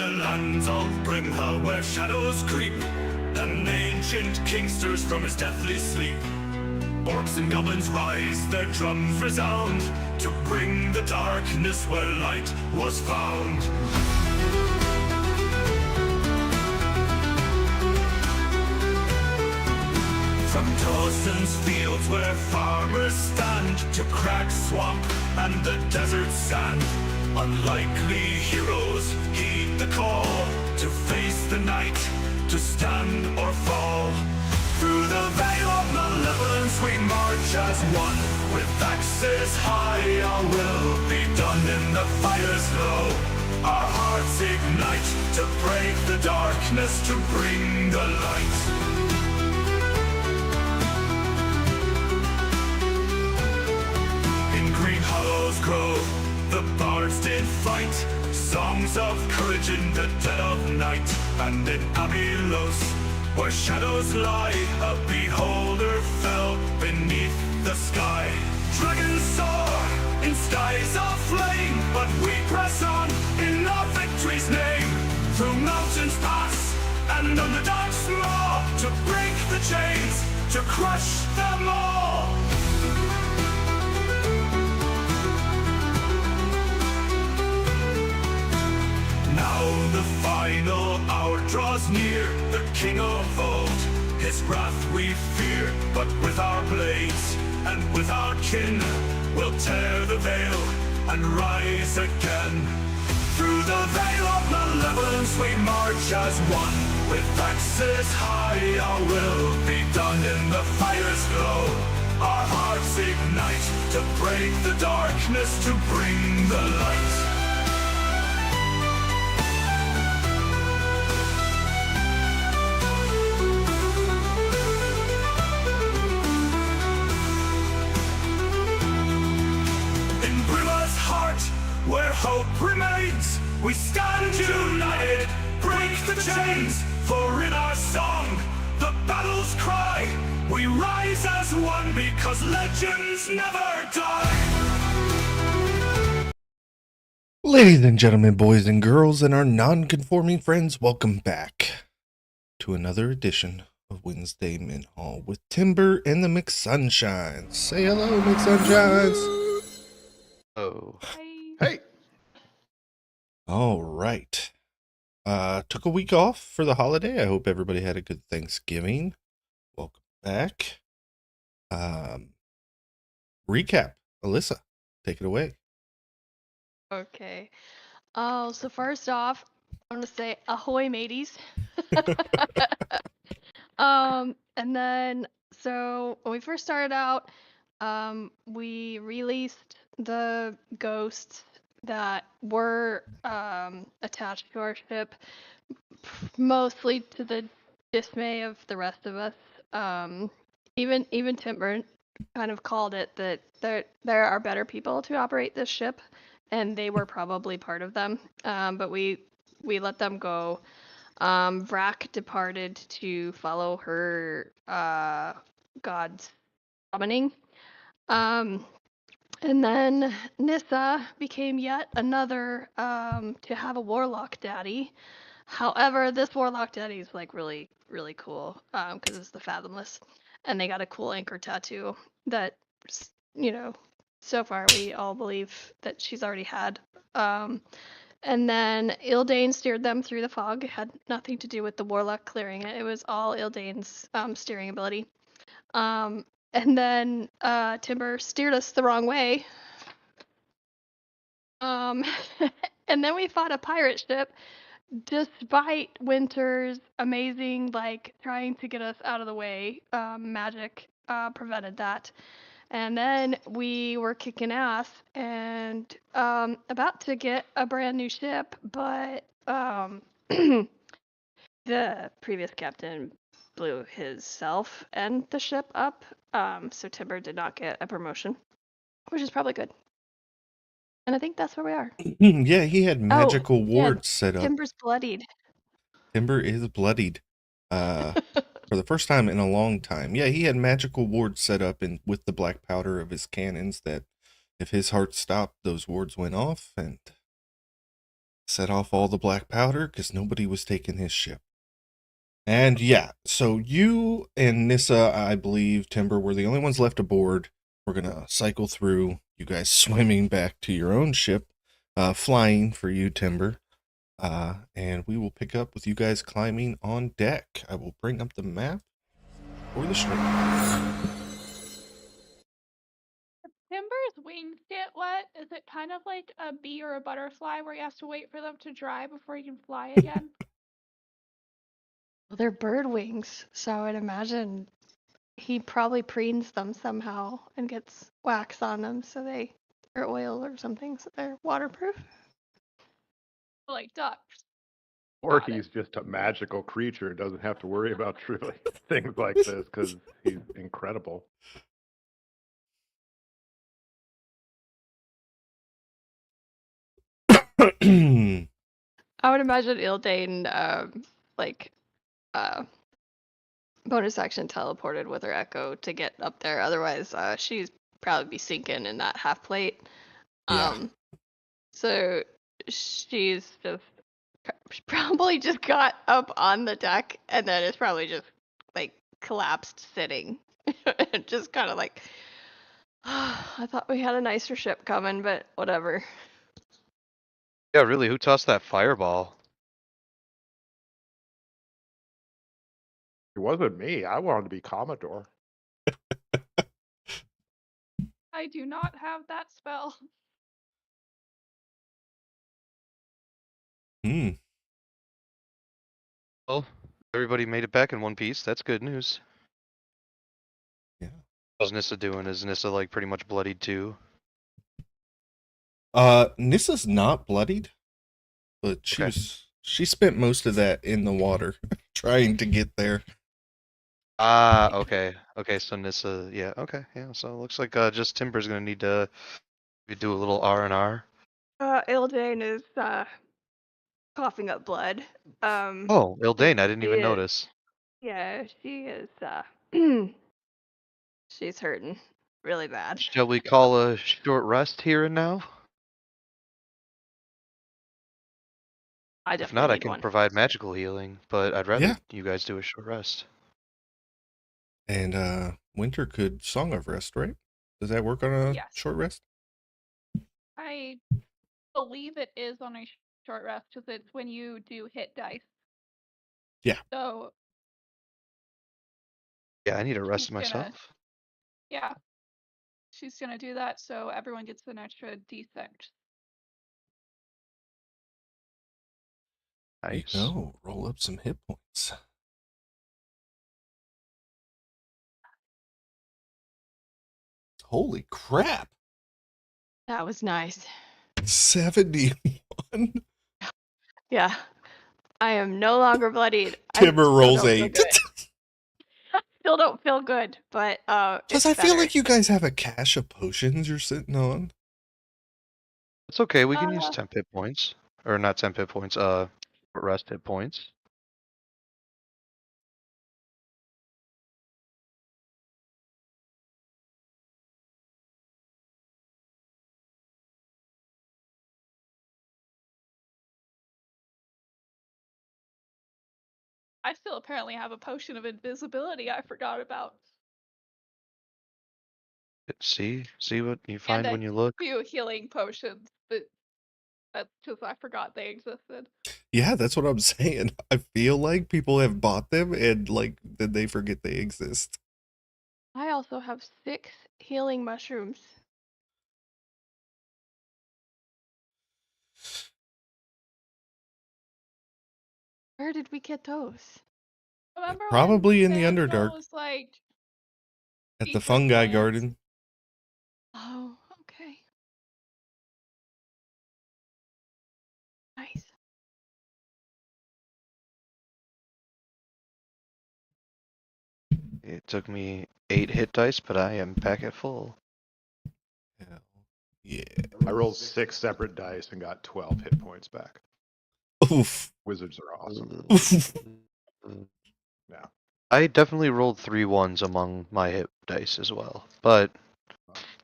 the lands of Minhal, where shadows creep, and ancient king stirs from his deathly sleep. Orcs and goblins rise, their drums resound, to bring the darkness where light was found. From Dawson's fields where farmers stand, to Crag Swamp and the desert sand, unlikely heroes heed the call, to face the night, to stand or fall. Through the veil of malevolence we march as one, with axes high our will be done in the fire's glow. Our hearts ignite to break the darkness, to bring the light. Green Hollow's grove, the bards did fight, songs of courage in the dead of night. And in Abylos, where shadows lie, a beholder fell beneath the sky. Dragons soar in skies of flame, but we press on in our victory's name. Through mountains pass and underdogs maw, to break the chains, to crush them all. Now the final hour draws near, the king of old, his wrath we fear. But with our blades and with our kin, we'll tear the veil and rise again. Through the veil of malevolence we march as one, with axes high our will be done in the fire's glow. Our hearts ignite to break the darkness, to bring the light. Where hope remains, we stand united, break the chains, for in our song, the battle's cry, we rise as one because legends never die. Ladies and gentlemen, boys and girls, and our non-conforming friends, welcome back to another edition of Wednesday Minhal with Timber and the McSunshines. Say hello, McSunshines. Oh. Hey. All right. Took a week off for the holiday. I hope everybody had a good Thanksgiving. Welcome back. Recap. Alyssa, take it away. Okay. So first off, I want to say ahoy, mateys. And then, so when we first started out, we released the ghosts that were attached to our ship, mostly to the dismay of the rest of us. Even Timber kind of called it that there are better people to operate this ship, and they were probably part of them. But we let them go. Vrak departed to follow her god's summoning. And then Nissa became yet another to have a warlock daddy. However, this warlock daddy is like really, really cool because it's the Fathomless. And they got a cool anchor tattoo that, you know, so far we all believe that she's already had. And then Ildane steered them through the fog. It had nothing to do with the warlock clearing it. It was all Ildane's steering ability. And then Timber steered us the wrong way. And then we fought a pirate ship, despite Winter's amazing, like, trying to get us out of the way. Magic prevented that. And then we were kicking ass and about to get a brand new ship, but the previous captain blew himself and the ship up. So Timber did not get a promotion, which is probably good. And I think that's where we are. Yeah, he had magical wards set up. Timber's bloodied. Timber is bloodied. For the first time in a long time. Yeah, he had magical wards set up and with the black powder of his cannons that if his heart stopped, those wards went off and set off all the black powder because nobody was taking his ship. And yeah, so you and Nissa, I believe, Timber, were the only ones left aboard. We're going to cycle through, you guys swimming back to your own ship, flying for you, Timber. And we will pick up with you guys climbing on deck. I will bring up the map for the stream. Timber's wings get wet. Is it kind of like a bee or a butterfly where he has to wait for them to dry before he can fly again? Well, they're bird wings, so I'd imagine he probably preens them somehow and gets wax on them so they, or oil or something, so they're waterproof. Like ducks. Or Got it. he's just a magical creature, doesn't have to worry about truly things like this because he's incredible. I would imagine Ildane, bonus action teleported with her echo to get up there. Otherwise, she'd probably be sinking in that half plate. Yeah. So she probably just got up on the deck and then it's probably just like collapsed sitting. And just kind of like, I thought we had a nicer ship coming, but whatever. Yeah, really, who tossed that fireball? It wasn't me. I wanted to be Commodore. I do not have that spell. Hmm. Well, everybody made it back in one piece. That's good news. Yeah. How's Nissa doing? Is Nissa like pretty much bloodied too? Nissa's not bloodied, but she spent most of that in the water trying to get there. Ah, okay. Okay, so Nissa, yeah, okay, yeah. So it looks like just Timber's gonna need to do a little R&R. Ildane is coughing up blood. Oh, Ildane, I didn't even notice. Yeah, she is she's hurting really bad. Shall we call a short rest here and now? I If definitely not, I need can one. provide magical healing, but I'd rather Yeah. you guys do a short rest. And Winter could Song of Rest, right? Does that work on a Yes. short rest? I believe it is on a short rest because it's when you do hit dice. Yeah. So Yeah, I need to rest She's gonna- myself. yeah, she's gonna do that so everyone gets an extra D6. Nice. No, roll up some hit points. Holy crap! That was nice. 71. Yeah. I am no longer bloodied. Timber rolls don't feel 8. good. Still don't feel good, but Plus, it's I feel better. like you guys have a cache of potions you're sitting on. It's okay, we can use Uh, 10 hit points. Or not 10 hit points, rest hit points. I still apparently have a potion of invisibility I forgot about. See what you And find when you look. a few healing potions, but that's because I forgot they existed. Yeah, that's what I'm saying. I feel like people have bought them and like then they forget they exist. I also have 6 healing mushrooms. Where did we get those? Remember Probably in when the Sandra Underdark. was like, At the secret fungi plants? garden. Oh, okay. Nice. It took me 8 hit dice, but I am back at full. Hell yeah. I rolled 6 separate dice and got 12 hit points back. Oof. Wizards are awesome. Yeah. I definitely rolled 3 1s among my hit dice as well, but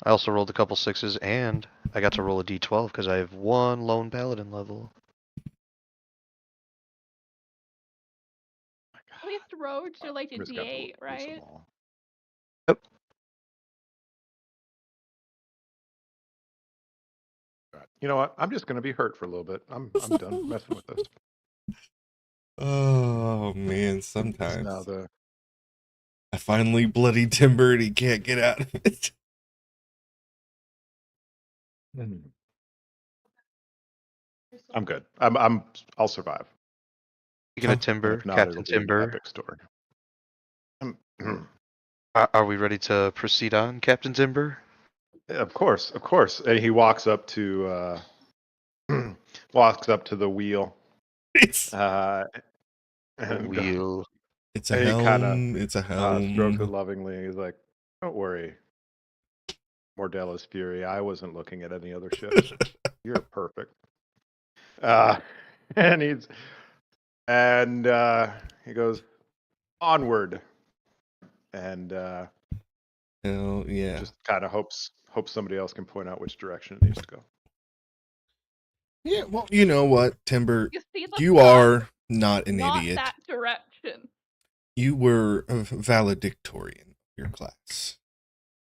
I also rolled a couple 6s and I got to roll a d12 because I have 1 lone paladin level. roads are like a We just got to D8, lose right? them all. Yep. All right. You know what? I'm just going to be hurt for a little bit. I'm done messing with this. Oh man, It's sometimes now the I finally bloody Timber and he can't get out of it. I'm good. I'll survive. Speaking of Oh, And Timber, if not, Captain it'll be an Timber, epic story. are we ready to proceed on, Captain Timber? Of course, of course. And he walks up to the wheel. it's And Wheel. it's a and he kind of helm. It's a strokes it helm. lovingly. He's like, "Don't worry, Mordella's Fury. I wasn't looking at any other ships. You're perfect." Uh, and he goes onward, and Hell yeah. just kind of hopes somebody else can point out which direction it needs to go. Yeah, well, you know what, Timber? You see the You sun? are not an Not idiot. that direction. You were a valedictorian of your class.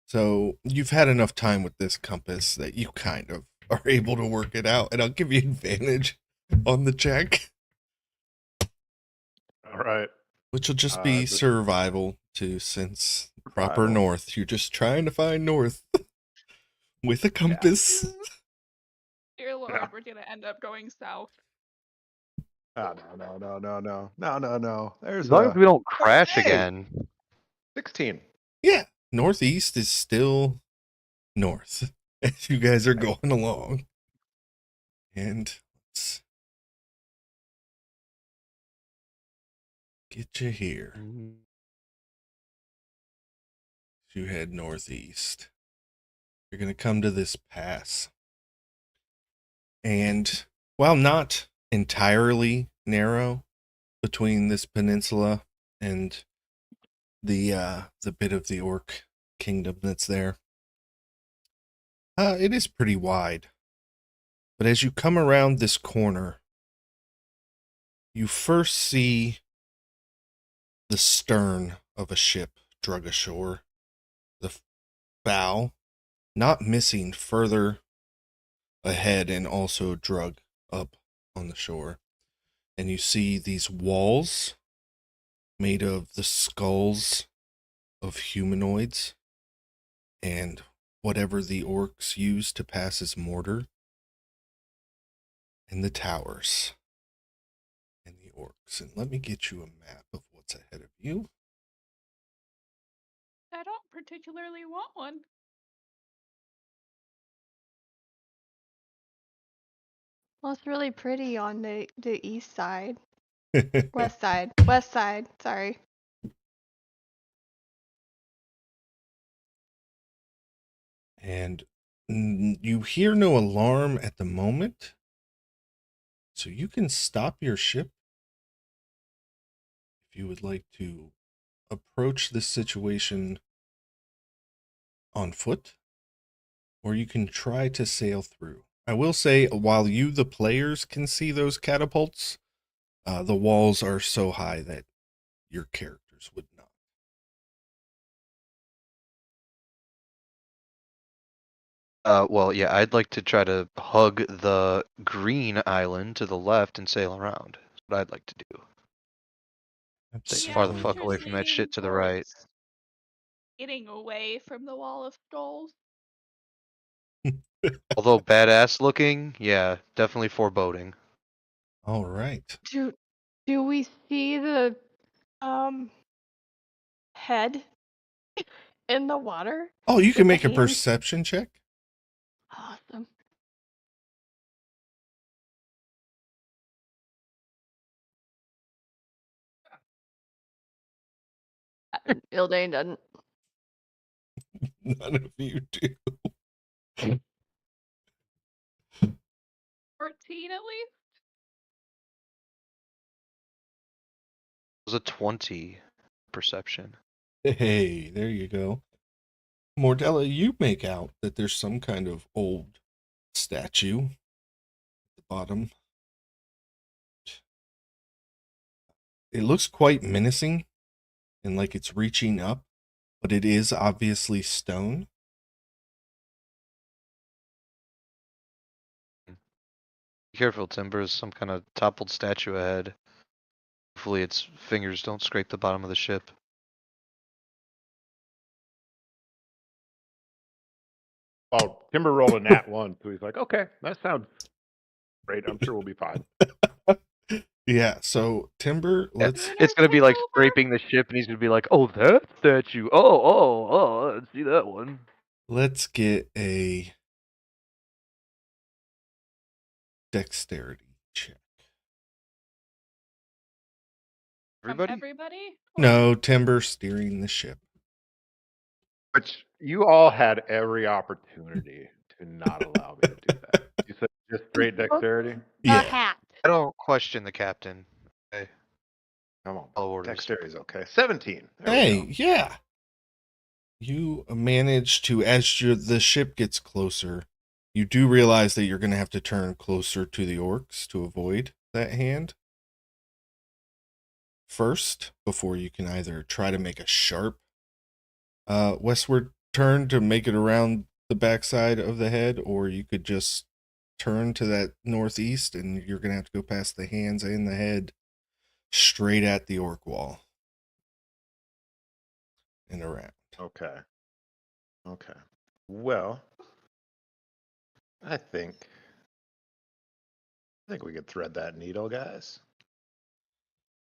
So you've had enough time with this compass that you kind of are able to work it out, and I'll give you advantage on the check, All right. which will just be This- survival too, since proper Survival. north. You're just trying to find north with a compass. Dear Lord, Yeah. we're gonna end up going south. No. There's As long as we don't crash Hey! again. 16. Yeah, northeast is still north as you guys are going along. And let's get you here. You head northeast. You're going to come to this pass. And while not entirely narrow between this peninsula and the bit of the orc kingdom that's there, it is pretty wide. But as you come around this corner, you first see the stern of a ship drug ashore. The bow not missing further ahead and also drug up on the shore. And you see these walls made of the skulls of humanoids and whatever the orcs use to pass as mortar, and the towers and the orcs. And let me get you a map of what's ahead of you. I don't particularly want one. Well, it's really pretty on the east side. West side. Sorry. And you hear no alarm at the moment, so you can stop your ship if you would like to approach this situation on foot, or you can try to sail through. I will say, while you, the players, can see those catapults, the walls are so high that your characters would not. Well, yeah, I'd like to try to hug the green island to the left and sail around. That's what I'd like to do. Stay Yeah, far the since fuck you're away from that sailing shit to the right. towards Getting away from the wall of skulls. Although badass looking, yeah, definitely foreboding. All right. Do we see the head in the water? Oh, you can With the make a hands? perception check. Awesome. Ildane doesn't. None of you do. 14 at least? It was a 20 perception. Hey, there you go. Mordella, you make out that there's some kind of old statue at the bottom. It looks quite menacing and like it's reaching up, but it is obviously stone. Be careful, Timber. Is some kind of toppled statue ahead. Hopefully its fingers don't scrape the bottom of the ship. Oh, Timber rolled a nat 1, so he's like, okay, that sounds great. I'm sure we'll be fine. Yeah, so Timber, let's It's gonna be like Over. scraping the ship, and he's gonna be like, "Oh, that statue! Oh, I didn't see that one." get a dexterity check. From Everybody, everybody? No, Timber steering the ship. Which you all had every opportunity to not allow me to do that. You said just straight dexterity? The Yeah. hat. I don't question the captain. Okay, Come on. all orders. Dexterity's okay. 17. There we Hey, go. yeah. You manage to, as the ship gets closer, you do realize that you're going to have to turn closer to the orcs to avoid that hand first, before you can either try to make a sharp westward turn to make it around the backside of the head, or you could just turn to that northeast and you're going to have to go past the hands and the head straight at the orc wall and around. Okay. Okay. Well, I think we could thread that needle, guys.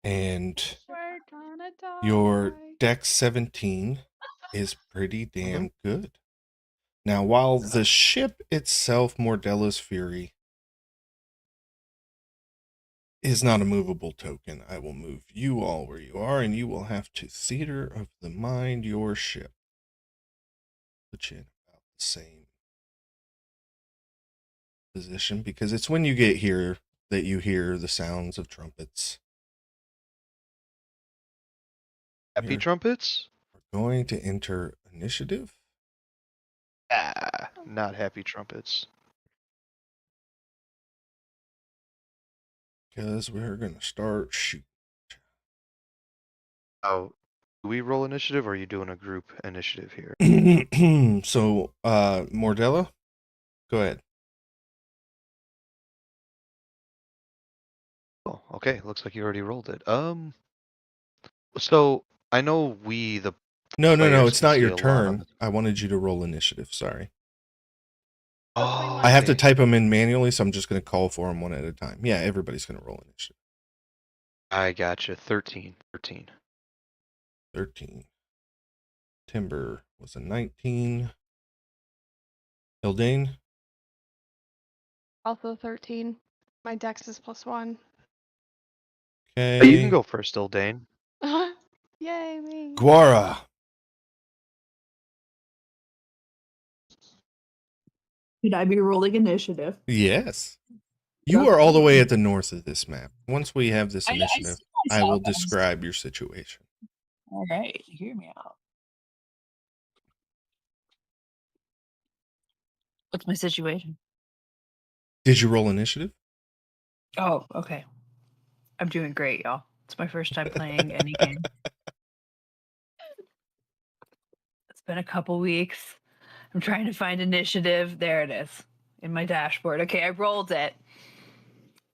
And We're gonna die. your Dex 17 is pretty damn good. Now, while the ship itself, Mordella's Fury, is not a movable token, I will move you all where you are, and you will have to Theater of the Mind your ship. Put you in about the same position, because it's when you get here that you hear the sounds of trumpets. Happy You're trumpets? going to enter initiative. Ah, not happy trumpets. Because we're going to start shooting. Oh, do we roll initiative, or are you doing a group initiative here? So, Mordella, go ahead. Oh, okay. Looks like you already rolled it. So I know the No, players it's can not see your a lot on turn. the- I wanted you to roll initiative. Sorry. Oh, I have to see. type them in manually, so I'm just going to call for them one at a time. Yeah, everybody's going to roll initiative. I gotcha. 13. 13. Timber was a 19. Hildane, Also 13. My dex is +1. okay. But you can go first, Dane. Yay, me. Guara, Should I be rolling initiative? yes. You are all the way at the north of this map. Once we have this I initiative, see I will myself as- describe your situation. All right, hear me out. What's my situation? Did you roll initiative? Oh, okay. I'm doing great, y'all. It's my first time playing any game. It's been a couple weeks. I'm trying to find initiative. There it is in my dashboard. Okay, I rolled it.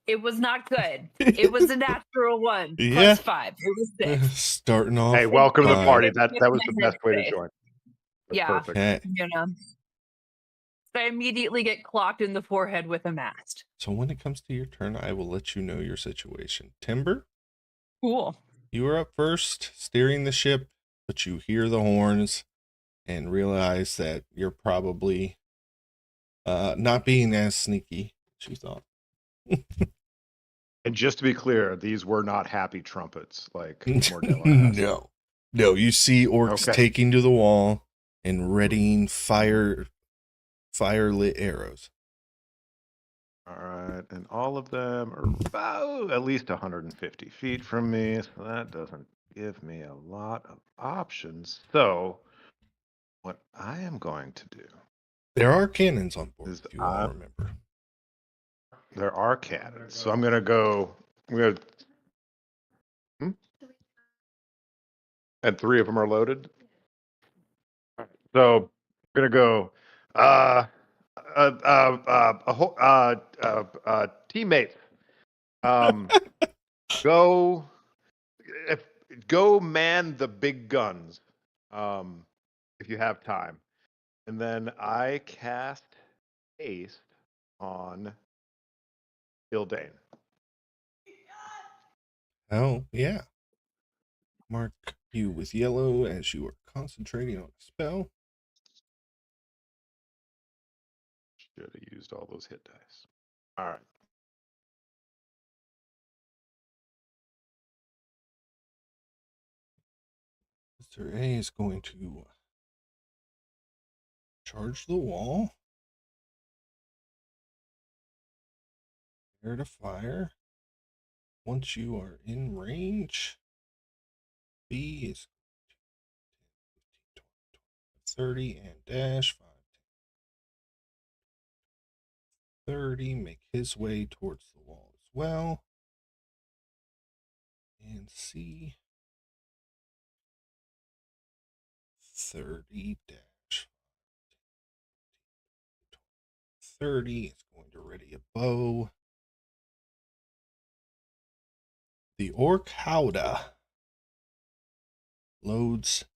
It was not good. It was a natural one Yeah. +5. It was 6. Starting off. Hey, welcome to the fine. party. That was the best way to Headspace. join. That's Yeah. perfect. Okay. You know. So I immediately get clocked in the forehead with a mast. So when it comes to your turn, I will let you know your situation. Timber, Cool. you are up first, steering the ship, but you hear the horns and realize that you're probably not being as sneaky as you thought. And just to be clear, these were not happy trumpets like Mordella asked. No, you see orcs Okay. taking to the wall and readying fire lit arrows. All right, and all of them are about at least 150 feet from me, so that doesn't give me a lot of options. So, what I am going to do, There are cannons on board, Is if you all remember. there are cannons, so I'm gonna go. And 3 of them are loaded. So we're gonna go. Teammates. Go. If go man the big guns. If you have time, and then I cast haste on Ildane. Oh, yeah. Mark you with yellow as you are concentrating on a spell. Should have used all those hit dice. All right. Mr. A is going to charge the wall. Prepare to fire. Once you are in range, B is 30 and dash 5, 30. Make his way towards the wall as well. And C 30 dash 30 is going to ready a bow. The Orc Howdah loads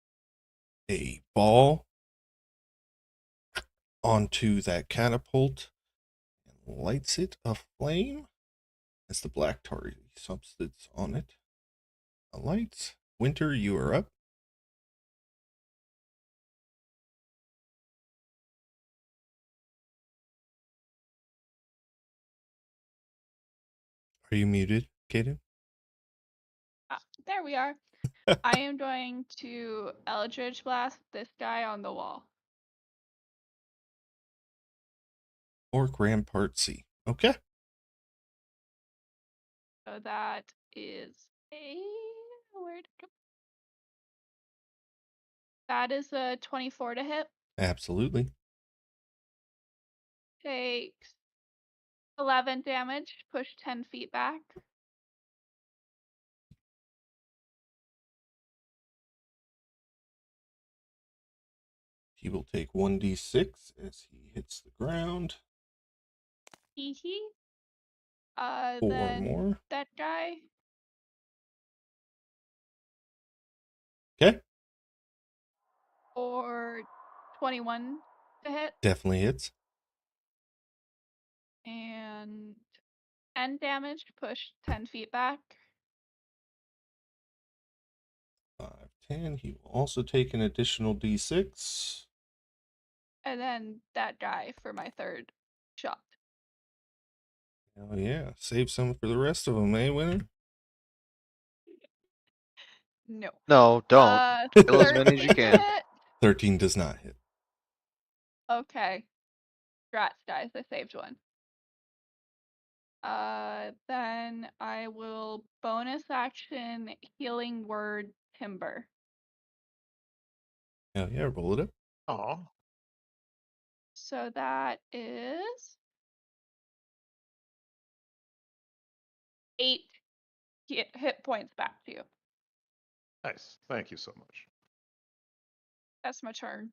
a ball onto that catapult and lights it aflame as the black tarry substance on it alights. Winter, you are up. Are you muted, Kaden? There we are. I am going to Eldritch Blast this guy on the wall. Orc Rampart C. Okay. So that is a where'd it go? That is a 24 to hit. Absolutely. Takes 11 damage. Push 10 feet back. He will take 1d6 as he hits the ground. Hee hee. 4 then more. that guy. Okay. Or 21 to hit. Definitely hits. And 10 damage. Push 10 feet back. 5, 10. He will also take an additional d6. And then that guy for my third shot. Oh yeah, save some for the rest of them, eh, Winner? No. No, don't. Kill as many as you 13 to can. hit. 13 does not hit. Okay. Congrats, guys. I saved one. Then I will bonus action healing word timber. Oh yeah, roll it up. Oh. So that is 8 hit points back to you. Nice. Thank you so much. That's my turn.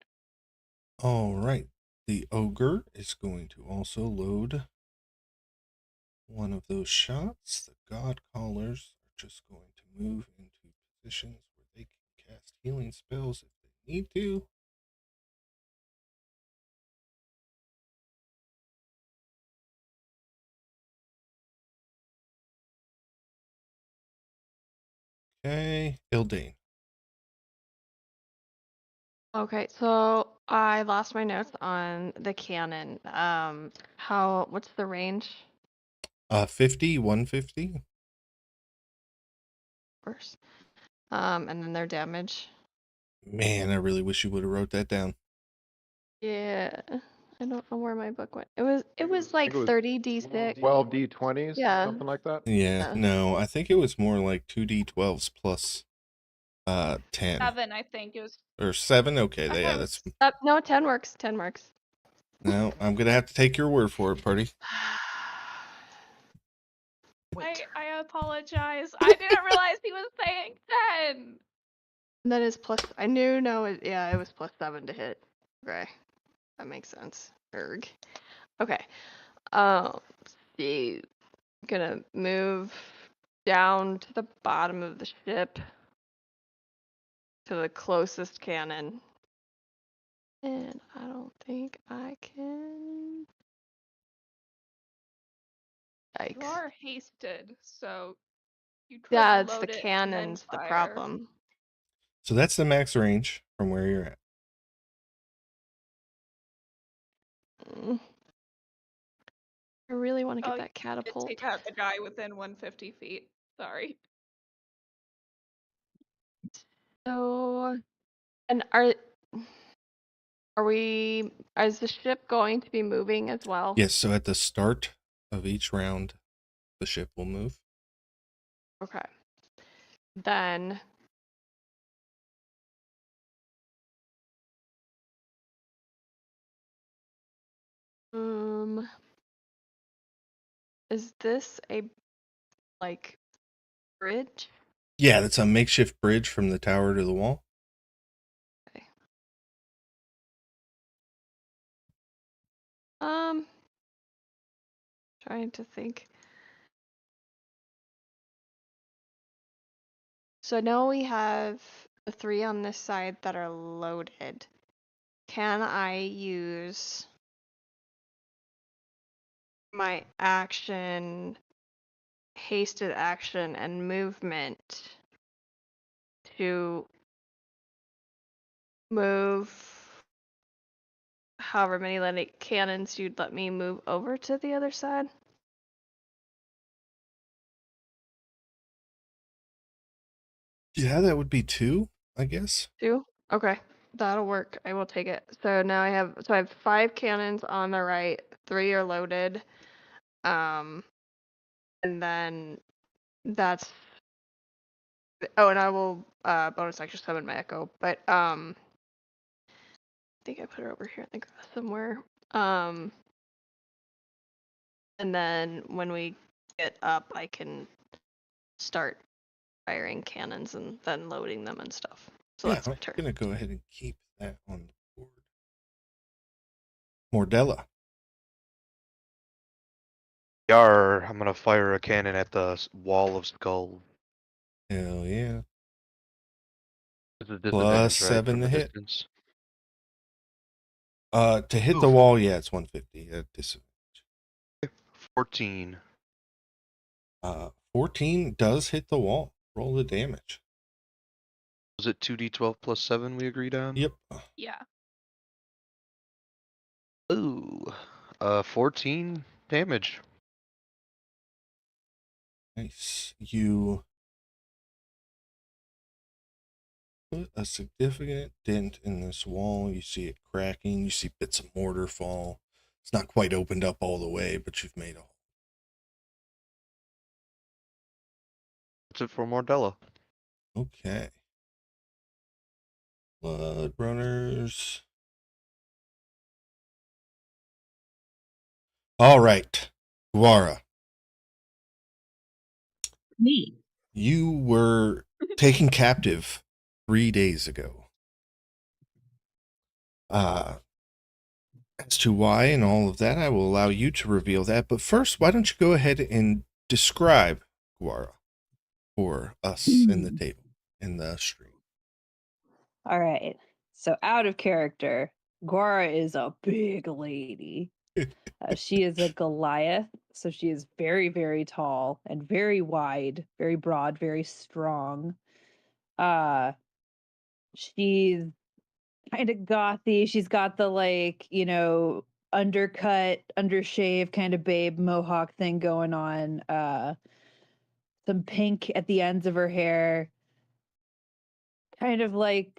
All right. The ogre is going to also load one of those shots. The god callers are just going to move into positions where they can cast healing spells if they need to. Okay, Ildane. Okay, so I lost my notes on the cannon. What's the range? 50, 150. First. And then their damage. Man, I really wish you would have wrote that down. Yeah, I don't know where my book went. It was I like think it was 30 d6. 12 d20s, Yeah. something like that. Yeah, Yeah. no, I think it was more like 2d12s plus 10. 7, I think it was. Or 7? Okay, I thought yeah, it that's... was- No, 10 works. 10 works. No, I'm going to have to take your word for it, party. I apologize. I didn't realize he was saying 10. And that is plus. I knew. No. Yeah, it was +7 to hit. Okay, that makes sense. Erg. Okay. See, gonna move down to the bottom of the ship to the closest cannon. And I don't think I can. You Yikes. are hasted, so you could Yeah, it's load the it and then cannons the fire. problem. So that's the max range from where you're at. Mm. I really want to get Oh, that you did catapult. take out the guy within 150 feet. Sorry. So, and is the ship going to be moving as well? Yes, so at the start of each round, the ship will move. Okay. Then is this a like bridge? Yeah, that's a makeshift bridge from the tower to the wall. Okay. Trying to think. So now we have the 3 on this side that are loaded. Can I use my action, hasted action, and movement to move however many cannons you'd let me move over to the other side? Yeah, that would be 2, I guess. 2? Okay, that'll work. I will take it. So now I have 5 cannons on the right, 3 are loaded. And then that's and I will bonus action summon my echo, but I think I put her over here in the grass somewhere. And then when we get up, I can start firing cannons and then loading them and stuff. So Yeah, that's my I'm turn. gonna go ahead and keep that on the board. Mordella. Yar, I'm gonna fire a cannon at the wall of skull. Hell yeah. It's a Plus disadvantage, right? 7 From to a hit. distance. To hit the Oof. wall, yeah, it's 150 at disadvantage. 14. 14 does hit the wall. Roll the damage. Was it 2d12 plus 7 we agreed on? Yep. Yeah. Ooh. 14 damage. Nice. You put a significant dent in this wall. You see it cracking. You see bits of mortar fall. It's not quite opened up all the way, but you've made a hole. That's it for Mordella. Okay. Blood runners. All right. Guara, Me. you were taken captive 3 days ago. As to why and all of that, I will allow you to reveal that. But first, why don't you go ahead and describe Guara for us in the table, in the stream. All right. So out of character, Guara is a big lady. She is a Goliath, so she is very, very tall and very wide, very broad, very strong. She's kind of gothy. She's got the undercut, undershave kind of babe mohawk thing going on. Some pink at the ends of her hair. Kind of like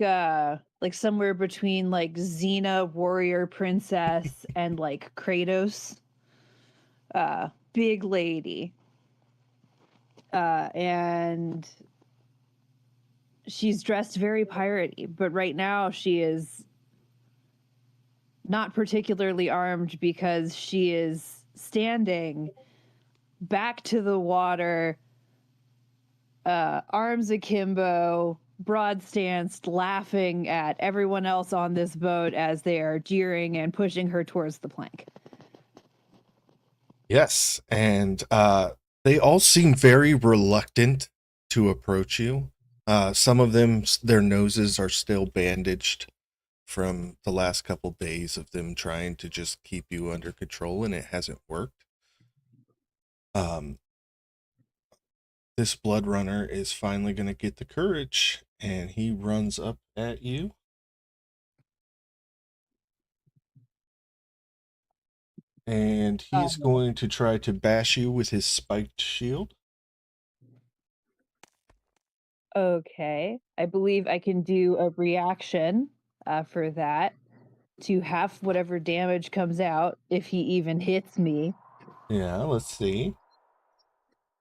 somewhere between like Xena warrior princess and like Kratos. Big lady. And she's dressed very piratey, but right now she is not particularly armed because she is standing back to the water, arms akimbo, broad stance, laughing at everyone else on this boat as they are jeering and pushing her towards the plank. Yes, and they all seem very reluctant to approach you. Some of them, their noses are still bandaged from the last couple days of them trying to just keep you under control, and it hasn't worked. This blood runner is finally going to get the courage, and he runs up at you. And he's going to try to bash you with his spiked shield. Okay. I believe I can do a reaction for that to half whatever damage comes out if he even hits me. Yeah, let's see.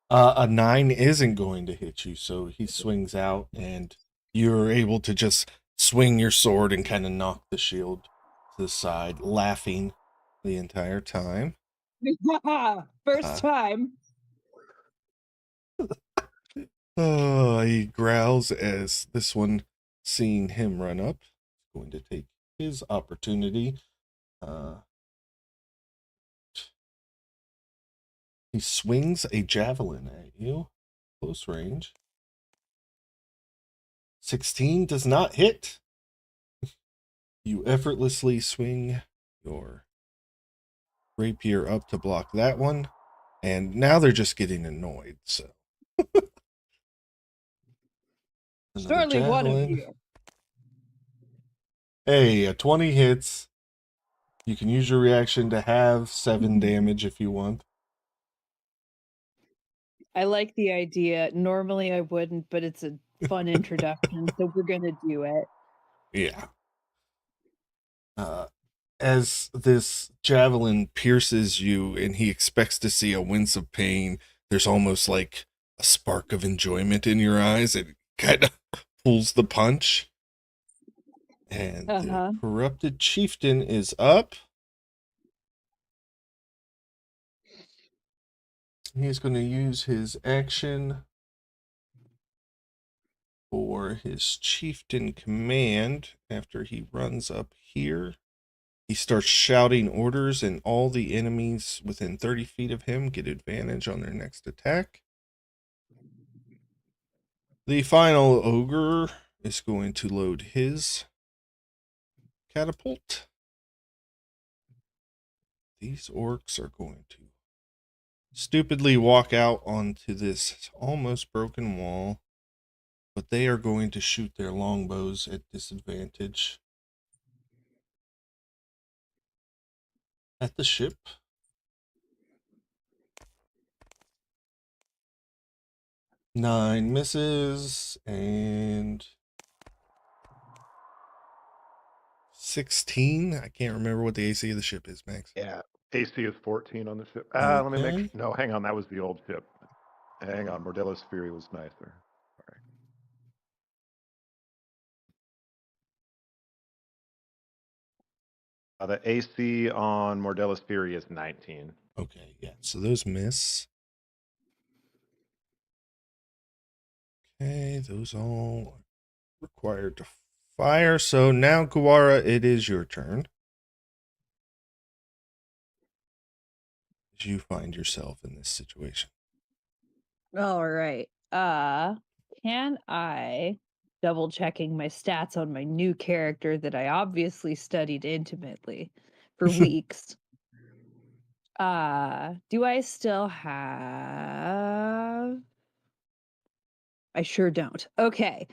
A 9 isn't going to hit you, so he swings out, and you're able to just swing your sword and kind of knock the shield to the side, laughing the entire time. First time. He growls as this one, seeing him run up, is going to take his opportunity. He swings a javelin at you, close range. 16 does not hit. You effortlessly swing your rapier up to block that one, and now they're just getting annoyed, so. Surely one of you. Hey, a 20 hits. You can use your reaction to have 7 damage if you want. I like the idea. Normally I wouldn't, but it's a fun introduction, so we're gonna do it. Yeah. As this javelin pierces you and he expects to see a wince of pain, there's almost like a spark of enjoyment in your eyes. It kind of pulls the punch. And the corrupted chieftain is up. He's going to use his action for his chieftain command after he runs up here. He starts shouting orders, and all the enemies within 30 feet of him get advantage on their next attack. The final ogre is going to load his catapult. These orcs are going to stupidly walk out onto this almost broken wall, but they are going to shoot their longbows at disadvantage at the ship. Nine misses, and 16. I can't remember what the AC of the ship is, Max. Yeah. AC is 14 on the ship. Okay. Let me make. No, hang on. That was the old ship. Hang on. Mordello's Fury was nicer. Sorry. The AC on Mordello's Fury is 19. Okay, yeah. So those miss. Okay, those all required to fire. So now, Guara, it is your turn. As you find yourself in this situation. All right. Can I, double checking my stats on my new character that I obviously studied intimately for weeks. Do I still have? I sure don't. Okay.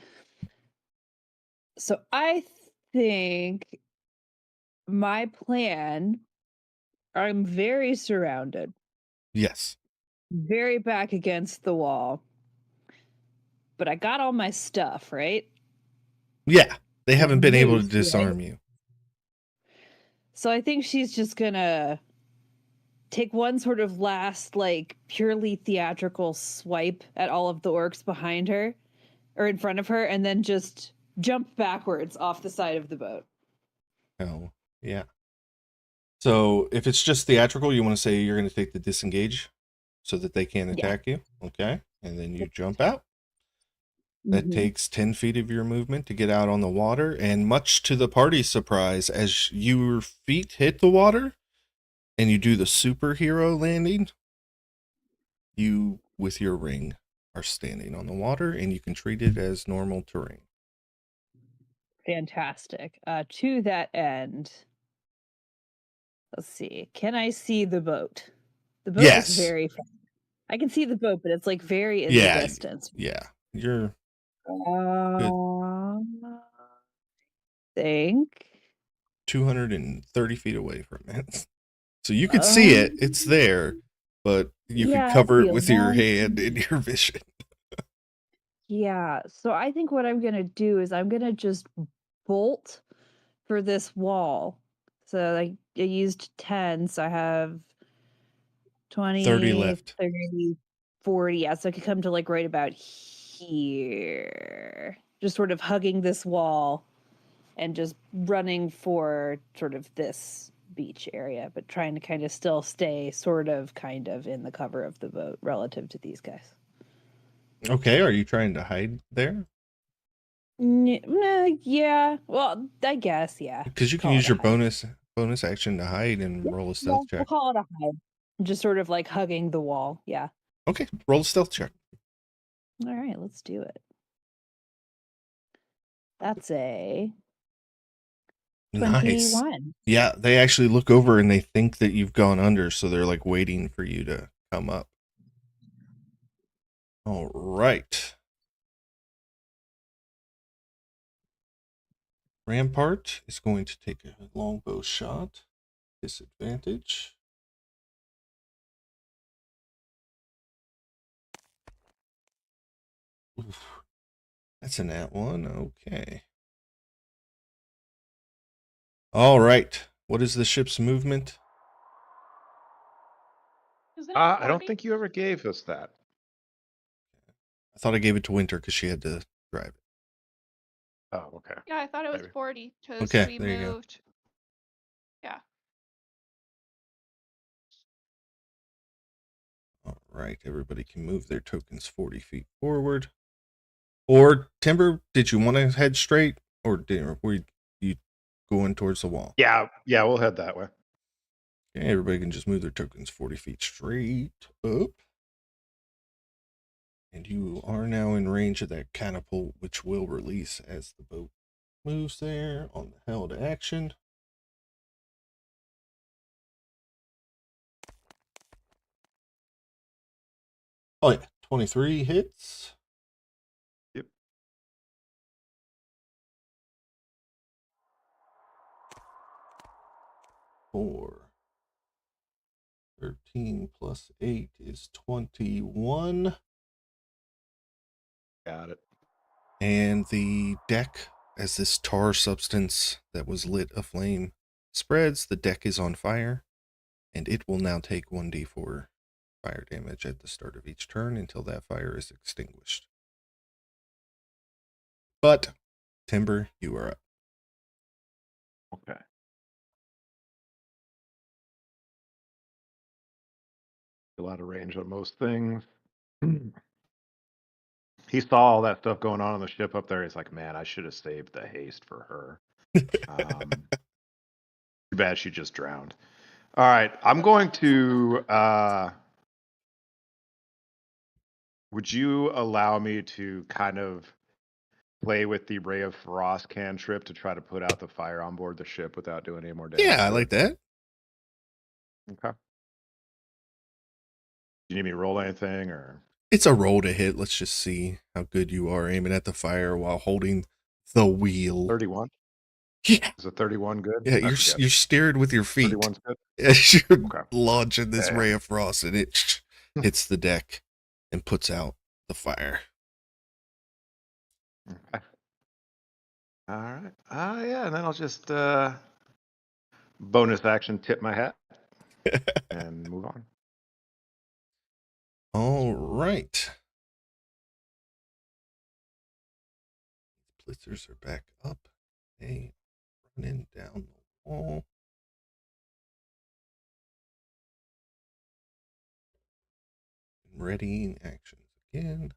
So I think my plan, I'm very surrounded. Yes. Very back against the wall. But I got all my stuff, right? Yeah. They haven't been able to Right? disarm you. So I think she's just gonna take one sort of last, like, purely theatrical swipe at all of the orcs behind her, or in front of her, and then just jump backwards off the side of the boat. Oh, yeah. So if it's just theatrical, you want to say you're going to take the disengage so that they can't attack you. Okay. And then you jump out. That Mhm. takes 10 feet of your movement to get out on the water, and much to the party's surprise, as your feet hit the water and you do the superhero landing, you, with your ring, are standing on the water and you can treat it as normal terrain. Fantastic. To that end, let's see. Can I see the boat? The boat is Yes. very far. I can see the boat, but it's like very in the Yeah. distance. Yeah. You're Uh, think. 230 feet away from it. So you could see it. It's Um, there, but you could yeah, cover that'd it be a with your long hand in time. your vision. Yeah, so I think what I'm gonna do is I'm gonna just bolt for this wall. So like I used 10, so I have 30 20, left. 30, 40. Yeah, so I could come to like right about here. Just sort of hugging this wall and just running for sort of this beach area, but trying to kind of still stay kind of in the cover of the boat relative to these guys. Okay, are you trying to hide there? Yeah. Well, I guess, yeah. Because you can Call use it a your hide. bonus action to hide and Yeah, roll a yeah, stealth we'll check. call it a hide. Just sort of like hugging the wall. Yeah. Okay, roll a stealth check. All right, let's do it. That's a Nice. 21. Yeah, they actually look over and they think that you've gone under, so they're like waiting for you to come up. All right. Rampart is going to take a longbow shot. Disadvantage. Oof. That's an at one. Okay. All right. What is the ship's movement? Isn't it I don't 40? think you ever gave us that. I thought I gave it to Winter because she had to drive it. Oh, okay. Yeah, I thought it was Maybe. 40 because Okay, we there you go. moved. Yeah. All right. Everybody can move their tokens 40 feet forward. Or, Timber, did you want to head straight? Or were you going towards the wall? Yeah, we'll head that way. Okay, everybody can just move their tokens 40 feet straight up. And you are now in range of that catapult, which will release as the boat moves there on the held action. Oh, yeah. 23 hits. Yep. 4. 13 plus 8 is 21. Got it. And the deck, as this tar substance that was lit aflame spreads, the deck is on fire, and it will now take 1d4 fire damage at the start of each turn until that fire is extinguished. But, Timber, you are up. Okay. A lot of range on most things. He saw all that stuff going on the ship up there. He's like, man, I should have saved the haste for her. Too bad she just drowned. All right, I'm going to. Would you allow me to kind of play with the Ray of Frost cantrip to try to put out the fire on board the ship without doing any more damage? Yeah, I like that. Okay. Do you need me to roll anything or? It's a roll to hit. Let's just see how good you are aiming at the fire while holding the wheel. 31? Yeah. Is a 31 good? Yeah, I forget. you're steered with your feet 31's good? as you're Okay. launching this Yeah. ray of frost, and it hits the deck and puts out the fire. Okay. All right. Yeah, and then I'll just bonus action tip my hat and move on. All right. Blitzers are back up. Hey, running down the wall. Readying actions again.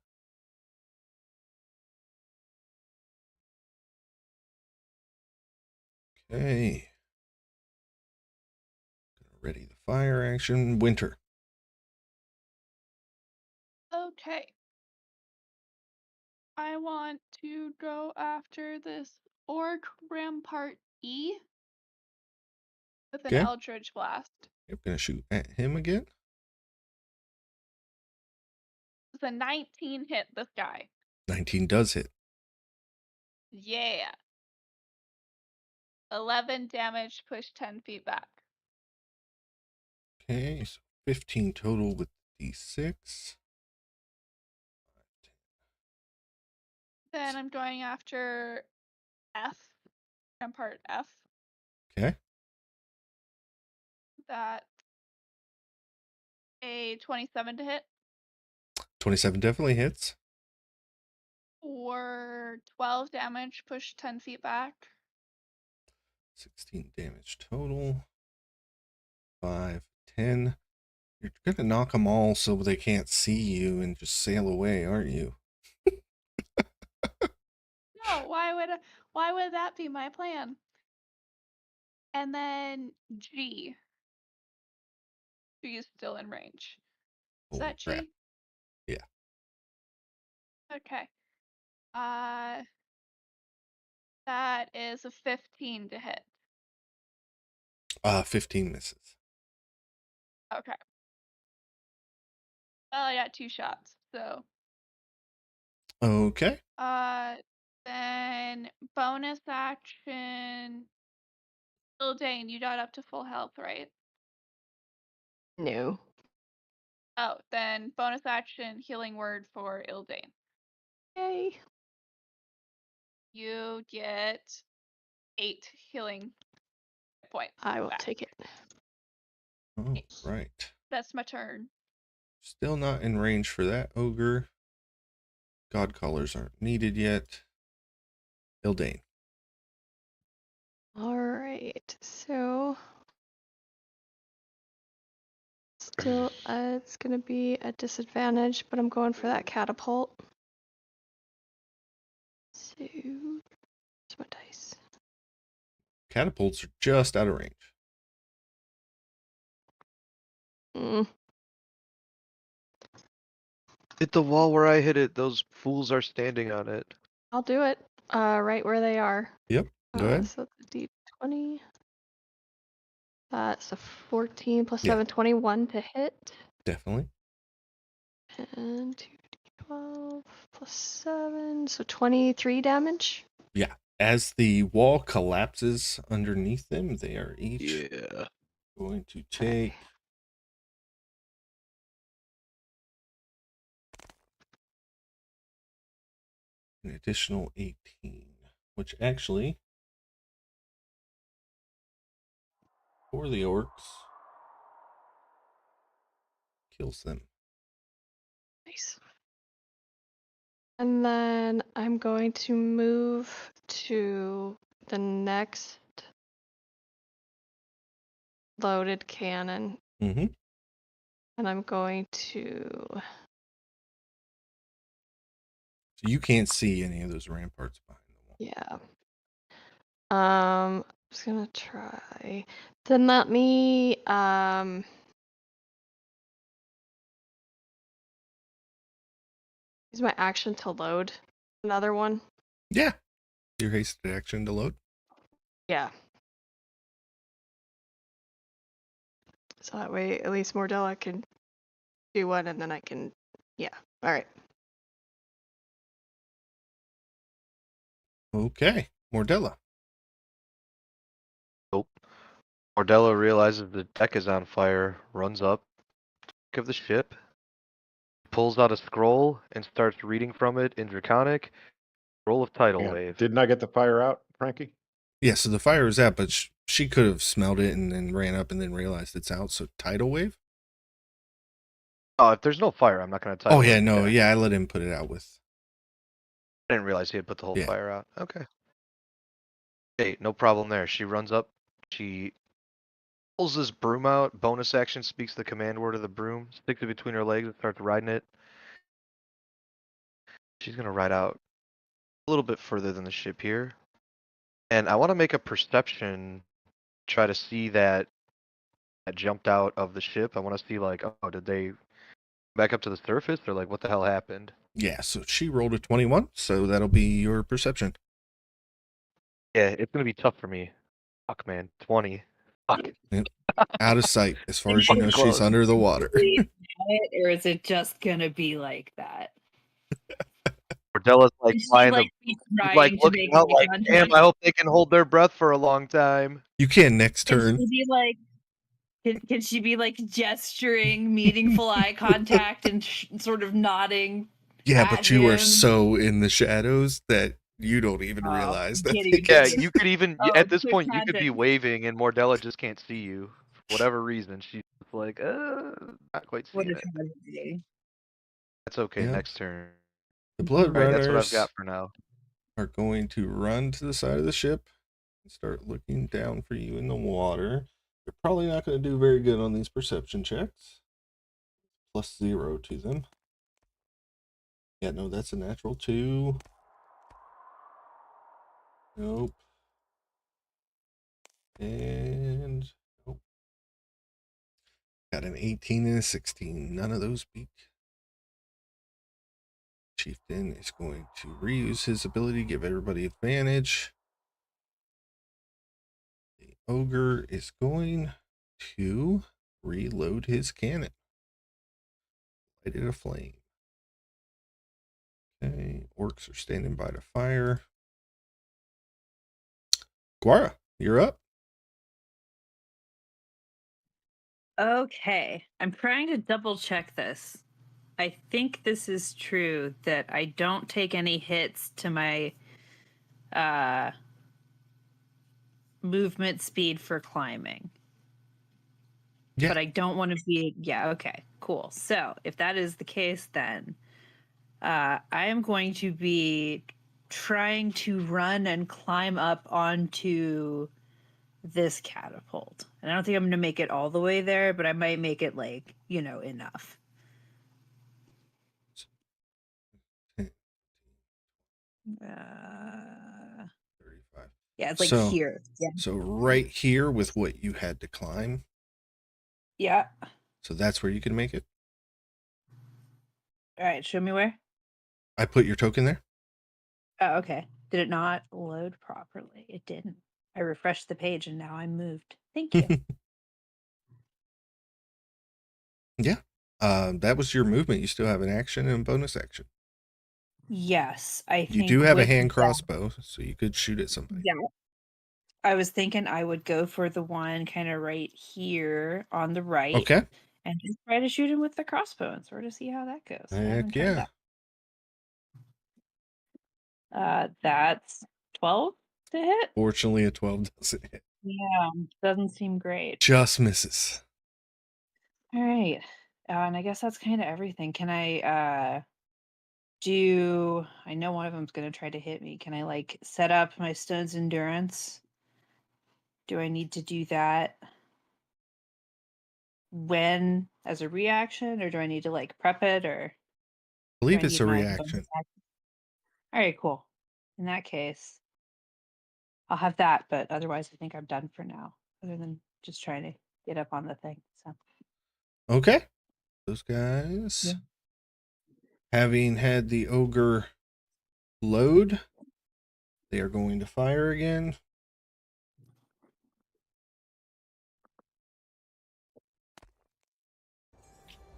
Okay. Ready the fire action. Winter. Okay. I want to go after this Orc Rampart E with an Okay. Eldritch Blast. I'm gonna shoot at him again. It's a 19 hit this guy. 19 does hit. Yeah. 11 damage, push 10 feet back. Okay, so 15 total with D6. Then I'm going after F, Rampart F. Okay. That a 27 to hit 27 definitely hits. or 12 damage, push 10 feet back. 16 damage total. 5, 10. You're gonna knock them all so they can't see you and just sail away, aren't you? No, why would that be my plan? And then G. G is still in range. Is Holy that crap. G? Yeah. Okay. That is a 15 to hit. 15 misses. Okay. Well, I got 2 shots, so. Okay. Then bonus action. Dane, you got up to full health, right? No. Oh, then bonus action healing word for Ildane. Yay. You get 8 healing points. I will back. take it. All right. That's my turn. Still not in range for that ogre. God callers aren't needed yet. Ildane. All right. So still, it's gonna be a disadvantage, but I'm going for that catapult. So, where's my dice? Catapults are just out of range. Mm, Hit the wall where I hit it. Those fools are standing on it. I'll do it. Right where they are. Yep. Go ahead. So it's a D20. That's a 14 plus Yeah. 7, 21 to hit. Definitely. And 2d12 plus 7, so 23 damage. Yeah. As the wall collapses underneath them, they are each Yeah. going to take an additional 18, which actually, for the orcs, kills them. Nice. And then I'm going to move to the next loaded cannon. Mm-hmm. And I'm going to. So you can't see any of those ramparts behind the wall. Yeah. I'm just gonna try. Then let me use my action to load another one. Yeah. Your hasted action to load. Yeah. So that way at least Mordella can do one and then I can, yeah. All right. Okay. Mordella. Nope. Ordella realizes the deck is on fire, runs up, of the ship, pulls out a scroll and starts reading from it in Draconic. Roll of tidal Hang on. wave. Didn't I get the fire out, Frankie? Yeah, so the fire is out, but she could have smelled it and then ran up and then realized it's out. So tidal wave? Oh, if there's no fire, I'm not going to tidal Oh, yeah, wave. no. Yeah, I let him put it out with. I didn't realize he had put the whole Yeah. fire out. Okay. Hey, no problem there. She runs up. She pulls this broom out. Bonus action speaks the command word of the broom. Sticks it between her legs and starts riding it. She's going to ride out a little bit further than the ship here. And I want to make a perception, try to see that jumped out of the ship. I want to see like, oh, did they back up to the surface or like what the hell happened? Yeah, so she rolled a 21, so that'll be your perception. Yeah, it's gonna be tough for me. Fuck, man, 20. Fuck. Out of sight. As far And as you Fucking know, she's she's close. under the water. Or is it just gonna be like that? Cordella's like And she flying like the, be she's like trying to looking make out eye like, damn, contact. I hope they can hold their breath for a long time. You can next Can turn. she be like? Can she be like gesturing meaningful eye contact and sort of nodding? Yeah, at but you are him? so in the shadows that you don't even Oh, realize that can't they even can Yeah, see. you could even Oh, at this so point you could be tangent. waving and Mordella just can't see you for whatever reason. She's just like, not quite What seeing a it. tragedy. That's okay. Yeah. Next turn. The blood All right, that's what I've runners got for now. are going to run to the side of the ship and start looking down for you in the water. They're probably not going to do very good on these perception checks. +0 to them. Yeah, no, that's a natural 2. Nope. And nope. Got an 18 and a 16. None of those beat. Chieftain is going to reuse his ability, give everybody advantage. The ogre is going to reload his cannon. Light it aflame. Okay, orcs are standing by to fire. Guara, you're up. Okay, I'm trying to double check this. I think this is true that I don't take any hits to my movement speed for climbing. Yeah. But I don't want to be okay, cool. So if that is the case, then I am going to be trying to run and climb up onto this catapult. And I don't think I'm going to make it all the way there, but I might make it like, enough. Uh, 35. yeah, it's like So, here. Yeah. so right here with what you had to climb. Yeah. So that's where you can make it. All right, show me where. I put your token there. Oh, okay. Did it not load properly? It didn't. I refreshed the page and now I'm moved. Thank you. Yeah. That was your movement. You still have an action and a bonus action. Yes, I think You do have a with hand that- crossbow, so you could shoot at somebody. Yeah. I was thinking I would go for the one kind of right here on the right. Okay. And just try to shoot him with the crossbow and sort of see how that goes. I haven't Heck tried yeah. That's 12 to hit. Fortunately, a 12 doesn't hit. Yeah, doesn't seem great. Just misses. All right. And I guess that's kind of everything. Can I do I know one of them's going to try to hit me. Can I like set up my stone's endurance? Do I need to do that when as a reaction, or do I need to like prep it, or I believe do I it's need a my reaction. bonus action? All right, cool. In that case, I'll have that, but otherwise I think I'm done for now, other than just trying to get up on the thing. So Okay. Those guys, Yeah. having had the ogre load, they are going to fire again.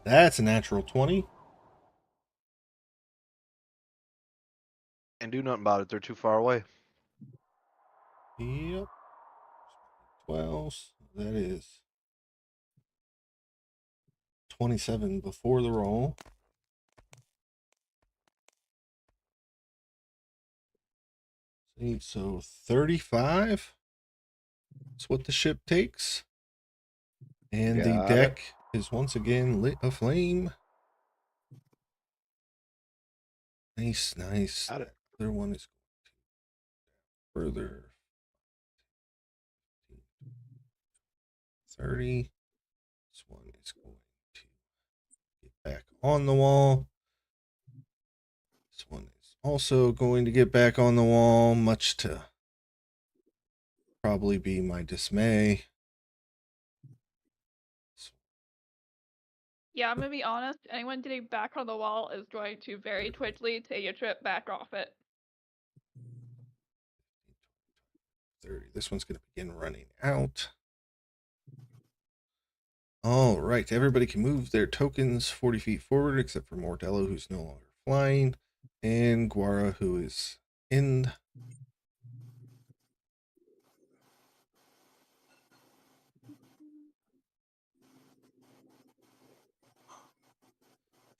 That's a natural 20. And do nothing about it. They're too far away. Yep. 12. That is 27 before the roll. So 35. That's what the ship takes. And the Got it. deck is once again lit aflame. Nice, nice. Got it. The other one is further. 30. This one is going to get back on the wall. This one is also going to get back on the wall, much to probably be my dismay. Yeah, I'm gonna be honest. Anyone getting back on the wall is going to very quickly take a trip back off it. 30. This one's going to begin running out. All right, everybody can move their tokens 40 feet forward, except for Mordello, who's no longer flying, and Guara, who is in.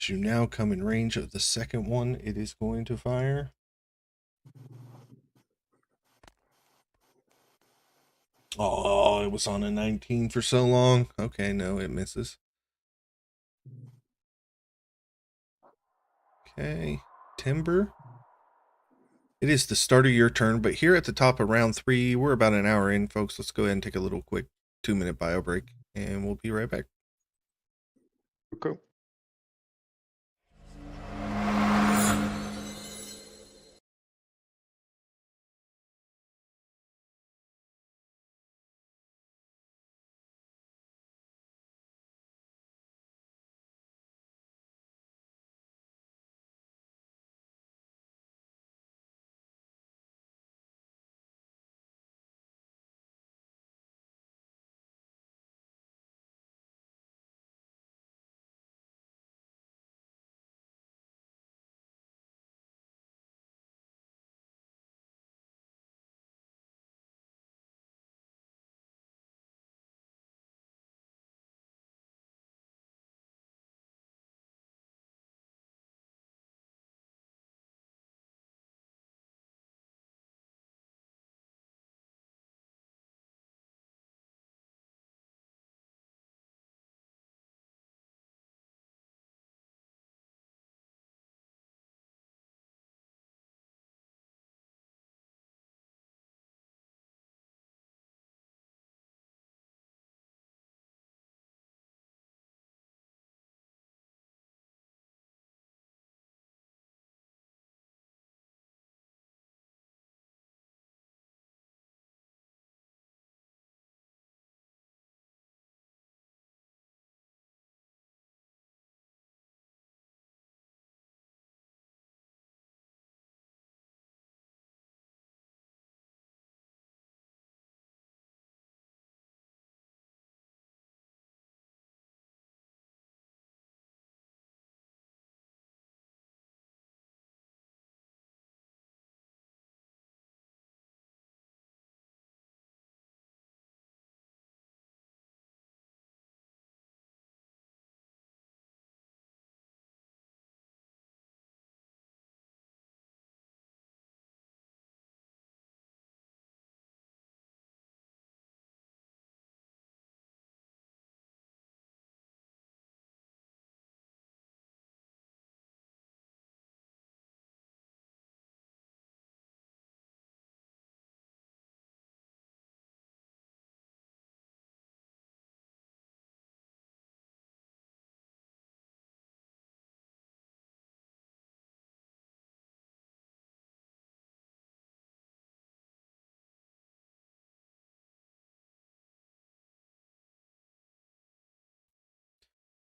As you now come in range of the second one, it is going to fire. Oh, it was on a 19 for so long. Okay, no, it misses. Okay, Timber. It is the start of your turn, but here at the top of round 3, we're about an hour in, folks. Let's go ahead and take a little quick 2-minute bio break, and we'll be right back. Cool.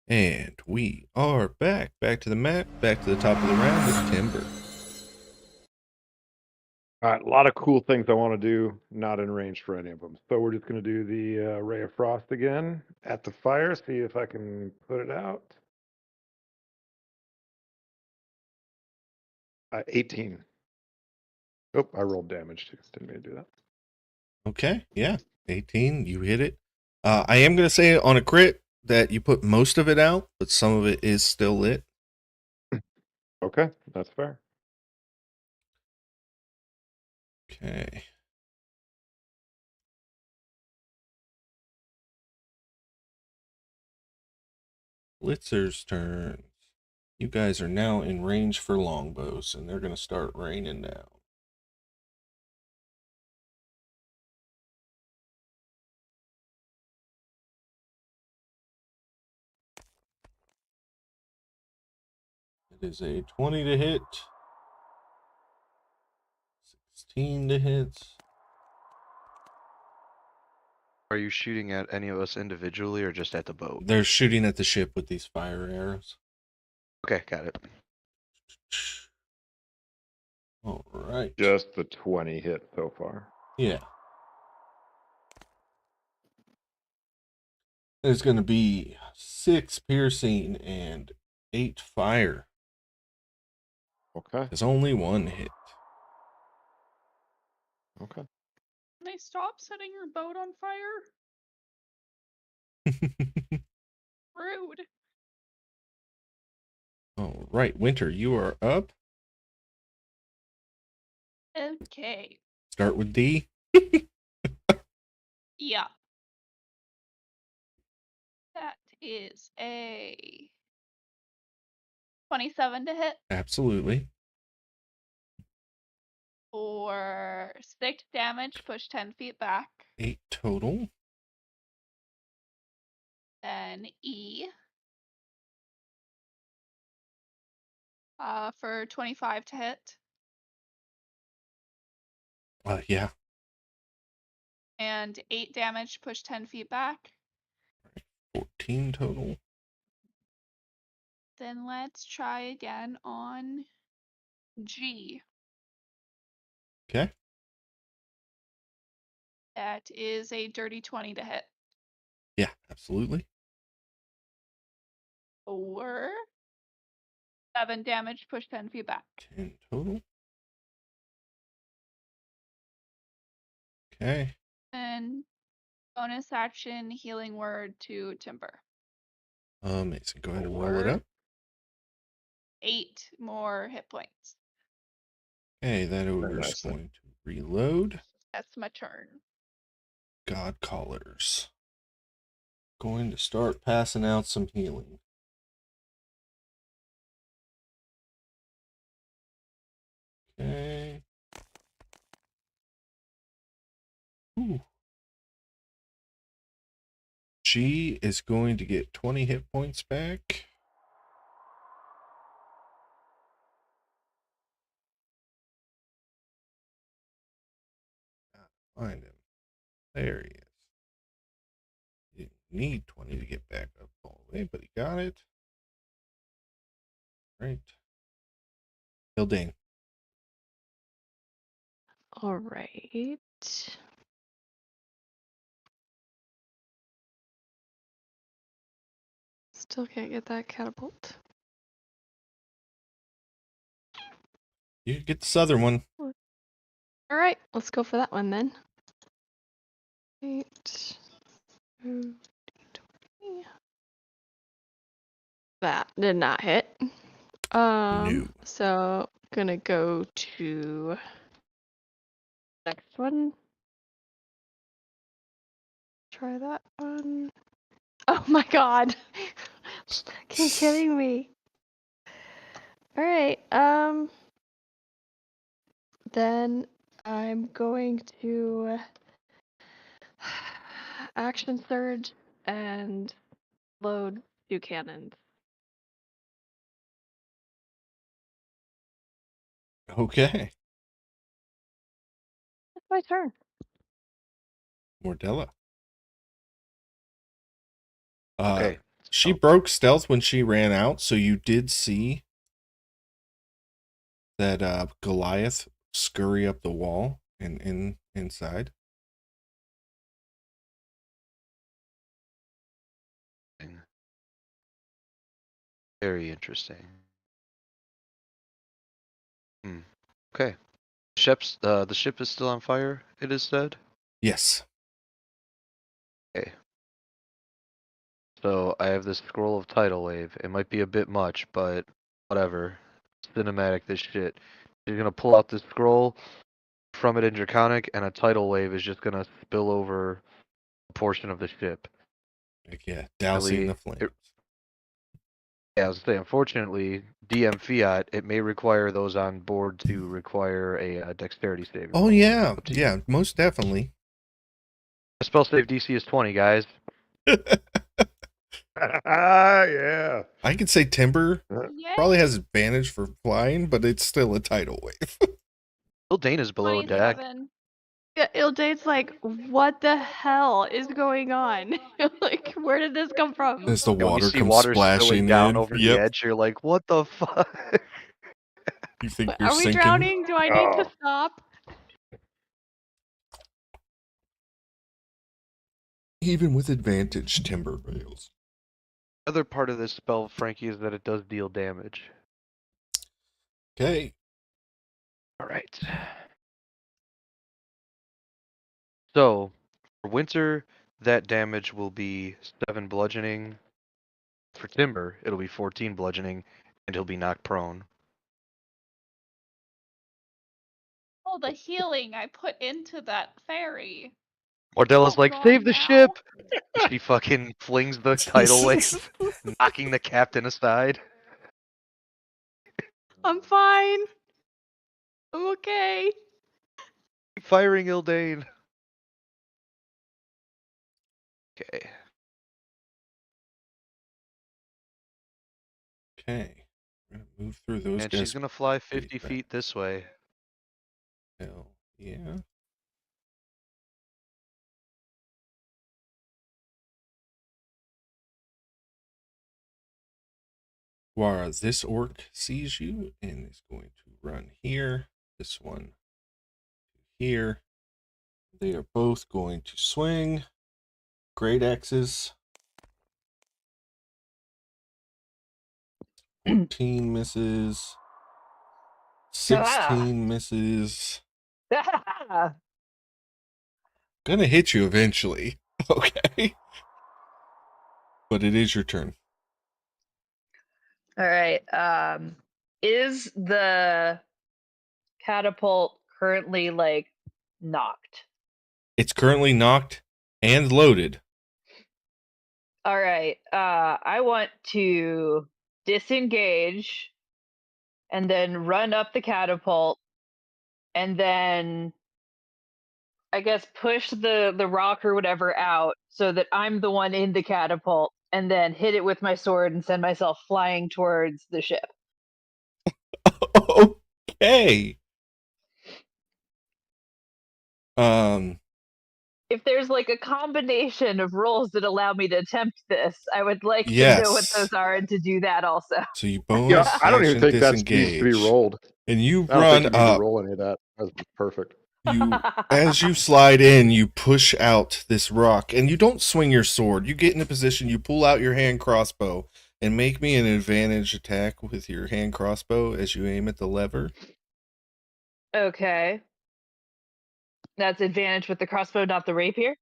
And we are back to the map, back to the top of the round with Timber. All right, a lot of cool things I want to do, not in range for any of them. So we're just going to do the Ray of Frost again at the fire, see if I can put it out. 18. Oh, I rolled damage too. Didn't mean to do that. Okay, yeah, 18, you hit it. I am going to say on a crit that you put most of it out, but some of it is still lit. Okay, that's fair. Okay. Blitzer's turn. You guys are now in range for longbows, and they're going to start raining down. It is a 20 to hit, 16 to hit, Are you shooting at any of us individually or just at the boat? They're shooting at the ship with these fire arrows. Okay, got it. All right. Just the 20 hit so far. Yeah. There's going to be 6 piercing and 8 fire. Okay. There's only 1 hit. Okay. Can they stop setting your boat on fire? Rude. All right, Winter, you are up. Okay. Start with D. Yeah. That is a 27 to hit Absolutely. for 6 damage, push 10 feet back. 8 total. Then E. For 25 to hit. Yeah. And 8 damage, push 10 feet back. 14 total. Then let's try again on G. Okay. That is a dirty 20 to hit. Yeah, absolutely. For 7 damage, push 10 feet back. 10 total. Okay. And bonus action healing word to Timber. Mason, go ahead and roll it up. 8 more hit points. Okay, that ogre's nicely. going to reload. That's my turn. God Callers. Going to start passing out some healing. Okay. Ooh. She is going to get 20 hit points back. Find him. There he is. Didn't need 20 to get back up all the way, but he got it. Right. Hildane. All right. Still can't get that catapult. You get the southern one. All right, let's go for that one then. 8, 20. That did not hit. No. So gonna go to next one. Try that one. Oh my god. Are you kidding me? All right. Then I'm going to action surge and load 2 cannons. Okay. It's my turn. Mordella. Okay. She so- broke stealth when she ran out, so you did see that Goliath scurry up the wall and inside. Very interesting. Okay. The ship is still on fire, it is said. Yes. Okay. So I have this scroll of tidal wave. It might be a bit much, but whatever. Cinematic this shit. You're gonna pull out this scroll from it in Draconic, and a tidal wave is just gonna spill over a portion of the ship. Like, yeah, dousing the flames. Yeah, I was saying, unfortunately, DM Fiat, it may require those on board to require a dexterity saving. Oh roll. yeah, Up to yeah, you. most definitely. The spell save DC is 20, guys. Yeah. I could say Timber Yay! probably has advantage for flying, but it's still a tidal wave. Still Dana's below deck. 27. Yeah, Ildate's like, what the hell is going on? Like, where did this come from? As the And when you water see comes water spilling splashing down in. over the Yep. edge, you're like, what the fuck? You think you're Are we sinking. drowning? Do I need to Oh. stop? Even with advantage, timber rails. Other part of this spell, Frankie, is that it does deal damage. Okay. All right. So, for Winter, that damage will be 7 bludgeoning. For Timber, it'll be 14 bludgeoning, and he'll be knocked prone. Oh, the healing I put into that fairy. Ordella's Oh, like, God, save the now? ship! She fucking flings the tidal wave, knocking the captain aside. I'm fine. I'm okay. Keep firing, Ildane. Okay. Okay. We're gonna move through those And guys. she's gonna fly pretty 50 fast. feet this way. Hell yeah. Whereas this orc sees you and is going to run here. This one here. They are both going to swing. Great axes. 14 misses. 16 misses. Gonna hit you eventually. Okay. But it is your turn. All right. Is the catapult currently like knocked? It's currently knocked and loaded. All right. I want to disengage and then run up the catapult and then I guess push the rock or whatever out so that I'm the one in the catapult and then hit it with my sword and send myself flying towards the ship. Okay. If there's like a combination of rolls that allow me to attempt this, I would like to know what Yes. those are and to do that also. So you bonus Yeah, I don't even action think that needs to be disengage. rolled. And you I don't run think you need to up. roll any of that. That's perfect. You as you slide in, you push out this rock and you don't swing your sword. You get in a position, you pull out your hand crossbow and make me an advantage attack with your hand crossbow as you aim at the lever. Okay. That's advantage with the crossbow, not the rapier?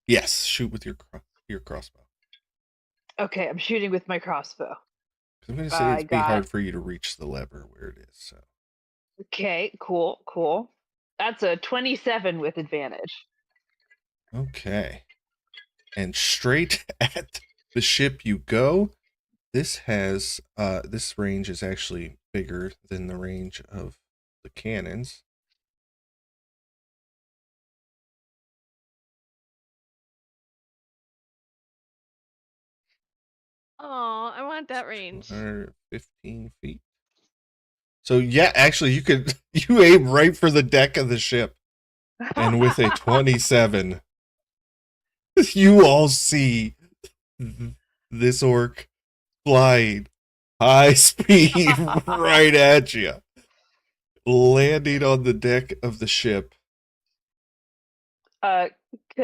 Yes, shoot with your crossbow. Okay, I'm shooting with my crossbow. I'm going to say it'd be hard for you to reach the lever where it is. So. Okay, cool. That's a 27 with advantage. Okay. And straight at the ship you go. This has this range is actually bigger than the range of the cannons. Oh, I want that range. 15 feet. So yeah, actually you aim right for the deck of the ship. And with a 27, you all see this orc flying high speed right at you, landing on the deck of the ship. Could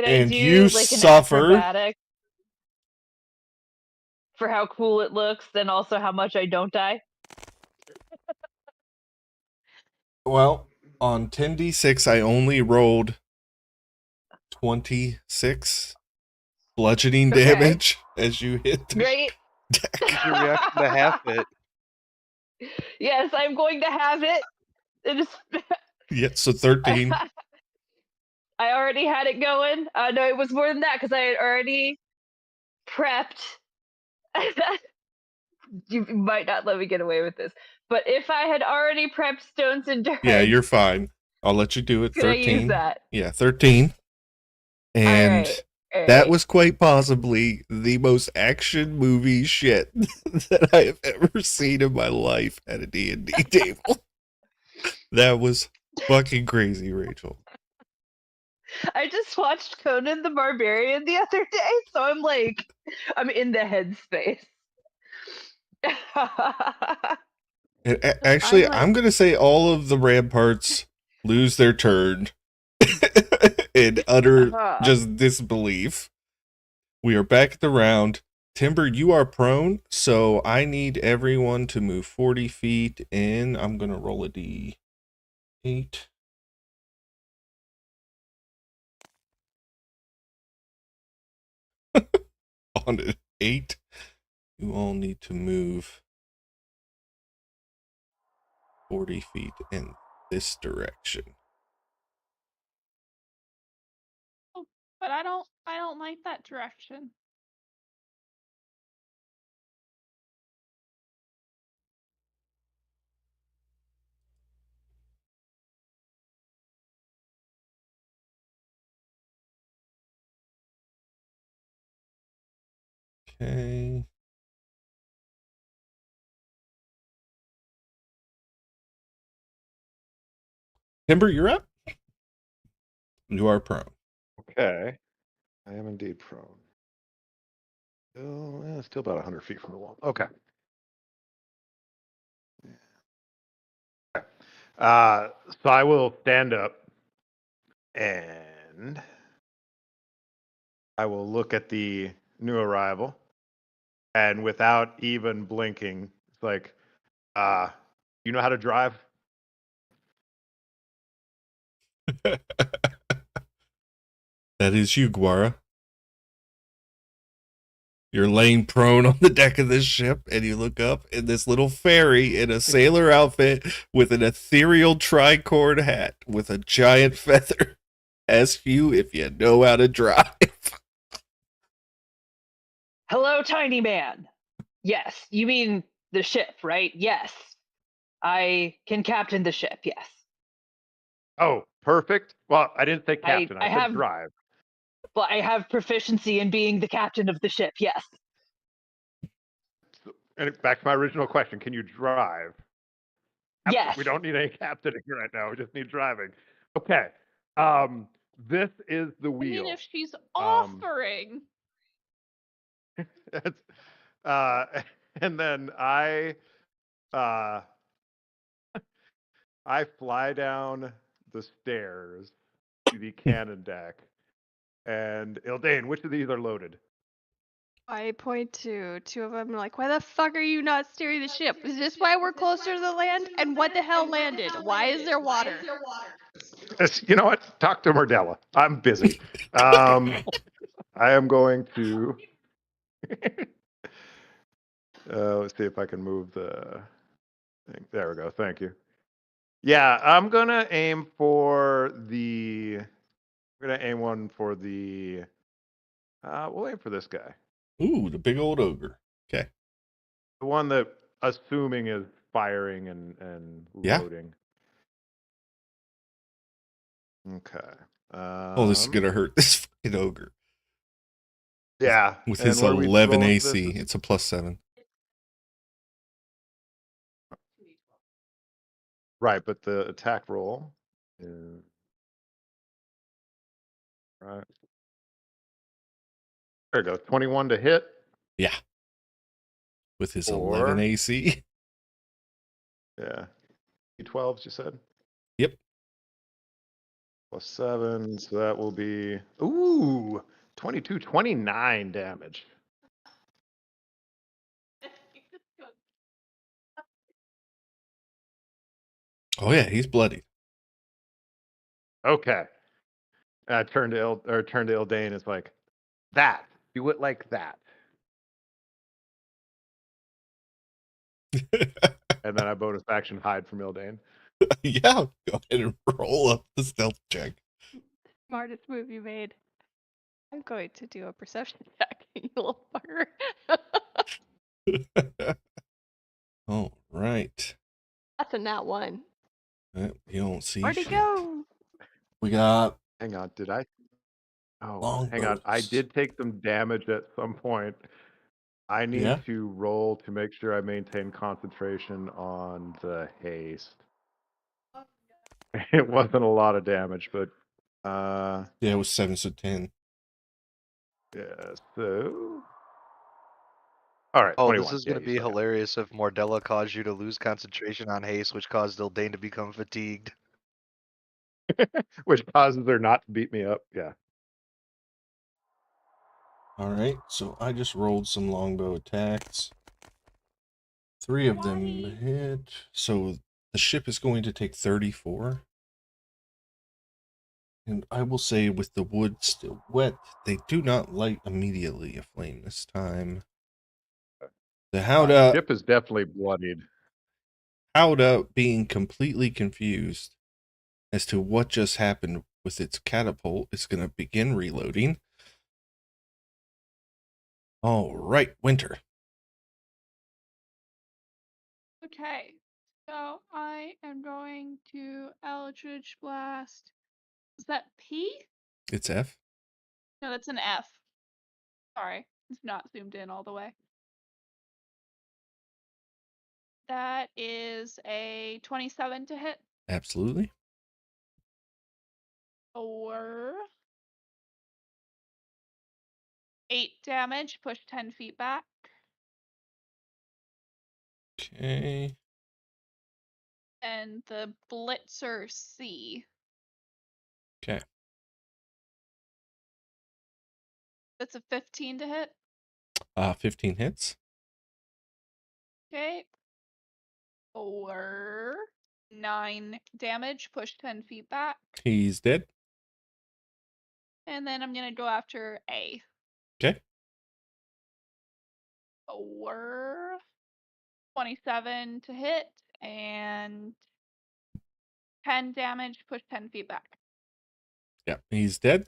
I And do you like an suffer. acrobatic for how cool it looks, and also how much I don't die? Well, on 10d6, I only rolled 26 bludgeoning damage as you hit the Great. deck. Use your reaction to half it. Yes, I'm going to have it. It is. Yeah, so 13. I already had it going. No, it was more than that because I had already prepped. You might not let me get away with this, but if I had already prepped Stone's Endurance, Yeah, you're fine. I'll let you do it. could I 13. use that? Yeah, 13. And All right. that was quite possibly the most action movie shit that I have ever seen in my life at a D&D table. That was fucking crazy, Rachel. I just watched Conan the Barbarian the other day, so I'm like, I'm in the headspace. Actually, like, I'm going to say all of the ramparts lose their turn in utter just disbelief. We are back at the round. Timber, you are prone, so I need everyone to move 40 feet in. I'm going to roll a d8. On an 8. You all need to move 40 feet in this direction. Oh, but I don't like that direction. Okay. Timber, you're up. You are prone. Okay. I am indeed prone. Still about 100 feet from the wall. Okay. So I will stand up and I will look at the new arrival, and without even blinking, it's like, you know how to drive? That is you, Guara. You're laying prone on the deck of this ship, and you look up, and this little fairy in a sailor outfit with an ethereal tricorn hat with a giant feather asks you if you know how to drive. Hello, tiny man. Yes, you mean the ship, right? Yes. I can captain the ship, yes. Oh, perfect. Well, I didn't say captain. I said have drive. But I have proficiency in being the captain of the ship, yes. And back to my original question, can you drive? Yes. We don't need any captaining right now. We just need driving. Okay. This is the I wheel. mean, if she's offering. It's, and then I fly down the stairs to the cannon deck. And Ildane, which of these are loaded? I point to two of them like, why the fuck are you not steering the ship? Is this why we're closer to the land? And what the hell landed? Why is there water? You know what? Talk to Mordella. I'm busy. I am going to. Let's see if I can move the thing. There we go. Thank you. Yeah, I'm gonna aim for the. We're gonna aim one for the. We'll aim for this guy. Ooh, the big old ogre. Okay. The one that, assuming, is firing and Yeah. loading. Okay. Oh, this is gonna hurt this fucking ogre. Yeah. With and his what are we 11 rolling for AC, this? it's a +7. Right, but the attack roll is right. There we go. 21 to hit. Yeah. With his Or 11 AC. yeah. D12s, you said? Yep. +7, so that will be 29 damage. Oh yeah, he's bloody. Okay. And I turn to Ildane. It's like that. Do it like that. And then I bonus action hide from Ildane. Yeah, go ahead and roll up the stealth check. Smartest move you made. I'm going to do a perception check, you little fucker. All right. That's a nat 1. You don't see Where'd he shit. go? We got Hang on, did I? Oh, longbows. hang on. I did take some damage at some point. I need Yeah? to roll to make sure I maintain concentration on the haste. It wasn't a lot of damage, but Yeah, Yeah, it was 7, so 10. so. All right, Oh, 21. this is Yeah, gonna you be still got it. hilarious if Mordella caused you to lose concentration on haste, which caused Dildane to become fatigued. Which causes her not to beat me up. Yeah. All right, so I just rolled some longbow attacks. 3 of them Why? hit. So the ship is going to take 34. And I will say, with the wood still wet, they do not light immediately aflame this time. The Howdah, Ship is definitely bloodied. being completely confused as to what just happened with its catapult, is going to begin reloading. All right, Winter. Okay. So I am going to Eldritch Blast. Is that P? It's F. No, that's an F. Sorry, it's not zoomed in all the way. That is a 27 to hit. Absolutely. Or 8 damage, push 10 feet back. Okay. And the Blitzer C. Okay. That's a 15 to hit. 15 hits. Okay. Or 9 damage, push 10 feet back. He's dead. And then I'm going to go after A. Okay. Or 27 to hit and 10 damage, push 10 feet back. Yeah, he's dead.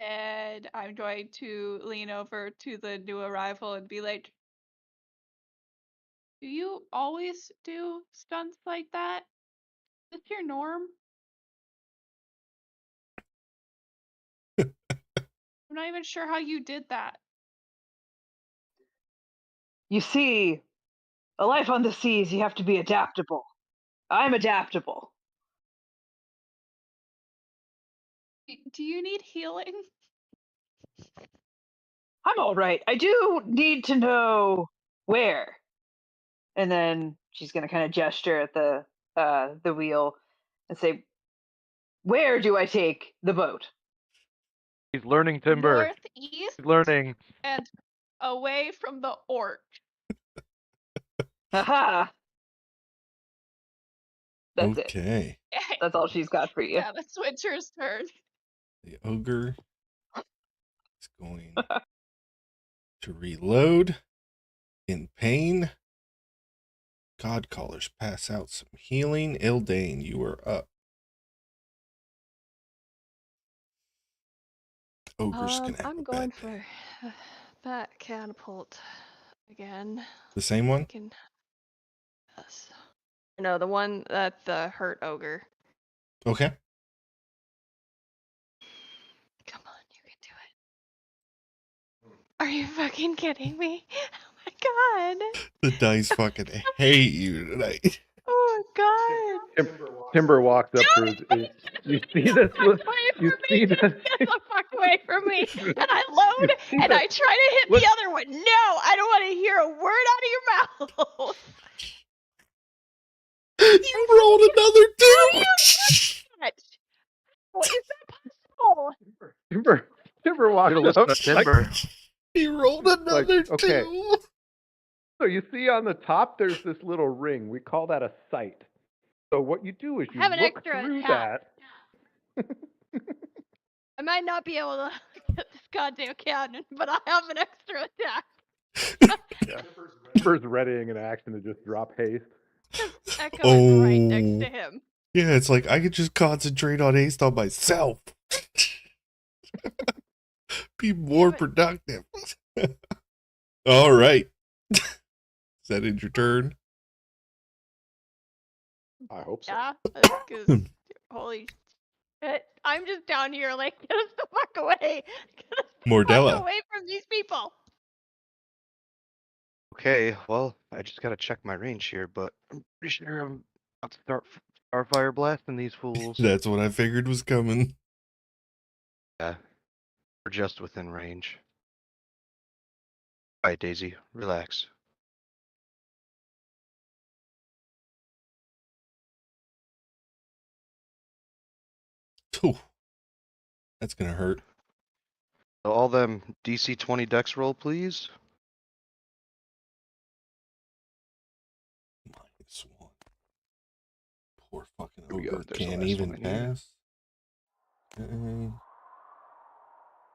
And I'm going to lean over to the new arrival and be like, do you always do stunts like that? Is this your norm? I'm not even sure how you did that. You see, a life on the seas, you have to be adaptable. I'm adaptable. Do you need healing? I'm all right. I do need to know where. And then she's gonna kind of gesture at the wheel and say, "Where do I take the boat?" He's learning timber. Northeast He's learning. and away from the orc. Haha. That's it. Okay. That's all she's got for you. Yeah, that's Winter's turn. The ogre is going to reload in pain. God callers pass out some healing. Ildane, you are up. Ogre's gonna have I'm a going bad day. for that catapult again. The same one? Yes. No, the one that the hurt ogre. Okay. Come on, you can do it. Are you fucking kidding me? Oh my god. The dice fucking hate you tonight. Oh god. Timber walks up to her. You see this? You see this? Get the fuck away from me! And I load see and the- I try to hit look- the other one. No, I don't want to hear a word out of your mouth. You rolled another two. What is that possible? Timber walks up. Timber. He rolled another okay. two. So you see on the top, there's this little ring. We call that a sight. So what you do is I you have an look extra through attack. that. I might not be able to get this goddamn cannon, but I have an extra attack. Yeah. Timber's readying an action to just drop haste. Echo is right next to him. Yeah, it's like I could just concentrate on haste on myself. Be more productive. All right. Is that in your turn? I hope so. Yeah, because holy shit, I'm just down here like, get us the fuck away. Get us the fuck Mordella. away from these people. Okay, well, I just gotta check my range here, but I'm pretty sure I'm about to start Starfire blasting these fools. That's what I figured was coming. Yeah, we're just within range. Alright, Daisy, relax. Ooh, that's gonna hurt. So all them DC 20 dex roll, please. -1. Poor fucking Here we go, ogre there's the can't last even one I need. pass. Okay.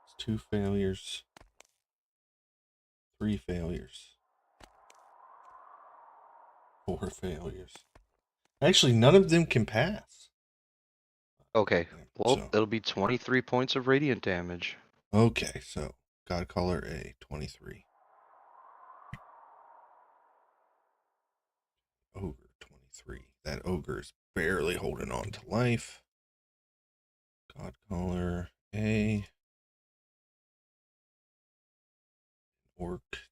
It's 2 failures. 3 failures. 4 failures. Actually, none of them can pass. Okay, well, So, it'll be 23 points of radiant damage. okay, so God Caller A 23. Ogre 23. That ogre is barely holding on to life. God Caller A. Orc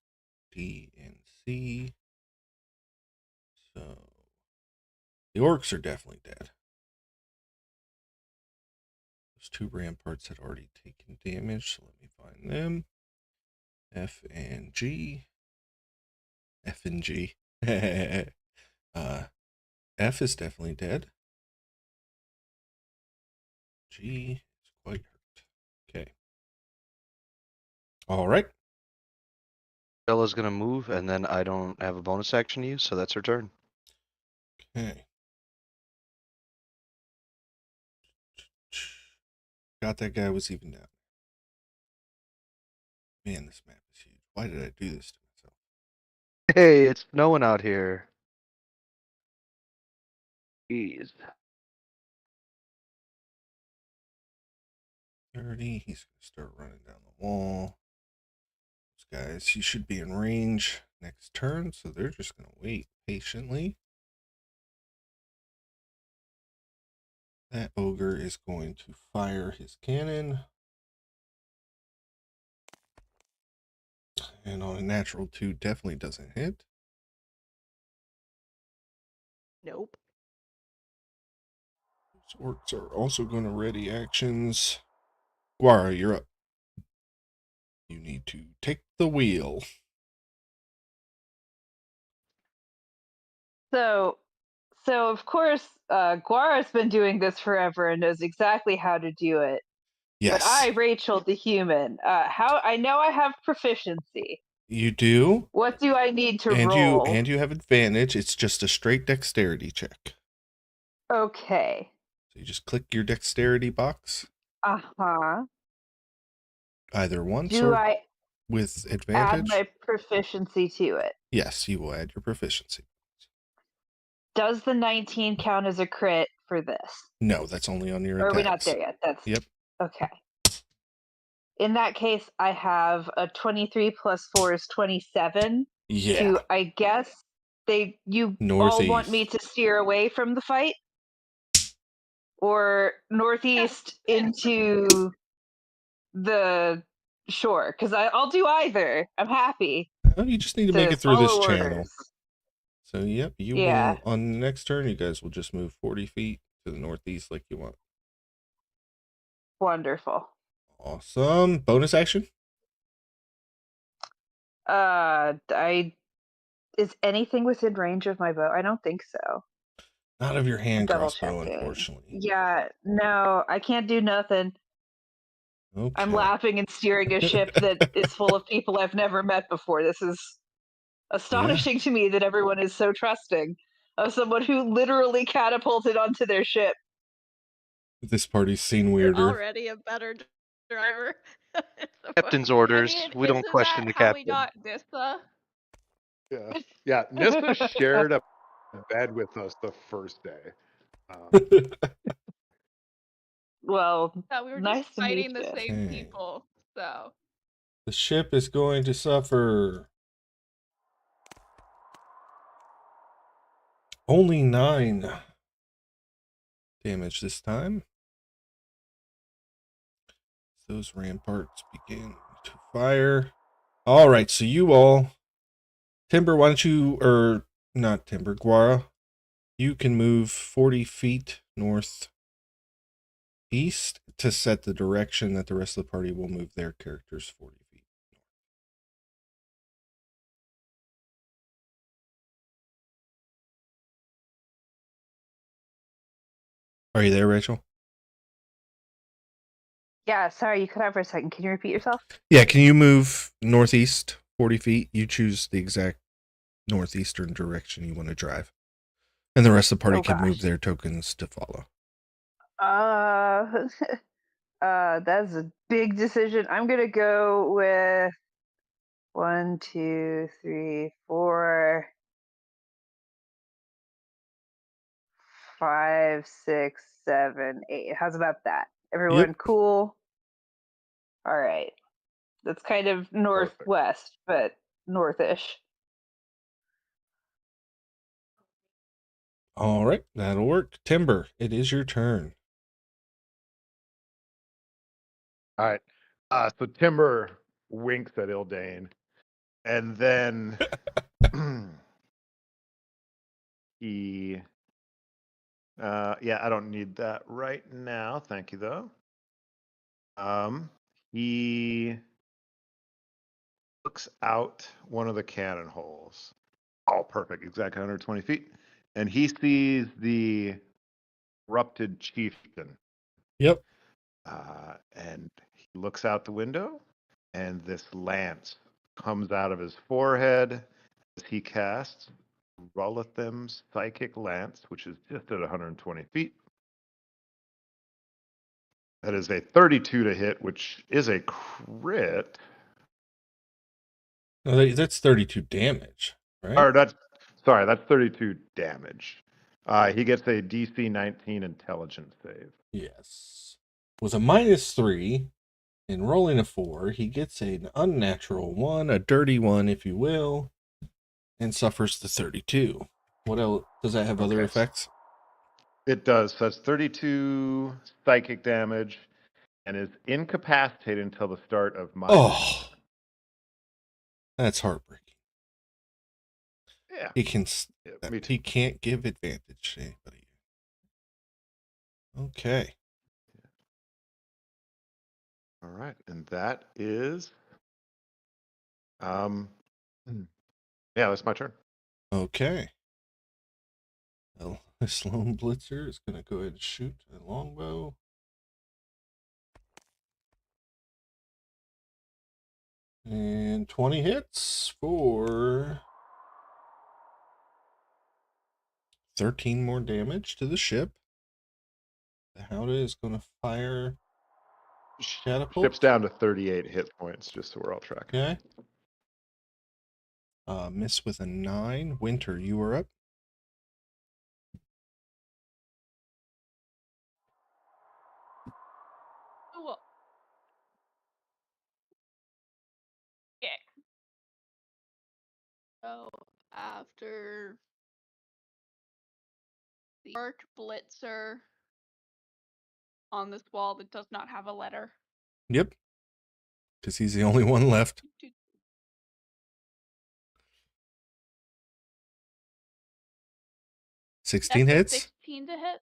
D and C. So the orcs are definitely dead. Those 2 ramparts had already taken damage, so let me find them. F and G. F and G. F is definitely dead. G is quite hurt. Okay. All right. Bella's gonna move, and then I don't have a bonus action to use, so that's her turn. Okay. Got that guy was even down. Man, this map is huge. Why did I do this to myself? Hey, it's snowing out here. Jeez. 30. He's going to start running down the wall. Those guys, he should be in range next turn, so they're just going to wait patiently. That ogre is going to fire his cannon. And on a natural 2, definitely doesn't hit. Nope. Those orcs are also going to ready actions. Guara, you're up. You need to take the wheel. So of course, Guara's been doing this forever and knows exactly how to do it. Yes. But I, Rachel, the human, how I know I have proficiency. You do. What do I need to And roll? you have advantage. It's just a straight dexterity check. Okay. So you just click your dexterity box Uh-huh. either once Do or I with add advantage. my proficiency to it? Yes, you will add your proficiency. Does the 19 count as a crit for this? No, that's only on your Or attacks. are we not there yet? That's Yep. okay. In that case, I have a 23 plus 4 is 27. Yeah. To, I guess, you all want me Northeast. to steer away from the fight? Or northeast into the shore? Because I'll do either. I'm happy Oh, you just need to to make it through this follow channel. orders. So, yep, you Yeah. will, on the next turn, you guys will just move 40 feet to the northeast like you want. Wonderful. Awesome. Bonus action? Is anything within range of my bow? I don't think so. Not of your hand Double crossbow, checking. unfortunately. Yeah, no, I can't do nothing. Okay. I'm laughing and steering a ship that is full of people I've never met before. This is astonishing to me that everyone is so trusting of someone who literally catapulted onto their ship. This party's seen You're weirder. already a better driver. Captain's orders. I mean, We don't isn't question that the how we captain. got Nissa? Yeah. Yeah. Nissa shared a bed with us the first day. Um, Well, Yeah, we were nice just to meet fighting the you. same Okay. people. So The ship is going to suffer only 9 damage this time. Those ramparts begin to fire. All right, so you all, Timber, why don't you, or not Timber, Guara, You can move 40 feet northeast to set the direction that the rest of the party will move their characters 40 feet. Are you there, Rachel? Yeah, sorry, you cut out for a second. Can you repeat yourself? Yeah, can you move northeast 40 feet? You choose the exact northeastern direction you want to drive. And the rest of the party Oh, can move gosh. their tokens to follow. That's a big decision. I'm gonna go with 1, 2, 3, 4, 5, 6, 7, 8. How's about that? Everyone Yep. cool? All right. That's kind of Perfect. northwest, but northish. All right, that'll work. Timber, it is your turn. All right. So Timber winks at Ildane, and then he. Yeah, I don't need that right now. Thank you, though. He looks out one of the cannon holes. Oh, perfect. Exactly 120 feet. And he sees the corrupted chieftain. Yep. And he looks out the window, and this lance comes out of his forehead as he casts Rullathim's Psychic Lance, which is just at 120 feet. That is a 32 to hit, which is a crit. No, that's 32 damage, right? Or that's 32 damage. He gets a DC 19 intelligence save. Yes. With a -3 and rolling a 4, he gets an unnatural 1, a dirty 1, if you will, and suffers the 32. What else? Does that have other Okay. effects? It does. So that's 32 psychic damage and is incapacitated until the start of my Oh, that's heartbreaking. Yeah. He can. Yeah, me too. He can't give advantage to anybody. Okay. All right. And that is yeah, that's my turn. Okay. Well, this lone blitzer is going to go ahead and shoot a longbow. And 20 hits for 13 more damage to the ship. The Howdah is going to fire catapult. Ship's down to 38 hit points, just so we're all tracking. Okay. Miss with a 9. Winter, you are up. Cool. Okay. So after the Arch Blitzer on this wall that does not have a letter. Yep. Because he's the only one left. That's 16 a hits. 16 to hit.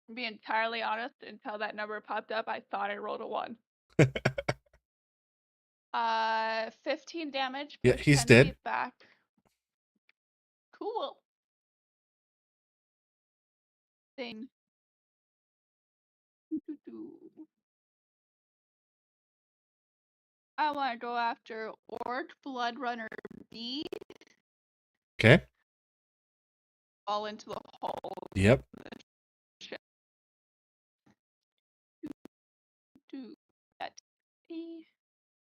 To be entirely honest, until that number popped up, I thought I rolled a 1. 15 damage. Yeah, Push he's 10 dead. feet back. Cool. Thing. I want to go after Orc Blood Runner B. Okay. Fall into the hole. Yep. That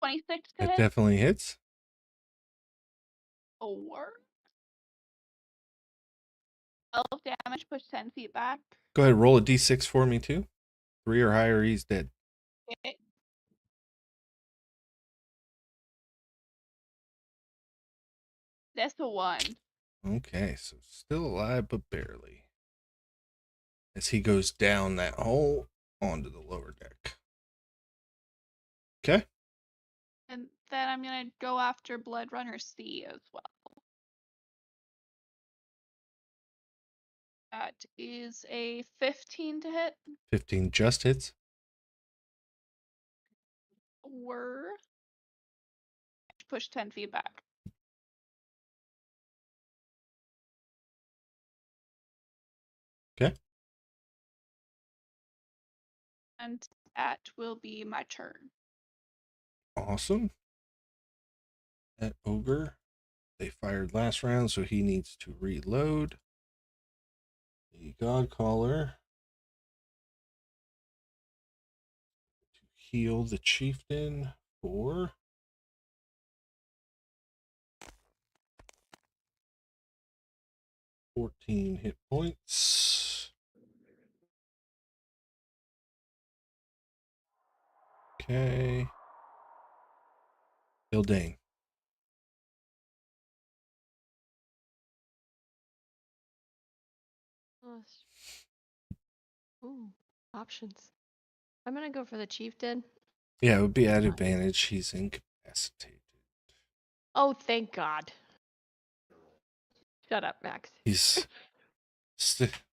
26 to That hit. definitely hits. Or 12 damage, push 10 feet back. Go ahead, roll a d6 for me, too. 3 or higher, he's dead. Okay. That's a 1. Okay, so still alive, but barely. As he goes down that hole onto the lower deck. Okay. And then I'm going to go after Blood Runner C as well. That is a 15 to hit. 15 just hits. Or push 10 feet back. Okay. And that will be my turn. Awesome. That ogre, they fired last round, so he needs to reload. The Godcaller to heal the chieftain for 14 hit points. Okay. Hildane. Ooh, options. I'm gonna go for the chieftain. Yeah, it would be at advantage. He's incapacitated. Oh, thank God. Shut up, Max. He's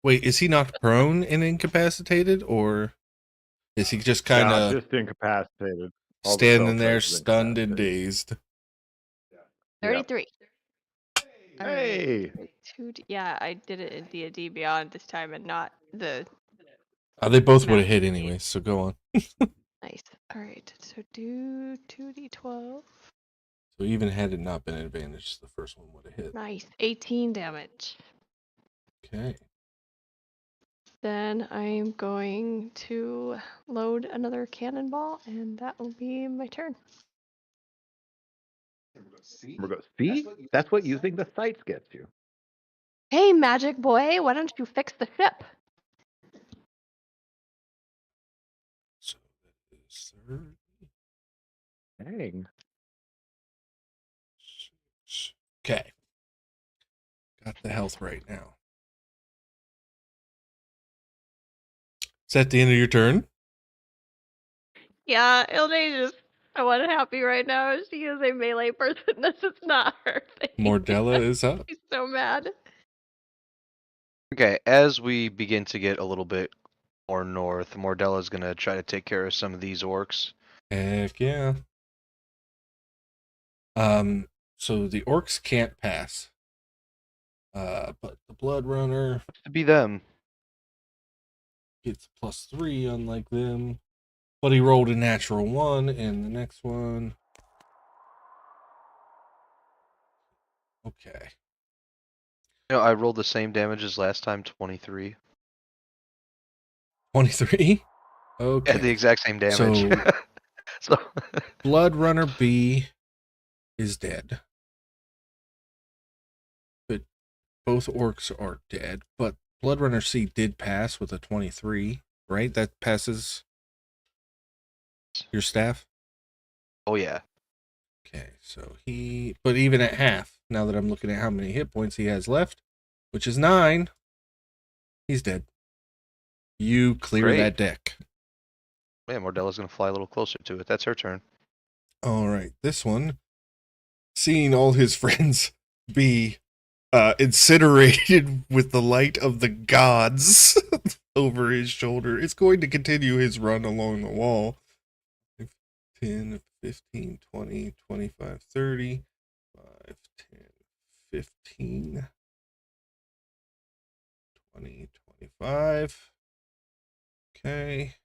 wait, is he knocked prone and incapacitated, or is he just kind Yeah, of just incapacitated. All the standing spell there traces stunned and incapacitated. dazed? 33. All right. Hey, Yeah, I did it in D&D Beyond this time and not the They both would have Max hit made. anyway, so go on. Nice. All right. So do 2d12. So even had it not been advantage, the first one would have hit. Nice. 18 damage. Okay. Then I'm going to load another cannonball, and that will be my turn. we're going. See, that's what using the sights gets you. Hey, magic boy, why don't you fix the ship? So that is 30. Dang. Okay. Got the health right now. Is that the end of your turn? Yeah, Ilde just so unhappy right now. She is a melee person. This is not her thing. Mordella is up. She's so mad. Okay, as we begin to get a little bit more north, Mordella's gonna try to take care of some of these orcs. Heck yeah. So the orcs can't pass. But the blood runner To be them. gets +3, unlike them. But he rolled a natural 1 in the next one. Okay. You know, I rolled the same damage as last time, 23. 23. Okay. Yeah, the exact same damage. So So Blood Runner B is dead. But both orcs are dead. But Blood Runner C did pass with a 23, right? That passes your staff? oh yeah. Okay, so but even at half, now that I'm looking at how many hit points he has left, which is 9, he's dead. You clear Great. that deck. Yeah, Mordella's gonna fly a little closer to it. That's her turn. All right, this one, seeing all his friends be incinerated with the light of the gods over his shoulder, it's going to continue his run along the wall. 10, 15, 20, 25, 30, 5, 10, 15, 20, 25. Okay.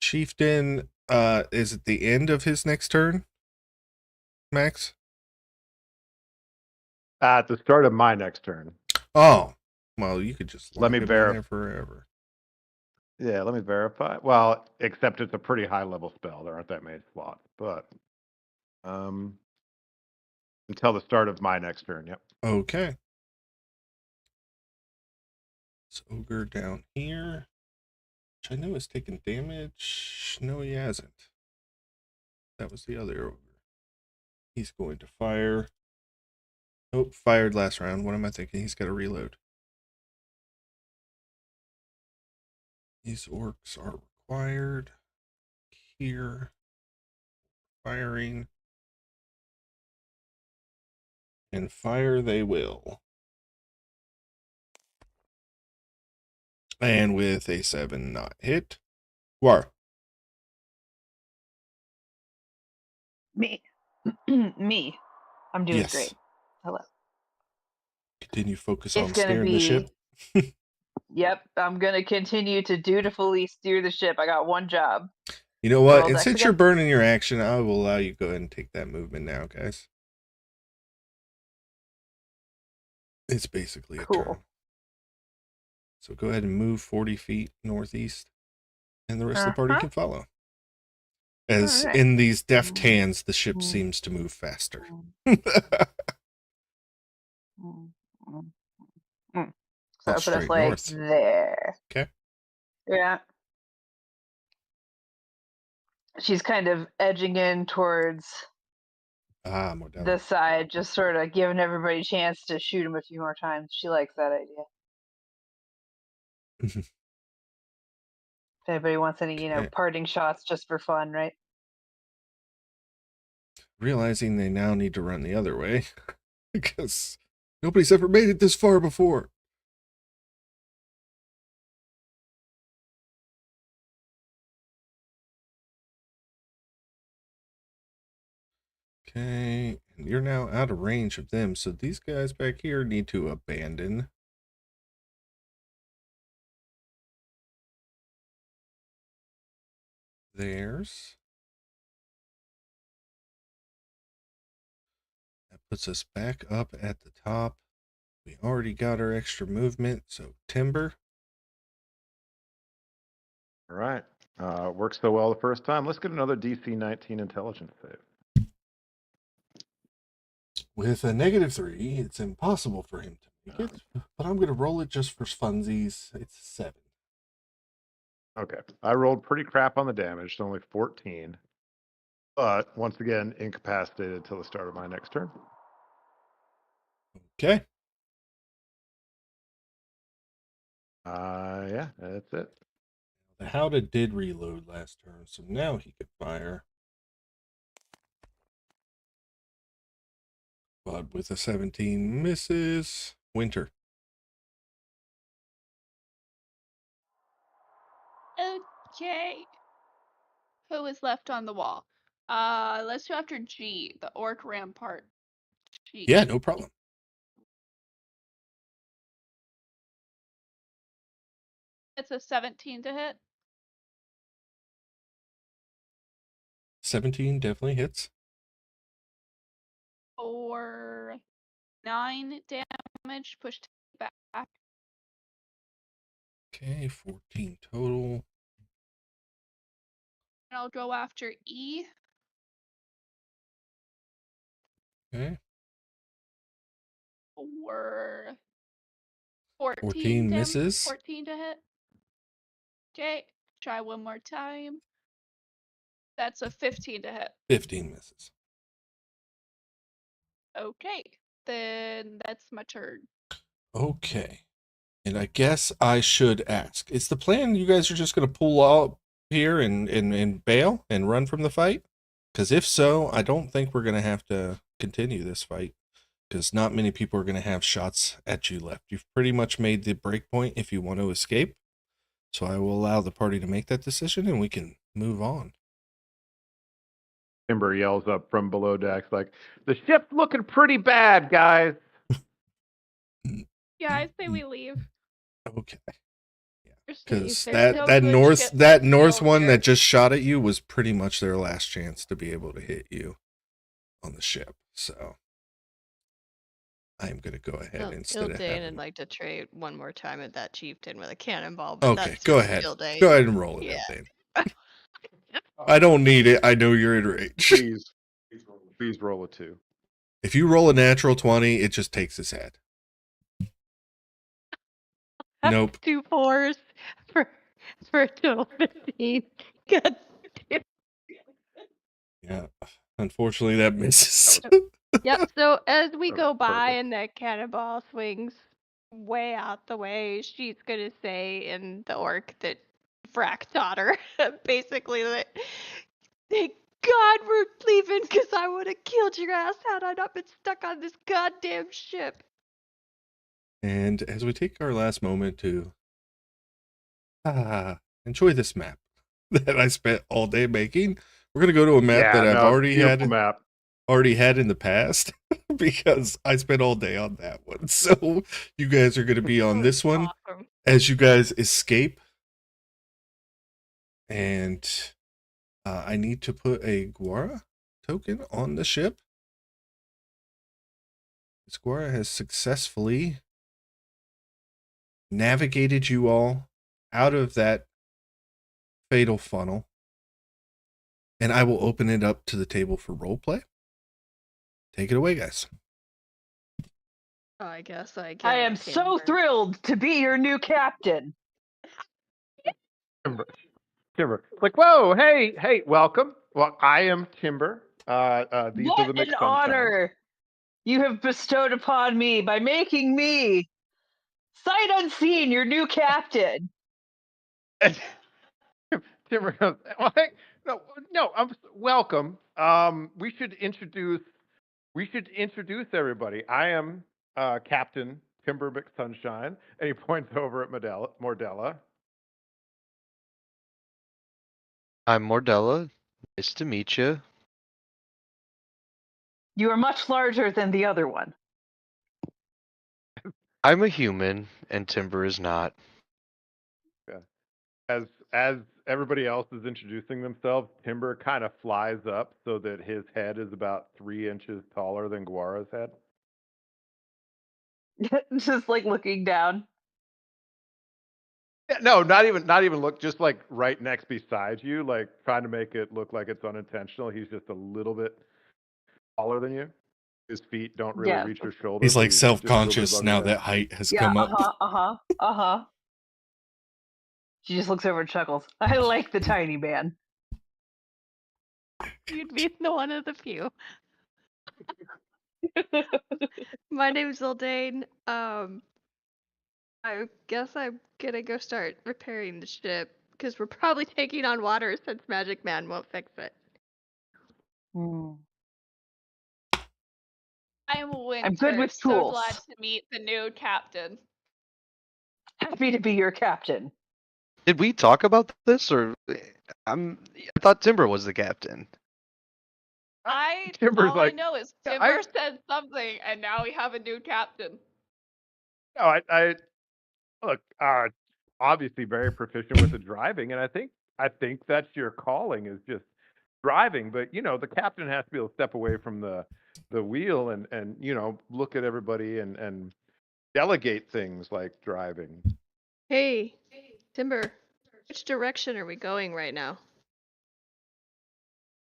Chieftain is at the end of his next turn, Max? At the start of my next turn. Oh, well, you could just Let lock me him in verify. there forever. Yeah, let me verify. Well, except it's a pretty high level spell. There aren't that many slots, but until the start of my next turn. Yep. Okay. It's ogre down here, which I know is taking damage. No, he hasn't. That was the other ogre. He's going to fire. Oh, fired last round. What am I thinking? He's got to reload. These orcs are required. Here. Firing. And fire they will. And with a 7 not hit. War. Me. Me. I'm doing Yes. great. Hello. Continue focus It's on gonna steering the ship. be. Yep, I'm gonna continue to dutifully steer the ship. I got one job. You know what? Roll And dex since you're again. burning your action, I will allow you to go ahead and take that movement now, guys. It's basically a Cool. turn. So go ahead and move 40 feet northeast, and the rest of the party can follow. As Alright. in these deft hands, the ship seems to move faster. So Oh, put us straight like north. there. Okay. Yeah. She's kind of edging in towards Ah, more down. this side, just sort of giving everybody a chance to shoot him a few more times. She likes that idea. If anybody wants any, Okay. parting shots just for fun, right? Realizing they now need to run the other way because nobody's ever made it this far before. Okay, and you're now out of range of them, so these guys back here need to abandon. Theirs. That puts us back up at the top. We already got our extra movement, so timber. All right. Worked so well the first time. Let's get another DC 19 intelligence save. With a -3, it's impossible for him to make it, but I'm going to roll it just for funsies. It's 7. Okay. I rolled pretty crap on the damage, so only 14. But once again, incapacitated until the start of my next turn. Okay. Yeah, that's it. The Howdah did reload last turn, so now he could fire. But with a 17 misses. Winter. Okay. Who is left on the wall? Let's go after G, the orc rampart. G. Yeah, no problem. It's a 17 to hit. 17 definitely hits. Or 9 damage, pushed back. Okay, 14 total. And I'll go after E. Okay. Or 14 14 damage. misses. 14 to hit. Okay, try one more time. That's a 15 to hit. 15 misses. Okay, then that's my turn. Okay. And I guess I should ask, is the plan you guys are just going to pull out here and bail and run from the fight? Because if so, I don't think we're going to have to continue this fight, because not many people are going to have shots at you left. You've pretty much made the break point if you want to escape. So I will allow the party to make that decision and we can move on. Timber yells up from below decks like, the ship's looking pretty bad, guys. Yeah, I say we leave. Okay. Because Because that north one that just shot at you was pretty much their last chance to be able to hit you on the ship. So I'm gonna go ahead instead of Dane having... and like to trade one more time at that chieftain with a cannonball. But Okay, that's go just ahead. Dane. Go ahead and roll it, Yeah. Dane. I don't need it. I know you're in range. Please roll a 2. If you roll a natural 20, it just takes his head. Nope. 2 4s for a total 15. God damn. Yeah. Unfortunately, that misses. Yep. So as we go by Perfect. and that cannonball swings way out the way, she's gonna say in the orc that Frack taught her, basically that thank God we're leaving because I would have killed your ass had I not been stuck on this goddamn ship. And as we take our last moment to enjoy this map that I spent all day making. We're gonna go to a map that I've no, beautiful map. already had in the past because I spent all day on that one. So you guys are gonna be on this one Awesome. as you guys escape. And I need to put a Guara token on the ship. This Guara has successfully navigated you all out of that fatal funnel. And I will open it up to the table for roleplay. Take it away, guys. I guess I get I am so thrilled to be your new captain. Timber. Like, whoa, hey, welcome. Well, I am Timber. These are the What an mixed honor you have bestowed upon me by making me, sight unseen, your new captain. Timber goes, well, hey, no, welcome. We should introduce everybody. I am Captain Timber McSunshine, and he points over at Mordella. I'm Mordella. Nice to meet you. You are much larger than the other one. I'm a human, and Timber is not. As everybody else is introducing themselves, Timber kind of flies up so that his head is about 3 inches taller than Guara's head. Just like looking down. Yeah, no, not even look, just like right next beside you, like trying to make it look like it's unintentional. He's just a little bit taller than you. His feet don't really reach your shoulders. He's like just a little bit self-conscious above now your head. that height has come up. She just looks over and chuckles. I like the tiny man. You'd be the one of the few. My name's Zildane. I guess I'm gonna go start repairing the ship because we're probably taking on water since Magic Man won't fix it. I'm Winter. I'm good with So tools. glad to meet the new captain. Happy to be your captain. Did we talk about this, or I thought Timber was the captain. Timber's All like, I know is "Yeah, Timber said something, and now we have a new captain. No, I look, obviously very proficient with the driving, and I think that's your calling, is just driving. But the captain has to be able to step away from the wheel and look at everybody and delegate things like driving. Hey, Timber, which direction are we going right now?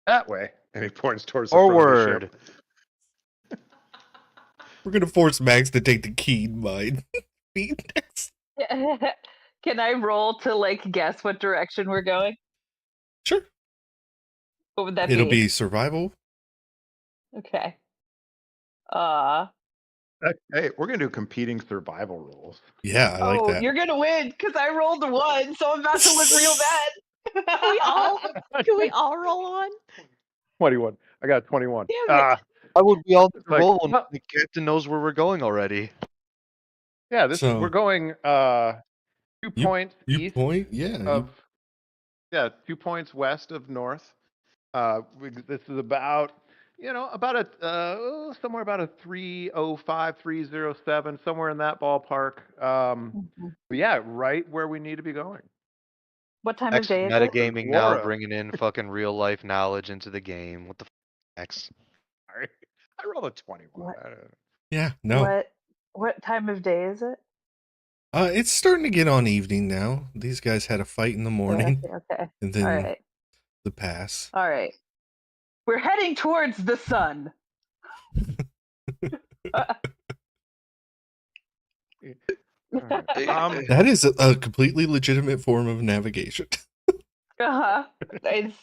That way, and he points towards the front of the Forward. ship. We're gonna force Max to take the keen mind. next. Can I roll to like guess what direction we're going? Sure. What would that It'll be survival. Okay. Hey, we're gonna do competing survival rules. Yeah, I like that. You're gonna win because I rolled a 1, so I'm about to look real bad. Can we all roll on? 21. I got a 21. Damn it. Why would we all like, roll when well- the captain knows where we're going already? Yeah, So- we're going 2 points You east point? Yeah. of 2 points west of north. This is about somewhere about a 305, 307, somewhere in that ballpark. But yeah, right where we need to be going. What time of X day is it? metagaming now, Laura. bringing in fucking real life knowledge into the game. What the X? Sorry. I rolled a 21. What? I don't know. Yeah, no. What time of day is it? It's starting to get on evening now. These guys had a fight in the morning, Okay. and then All right. the pass. All right. We're heading towards the sun. That is a completely legitimate form of navigation. It's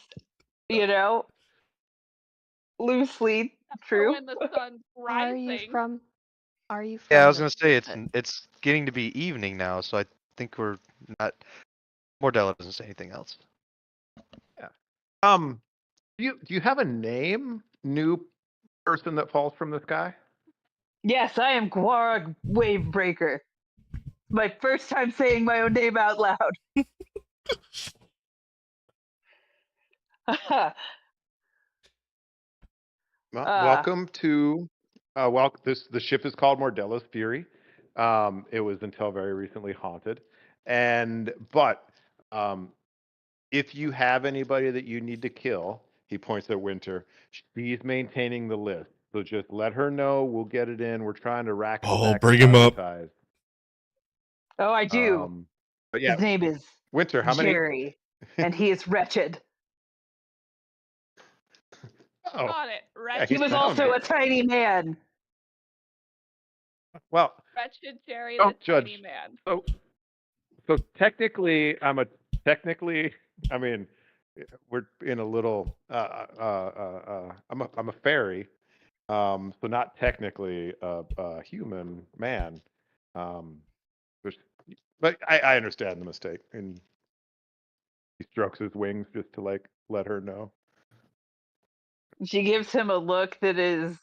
loosely true. When the sun's Are you rising. from? Are you from? Yeah, I was the- gonna say it's getting to be evening now, so I think we're not. Mordella doesn't say anything else. Do you have a name, new person that falls from the sky? Yes, I am Guara WAVEBREAKER. My first time saying my own name out loud. Welcome to the ship is called Mordella's Fury. It was until very recently haunted, but if you have anybody that you need to kill, he points at Winter. She's maintaining the list, so just let her know. We'll get it in. We're trying to rack Oh, stack bring some him up. advertise. Oh, I do. But yeah, His name is Winter. How many? Jerry, and he is wretched. Oh, Got it. yeah, Wretched, He he's was down also here. a tiny man. Well, wretched Jerry, don't the tiny judge. man. So technically, I mean, we're in a little. I'm a fairy, so not technically a human man. Which- but I understand the mistake, and he strokes his wings just to like let her know. She gives him a look that is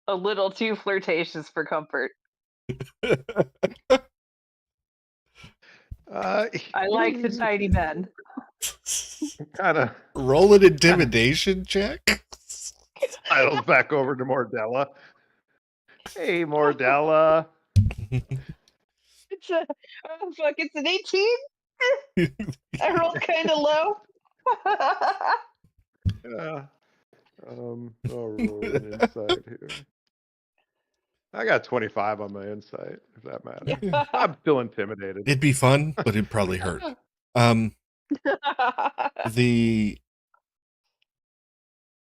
a little too flirtatious for comfort. I like the tiny men. Kind of Roll an intimidation check. sidles back over to Mordella. Hey, Mordella. It's a oh fuck, it's an 18. I rolled kind of low. I'll roll an insight here. I got 25 on my insight, if that matters. I'm still intimidated. It'd be fun, but it'd probably hurt. The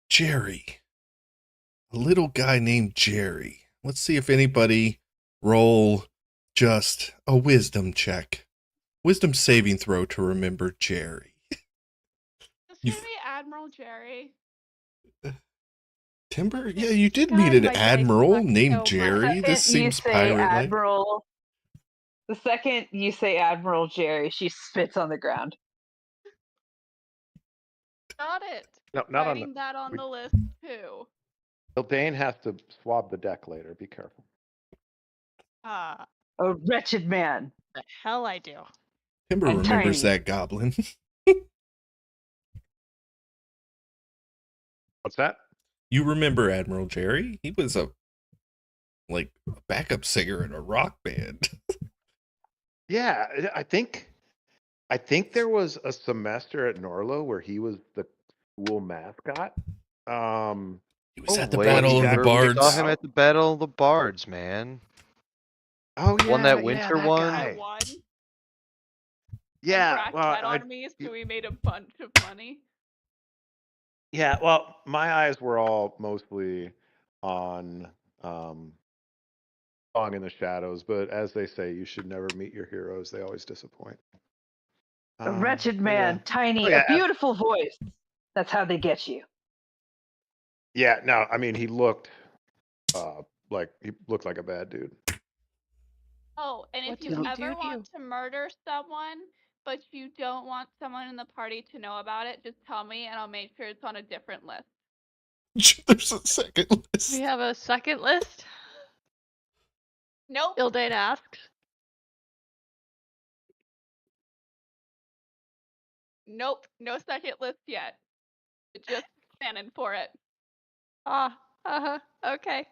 Jerry. A little guy named Jerry. Let's see if anybody roll just a wisdom check. Wisdom saving throw to remember Jerry. This should be Admiral Jerry. Timber? Yeah, you did God, meet an my dice admiral suck named so much. Jerry. This Second you seems say pirate-like. Admiral, the second you say Admiral Jerry, she spits on the ground. Got it. No, not on Writing that on we- the list too. Dane has to swab the deck later. Be careful. Ah, A wretched man. The hell I do. Timber And remembers tiny. that goblin. What's that? You remember Admiral Jerry? He was a backup singer in a rock band. Yeah, I think there was a semester at Norlo where he was the school mascot. He was at the Wait, Battle of the Timber, we We Bards. saw him at the Battle of the Bards, man. Oh yeah, Won that yeah, winter that one? guy. I won. Yeah, Brack well, bet on me, so we made a bunch of money. yeah, well, my eyes were all mostly on Song in the Shadows, but as they say, you should never meet your heroes. They always disappoint. A wretched man, Yeah. tiny, Oh, yeah, a beautiful voice. That's how they get you. Yeah, no, I mean he looked like a bad dude. Oh, and What if you did he ever do to want you? to murder someone, but you don't want someone in the party to know about it, just tell me and I'll make sure it's on a different list. There's a second list. We have a second list? Nope. Ildane asks. Nope. No second list yet. Just planning for it. Okay.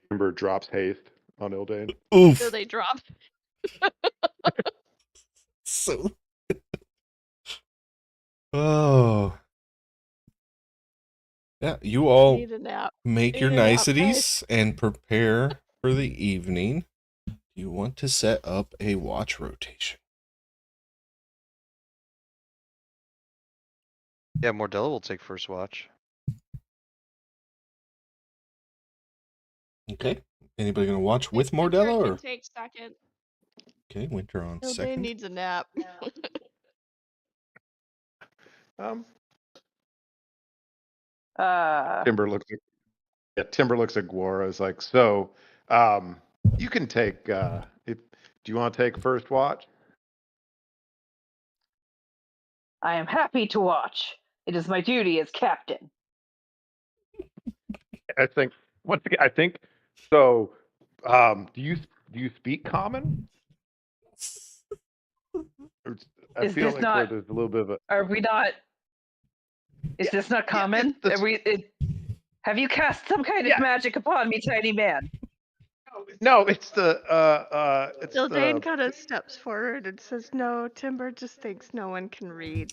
Timber drops haste on Ildane. Oof. So they drop. So. Oh. Yeah, you all Need a nap. make your Need a nap, niceties and prepare for the evening. You want to set up a watch rotation. Yeah, Mordella will take first watch. Okay. Anybody gonna watch with Winter Mordella can or take second. okay, Winter on Ildane second. needs a nap. Timber looks at Gwora is like, so you can take do you want to take first watch? I am happy to watch. It is my duty as captain. I think once again, I think so. Do you speak common? I Is feel this like not- where there's a little bit of a. Are we not? Is this not common? it's Are we? Have you cast some kind Yeah. of magic upon me, tiny man? No, it's the it's Zildane the kind of steps forward and says, "No, Timber just thinks no one can read."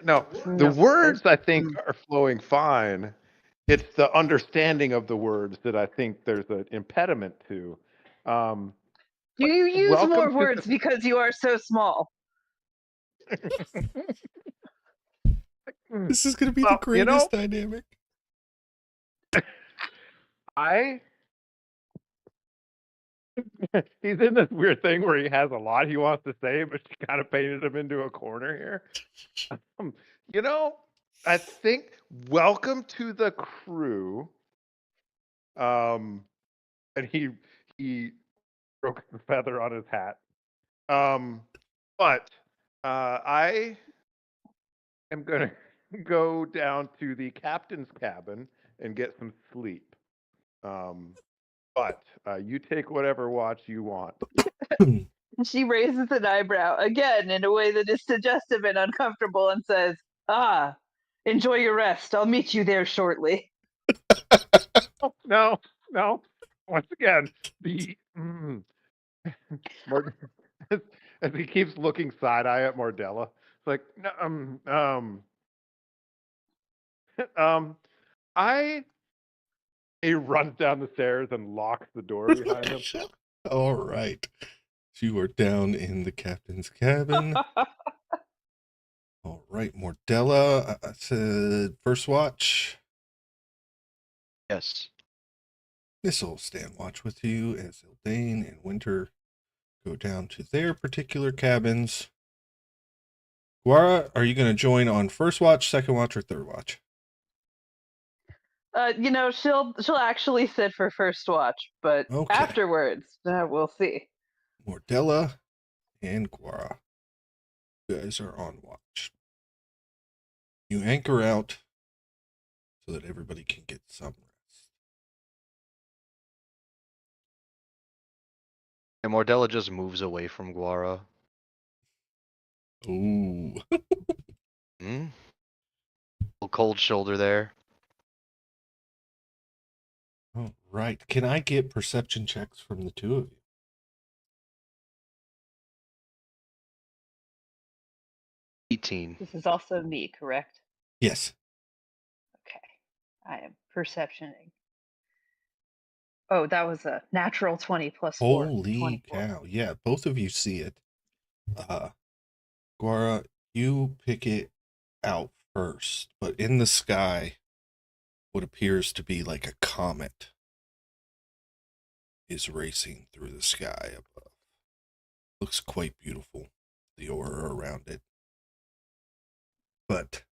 no. The words I think are flowing fine. It's the understanding of the words that I think there's an impediment to. Do you use welcome more to words because you are so small? This is going to be the Well, you greatest know- dynamic. He's in this weird thing where he has a lot he wants to say, but she kind of painted him into a corner here. You know, I think welcome to the crew. And he broke the feather on his hat. But I am gonna go down to the captain's cabin and get some sleep. But you take whatever watch you want. She raises an eyebrow again in a way that is suggestive and uncomfortable and says, "Ah, enjoy your rest. I'll meet you there shortly." No. Once again, as he keeps looking side eye at Mordella, it's like, he runs down the stairs and locks the door behind him. All right. So you are down in the captain's cabin. All right, Mordella said first watch. Yes. This will stand watch with you as Zildane and Winter go down to their particular cabins. Guara, are you going to join on first watch, second watch, or third watch? She'll actually sit for first watch, but Okay. afterwards, we'll see. Mordella and Guara, you guys are on watch. You anchor out so that everybody can get some rest. And Mordella just moves away from Guara. Ooh. Hmm? Little cold shoulder there. All right. Can I get perception checks from the two of you? $18. This is also me, correct? Yes. Okay. I am perceptioning. Oh, that was a natural 20 plus 4. Holy 24. cow. Yeah, both of you see it. Guara, you pick it out first, but in the sky, what appears to be like a comet is racing through the sky above. Looks quite beautiful, the aura around it. But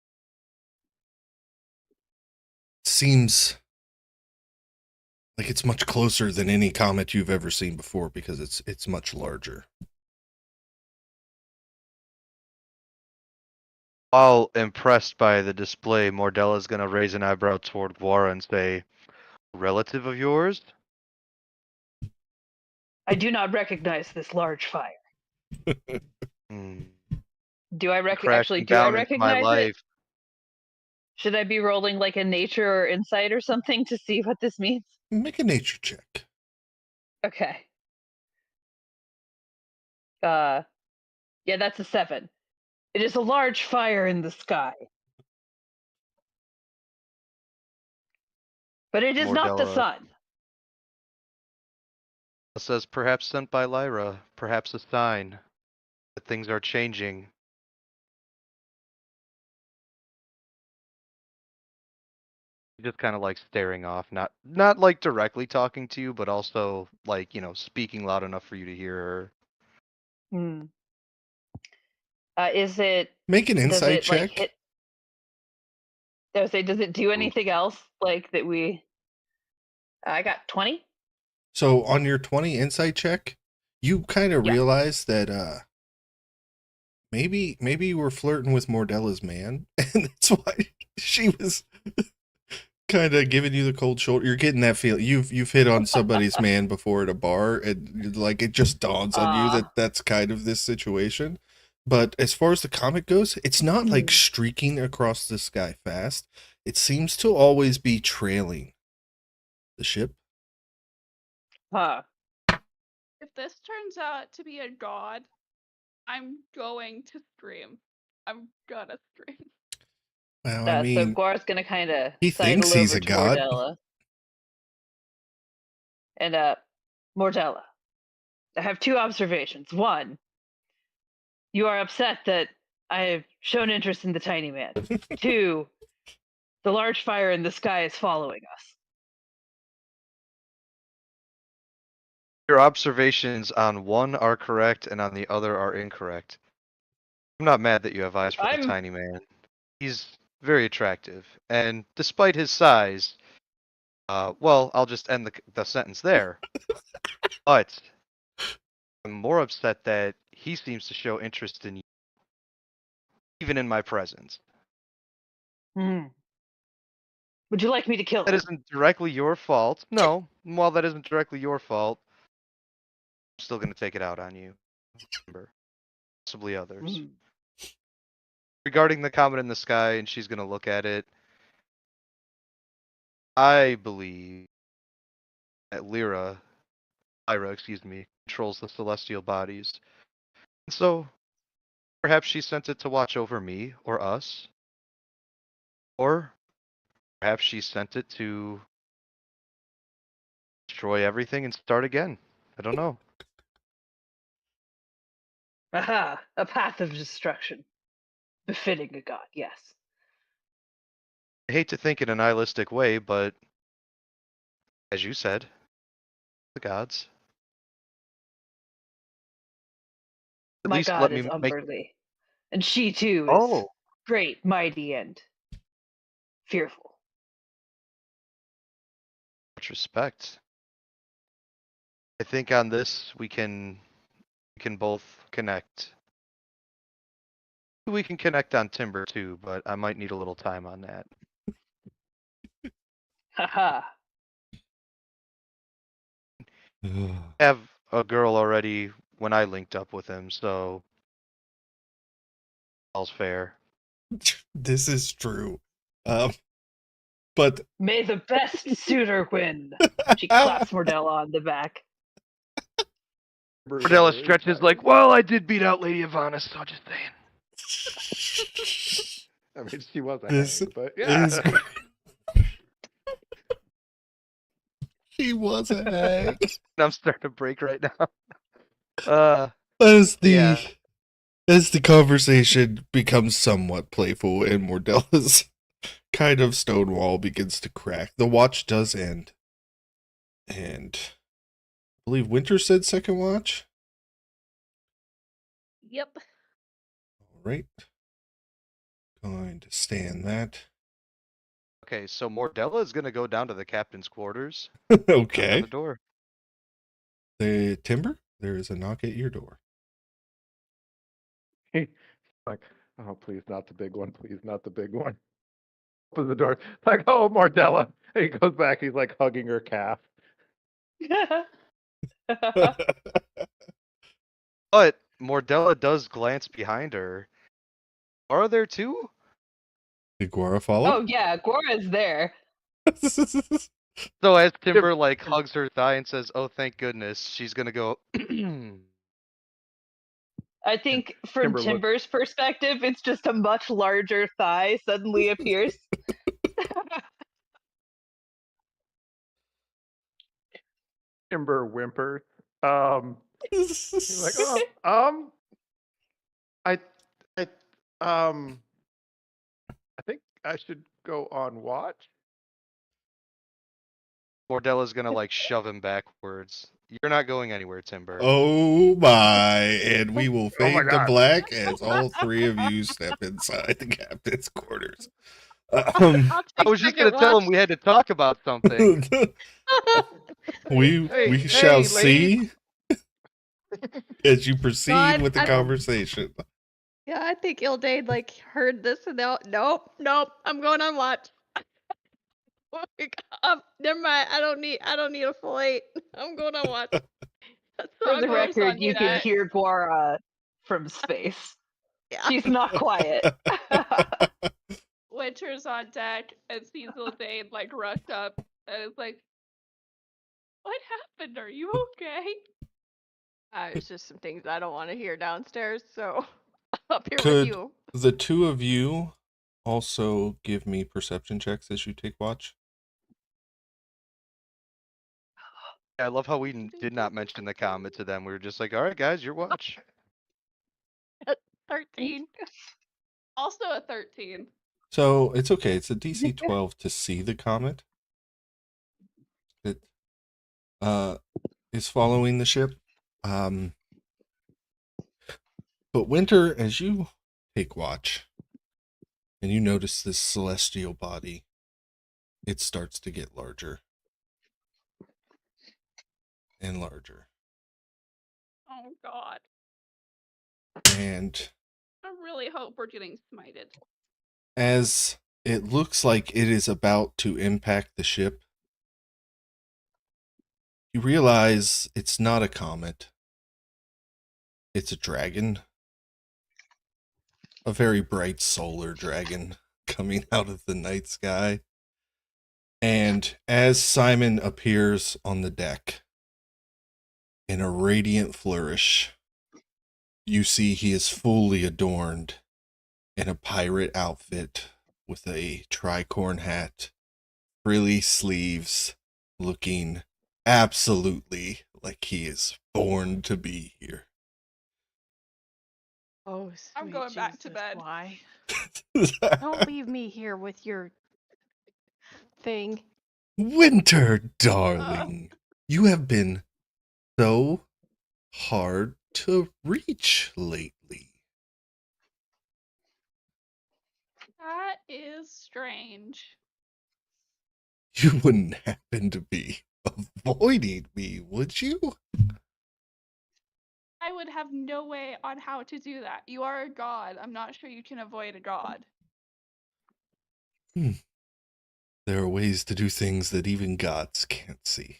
seems like it's much closer than any comet you've ever seen before because it's much larger. While impressed by the display, Mordella's gonna raise an eyebrow toward Guara and say, "Relative of yours?" I do not recognize this large fire. Hmm. Do I Crashing actually do I down into recognize my it? life. Should I be rolling like a nature or insight or something to see what this means? Make a nature check. Okay. Yeah, that's a 7. It is a large fire in the sky. But it is not the Mordella sun. says, "Perhaps sent by Lyra, perhaps a sign that things are changing." Just kind of like staring off, not like directly talking to you, but also like, speaking loud enough for you to hear her. Hmm. Is it Make an does insight it like check. hit does it do anything else like that we I got 20? So on your 20 insight check, you kind of Yeah. realize that maybe you were flirting with Mordella's man, and that's why she was kind of giving you the cold shoulder. You're getting that feel. You've hit on somebody's man before at a bar, and like it just dawns on you that that's kind of this situation. But as far as the comet goes, it's not like streaking across the sky fast. It seems to always be trailing the ship. Huh. If this turns out to be a god, I'm going to scream. I'm gonna scream. Well, I So mean, Guar's gonna kind of he thinks sidle he's over a to god. Mordella. And Mordella, I have two observations. One, you are upset that I have shown interest in the tiny man. Two, the large fire in the sky is following us. Your observations on one are correct and on the other are incorrect. I'm not mad that you have eyes for the tiny man. He's very attractive, and despite his size, well, I'll just end the sentence there. But I'm more upset that he seems to show interest in you, even in my presence. Would you like me to kill That him? isn't directly your fault. No, while that isn't directly your fault, I'm still going to take it out on you. Possibly others. Regarding the comet in the sky, and she's going to look at it, I believe that Lyra, excuse me, controls the celestial bodies. And so, perhaps she sent it to watch over me or us. Or perhaps she sent it to destroy everything and start again. I don't know. Aha! A path of destruction. Befitting a god, yes. I hate to think in a nihilistic way, but as you said, the gods. At My least god let is me make. Umberlee. And she too is Oh, great, mighty, and fearful. much respect. I think on this we can both connect. We can connect on Timber too, but I might need a little time on that. Haha. I have a girl already when I linked up with him, so all's fair. This is true. But May the best suitor win. She claps Mordella on the back. Cordella stretches like, well, I did beat out Lady Ivana, so just saying. I mean, she was a this hag, but yeah. is he was a hag. I'm starting to break right now. As the Yeah. as the conversation becomes somewhat playful and Mordella's kind of stonewall begins to crack, the watch does end. And I believe Winter said second watch. Yep. All right. Going to stand that. Okay, so Mordella is gonna go down to the captain's quarters. Knock on Okay. the door. The Timber, there is a knock at your door. Like, oh, please, not the big one. Please, not the big one. Opens the door. Like, oh, Mardella. And he goes back. He's like hugging her calf. But Mordella does glance behind her. Are there two? Did Guara follow? Oh yeah, Gora's there. So as Timber like hugs her thigh and says, "Oh, thank goodness," she's gonna go. I think from Timber looks- Timber's perspective, it's just a much larger thigh suddenly appears. Timber whimpers. He's like, oh, I think I should go on watch. Mordella's gonna like shove him backwards. You're not going anywhere, Timber. Oh my, and we will Oh my fade to God. black as all three of you step inside the captain's quarters. I was just gonna tell him we had to talk about something. we Hey, shall lady. see as you proceed God, with the I don't- conversation. Yeah, I think Ildade like heard this and nope, I'm going on watch. Never mind. I don't need a full 8. I'm going on watch. That's For all the I'm going record, on. you can that. hear Gora from space. Yeah. She's not quiet. Winter's on deck and sees Dane like rush up and is like, "What happened? Are you okay?" It's just some things I don't want to hear downstairs, so up here with Could you. the two of you also give me perception checks as you take watch? I love how we did not mention the comet to them. We were just like, all right, guys, your watch. 13. Also a 13. So it's okay. It's a DC 12 to see the comet. It is following the ship. But Winter, as you take watch and you notice this celestial body, it starts to get larger and larger. Oh god. And I really hope we're getting smited. as it looks like it is about to impact the ship, you realize it's not a comet. It's a dragon. A very bright solar dragon coming out of the night sky. And as Simon appears on the deck in a radiant flourish, you see he is fully adorned in a pirate outfit with a tricorn hat, frilly sleeves, looking absolutely like he is born to be here. Oh, I'm sweet going back to Jesus, bed. Why? Don't leave me here with your thing. Winter, darling, you have been so hard to reach lately. That is strange. You wouldn't happen to be avoiding me, would you? I would have no way on how to do that. You are a god. I'm not sure you can avoid a god. There are ways to do things that even gods can't see.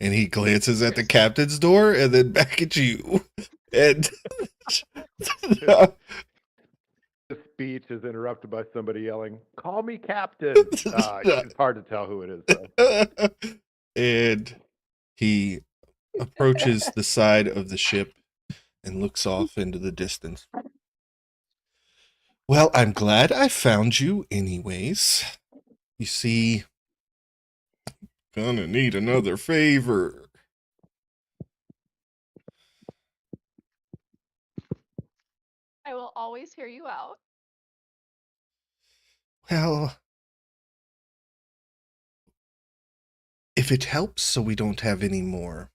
And he glances at the captain's door and then back at you. And The speech is interrupted by somebody yelling, "Call me captain." It's hard to tell who it is, though. and he approaches the side of the ship and looks off into the distance. Well, I'm glad I found you anyways. You see, gonna need another favor. I will always hear you out. Well, if it helps so we don't have any more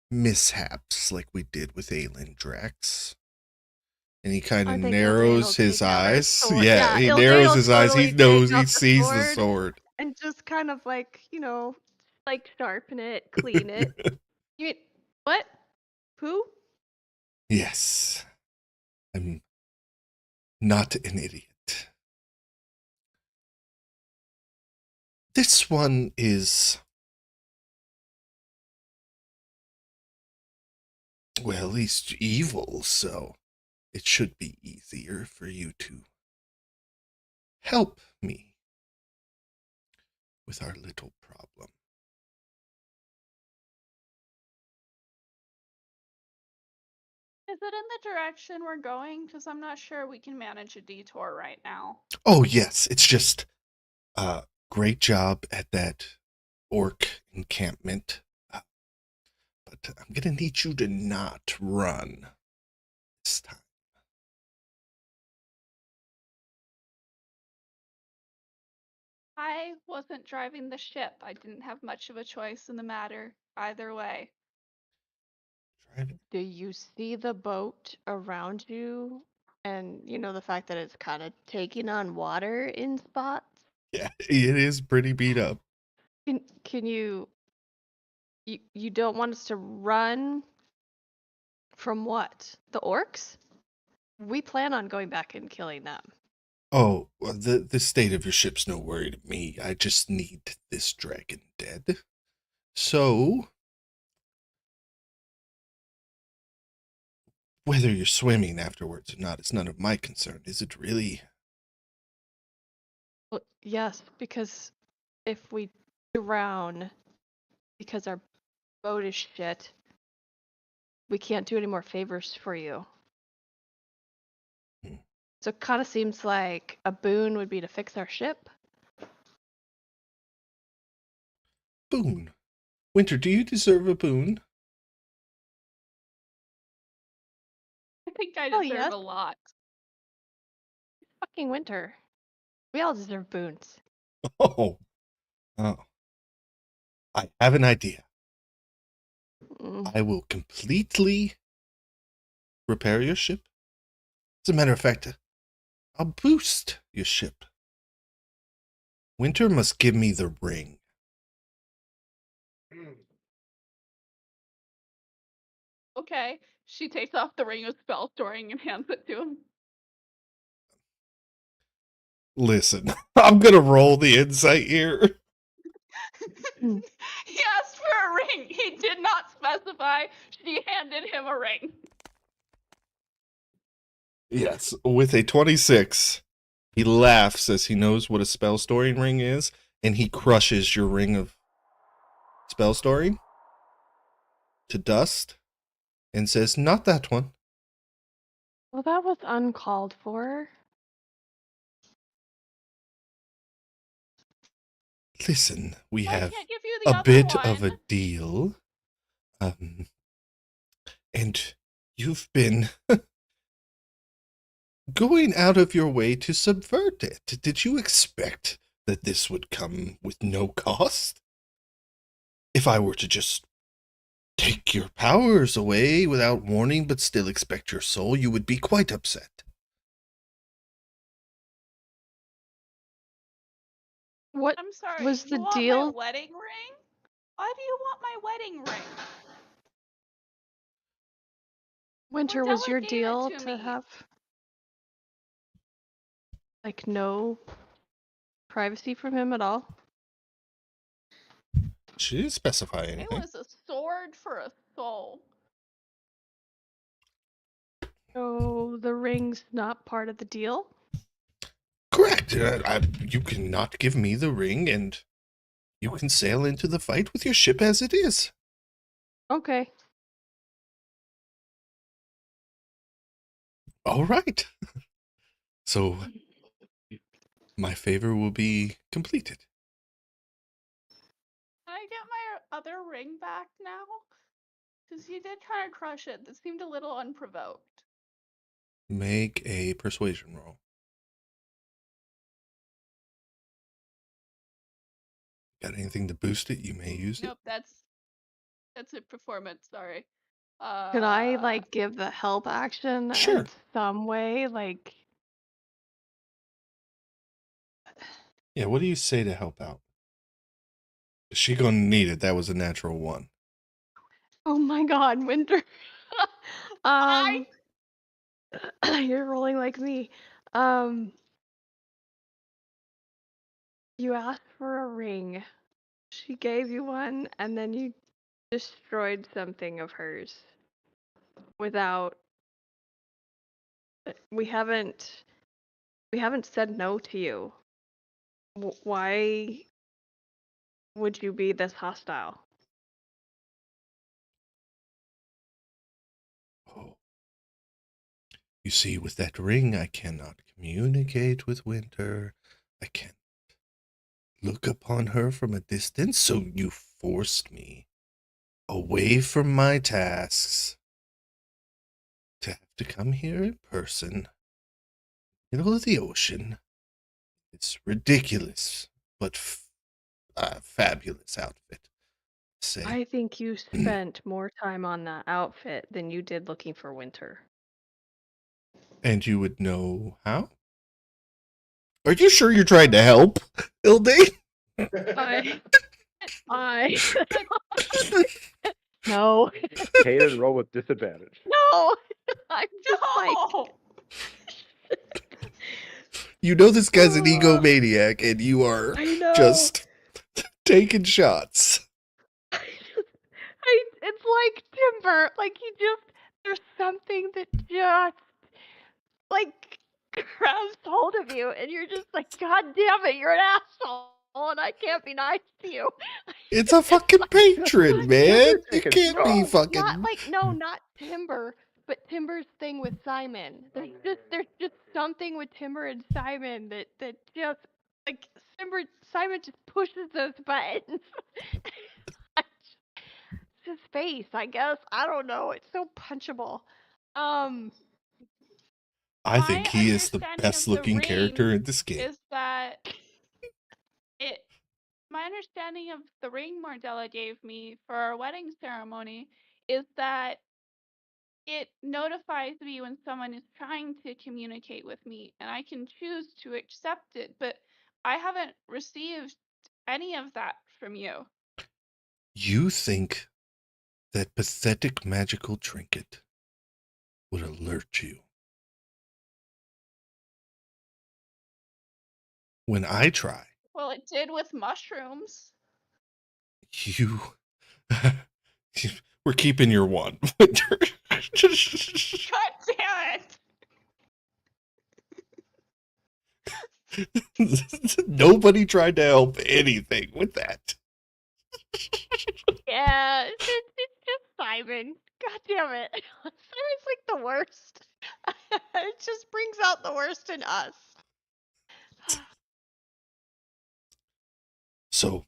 mishaps like we did with Aelin Drax. And he kind of narrows his eyes. Yeah, he narrows his eyes. He knows, he sees the sword. And just kind of like, like sharpen it, clean it. You mean, what? Who? Yes. I'm not an idiot. This one is, well, at least evil, so it should be easier for you to help me with our little problem. Is it in the direction we're going? Because I'm not sure we can manage a detour right now. Oh, yes, it's just great job at that orc encampment. But I'm going to need you to not run this time. I wasn't driving the ship. I didn't have much of a choice in the matter either way. Do you see the boat around you? And the fact that it's kind of taking on water in spots? Yeah, it is pretty beat up. Can you don't want us to run from what? The orcs? We plan on going back and killing them. Oh, well, the state of your ship's no worry to me. I just need this dragon dead. So, Whether you're swimming afterwards or not, it's none of my concern. Is it really? Well, yes, because if we drown because our boat is shit, we can't do any more favors for you. Hmm. So it kind of seems like a boon would be to fix our ship. Boon. Winter, do you deserve a boon? I think I Oh, deserve yes. a lot. Fucking Winter. We all deserve boons. Oh. Oh. I have an idea. Mm. I will completely repair your ship. As a matter of fact, I'll boost your ship. Winter must give me the ring. Okay. She takes off the ring of spell storing and hands it to him. Listen, I'm gonna roll the insight here. He asked for a ring. He did not specify. She handed him a ring. Yes, with a 26, he laughs as he knows what a spell storing ring is, and he crushes your ring of spell storing to dust and says, "Not that one." Well, that was uncalled for. Listen, we I have can't give you the a other bit one. of a deal. And you've been going out of your way to subvert it. Did you expect that this would come with no cost? If I were to just take your powers away without warning but still expect your soul, you would be quite upset. What I'm sorry. was you the want deal? my wedding ring? Why do you want my wedding ring? Winter, Cordella was your gave it deal to to me. have like no privacy from him at all? She didn't specify It anything. was a sword for a soul. So the ring's not part of the deal? Correct. You cannot give me the ring, and you can sail into the fight with your ship as it is. Okay. All right. So, my favor will be completed. Can I get my other ring back now? Because he did try to crush it. That seemed a little unprovoked. Make a persuasion roll. Got anything to boost it? You may use Nope, that's a performance. Sorry. Could I like give the help action it. Sure. in some way? Like, Yeah, what do you say to help out? Is she gonna need it? That was a natural one. oh my God, Winter. You're rolling like me. You asked for a ring. She gave you one, and then you destroyed something of hers without. We haven't said no to you. Why would you be this hostile? Oh. You see, with that ring, I cannot communicate with Winter. I can't look upon her from a distance, so you forced me away from my tasks to have to come here in person, middle of the ocean. It's ridiculous, but fabulous outfit. Say, I think you spent more time on that outfit than you did looking for Winter. and you would know how? Are you sure you're trying to help, Ilde? I no. Hated roll with disadvantage. No. I'm just No! You know this guy's an egomaniac, and you are I know. just taking shots. it's like Timber. Like he just there's something that just like grabs hold of you, and you're just like, God damn it, you're an asshole, and I can't be nice to you. It's a fucking patron, man. You taking can't be No, fucking. not like no, not Timber, but Timber's thing with Simon. There's just something with Timber and Simon that just like Simon just pushes those buttons. It's his face, I guess. I don't know. It's so punchable. Um, I think My he is the understanding best of the looking character ring in this game. is that it. My understanding of the ring Mordella gave me for our wedding ceremony is that it notifies me when someone is trying to communicate with me, and I can choose to accept it, but I haven't received any of that from you. You think that pathetic magical trinket would alert you? When I try, Well, it did with mushrooms. you. We're keeping your one. God damn it! Nobody tried to help anything with that. yeah, it's just Simon. God damn it. Simon's like the worst. It just brings out the worst in us. So,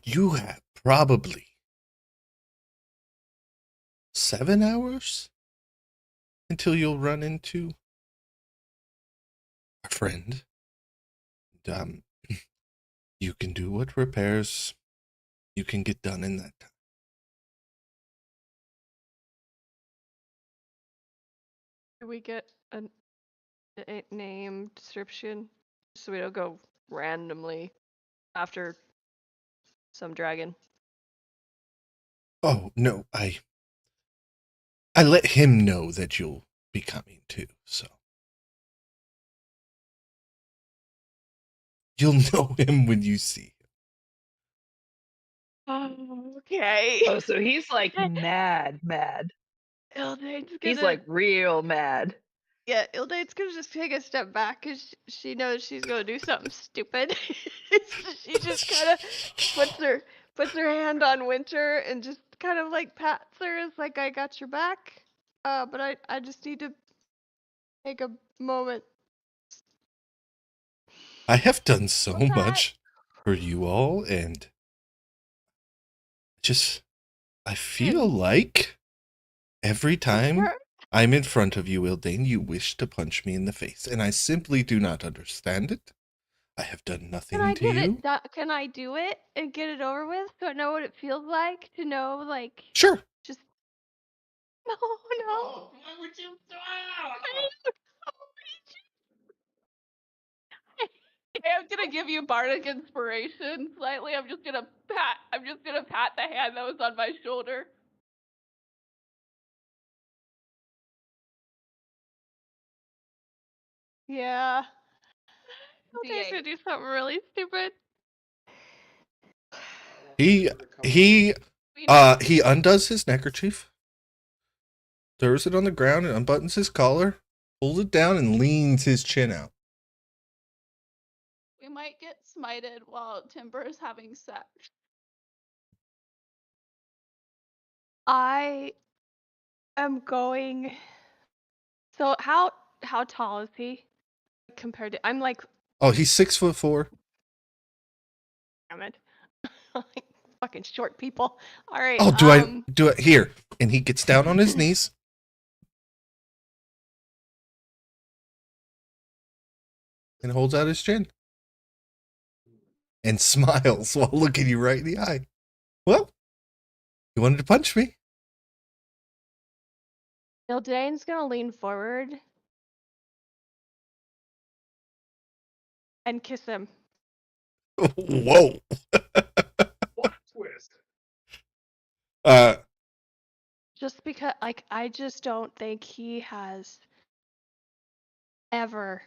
you have probably 7 hours until you'll run into a friend. And, you can do what repairs you can get done in that time. Do we get a name description so we don't go randomly after some dragon? Oh, no, I let him know that you'll be coming too, so. You'll know him when you see Oh, okay. Oh, so he's like mad. Ildane's He's gonna like real mad. yeah, Ildane's gonna just take a step back because she knows she's gonna do something stupid. She just kind of puts her hand on Winter and just kind of like pats her as like I got your back. But I just need to take a moment. I have done so What's that? much for you all, and just, I feel And like every time Winter, I'm in front of you, Ildane, you wish to punch me in the face, and I simply do not understand it. I have done can nothing I to get you. it? Can I do it and get it over with so I know what it feels like to know like Sure. just no. Why would you? I'm gonna give you bardic inspiration slightly. I'm just gonna pat the hand that was on my shoulder. Yeah. Ildane's D8. gonna do something really stupid. He We know. he undoes his neckerchief, throws it on the ground, and unbuttons his collar, pulls it down, and leans his chin out. We might get smited while Timber is having sex. I am going. So how tall is he compared to? I'm like, Oh, he's 6'4". damn it, like fucking short people. All right. Oh, do it here? And he gets down on his knees and holds out his chin and smiles while looking you right in the eye. Well, you wanted to punch me. Ildane's gonna lean forward and kiss him. Whoa. What twist? Just because, like, I just don't think he has ever.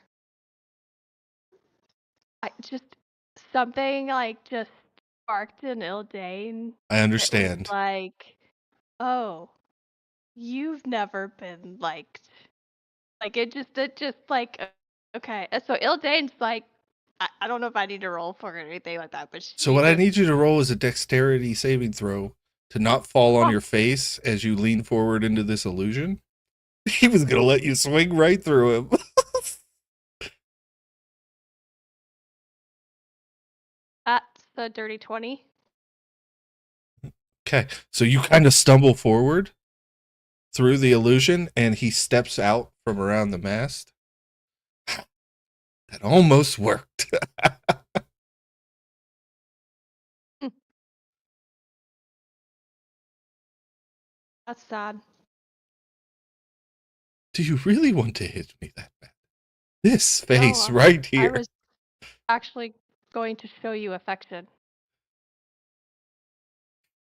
I just something like just sparked in Ildane. I That was understand. like, oh, You've never been liked. Like it just like okay. So Ildane's like I don't know if I need to roll for it or anything like that, but So she what I just need you to roll is a dexterity saving throw to not fall on your face as you lean forward into this illusion. He was gonna let you swing right through him. that's a dirty 20. Okay, so you kind of stumble forward through the illusion, and he steps out from around the mast. That almost worked. That's sad. Do you really want to hit me that bad? This No, face right I here. was actually going to show you affection.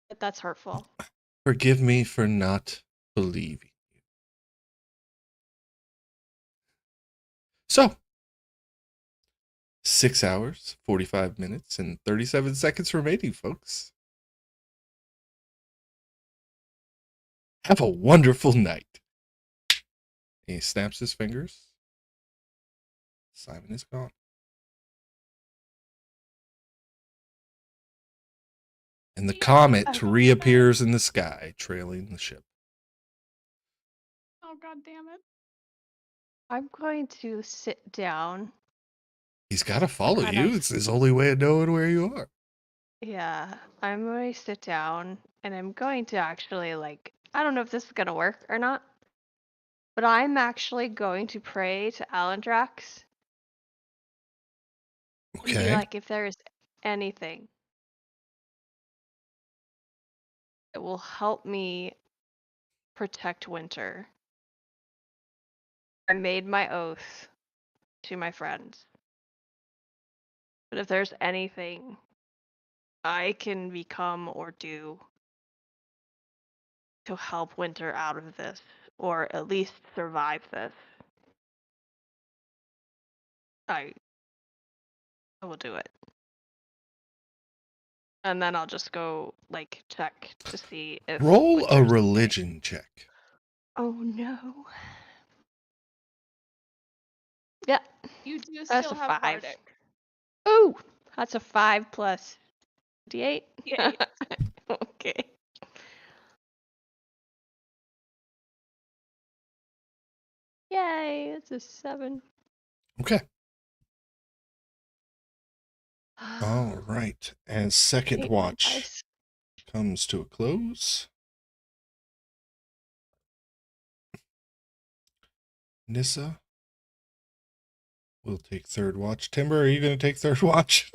But that's hurtful. Forgive me for not believing you. So, 6 hours, 45 minutes, and 37 seconds remaining, folks. Have a wonderful night. He snaps his fingers. Simon is gone. And the comet reappears in the sky, trailing the ship. Oh, god damn it. I'm going to sit down. He's got to follow kind you. of- It's his only way of knowing where you are. Yeah, I'm going to sit down and I'm going to actually like I don't know if this is gonna work or not, but I'm actually going to pray to Alandrax and be Okay. like, if there's anything that will help me protect Winter, I made my oath to my friends. But if there's anything I can become or do to help Winter out of this, or at least survive this, I will do it. And then I'll just go like check to see if Roll a Winter's- religion check. Oh no. Yeah, You do that's still a have 5. Bardic. Ooh, that's a 5 plus D8. Yeah. Okay. Yay, it's a 7. Okay. All right. And second Hate my watch dice. comes to a close. Nissa will take third watch. Timber, are you going to take third watch?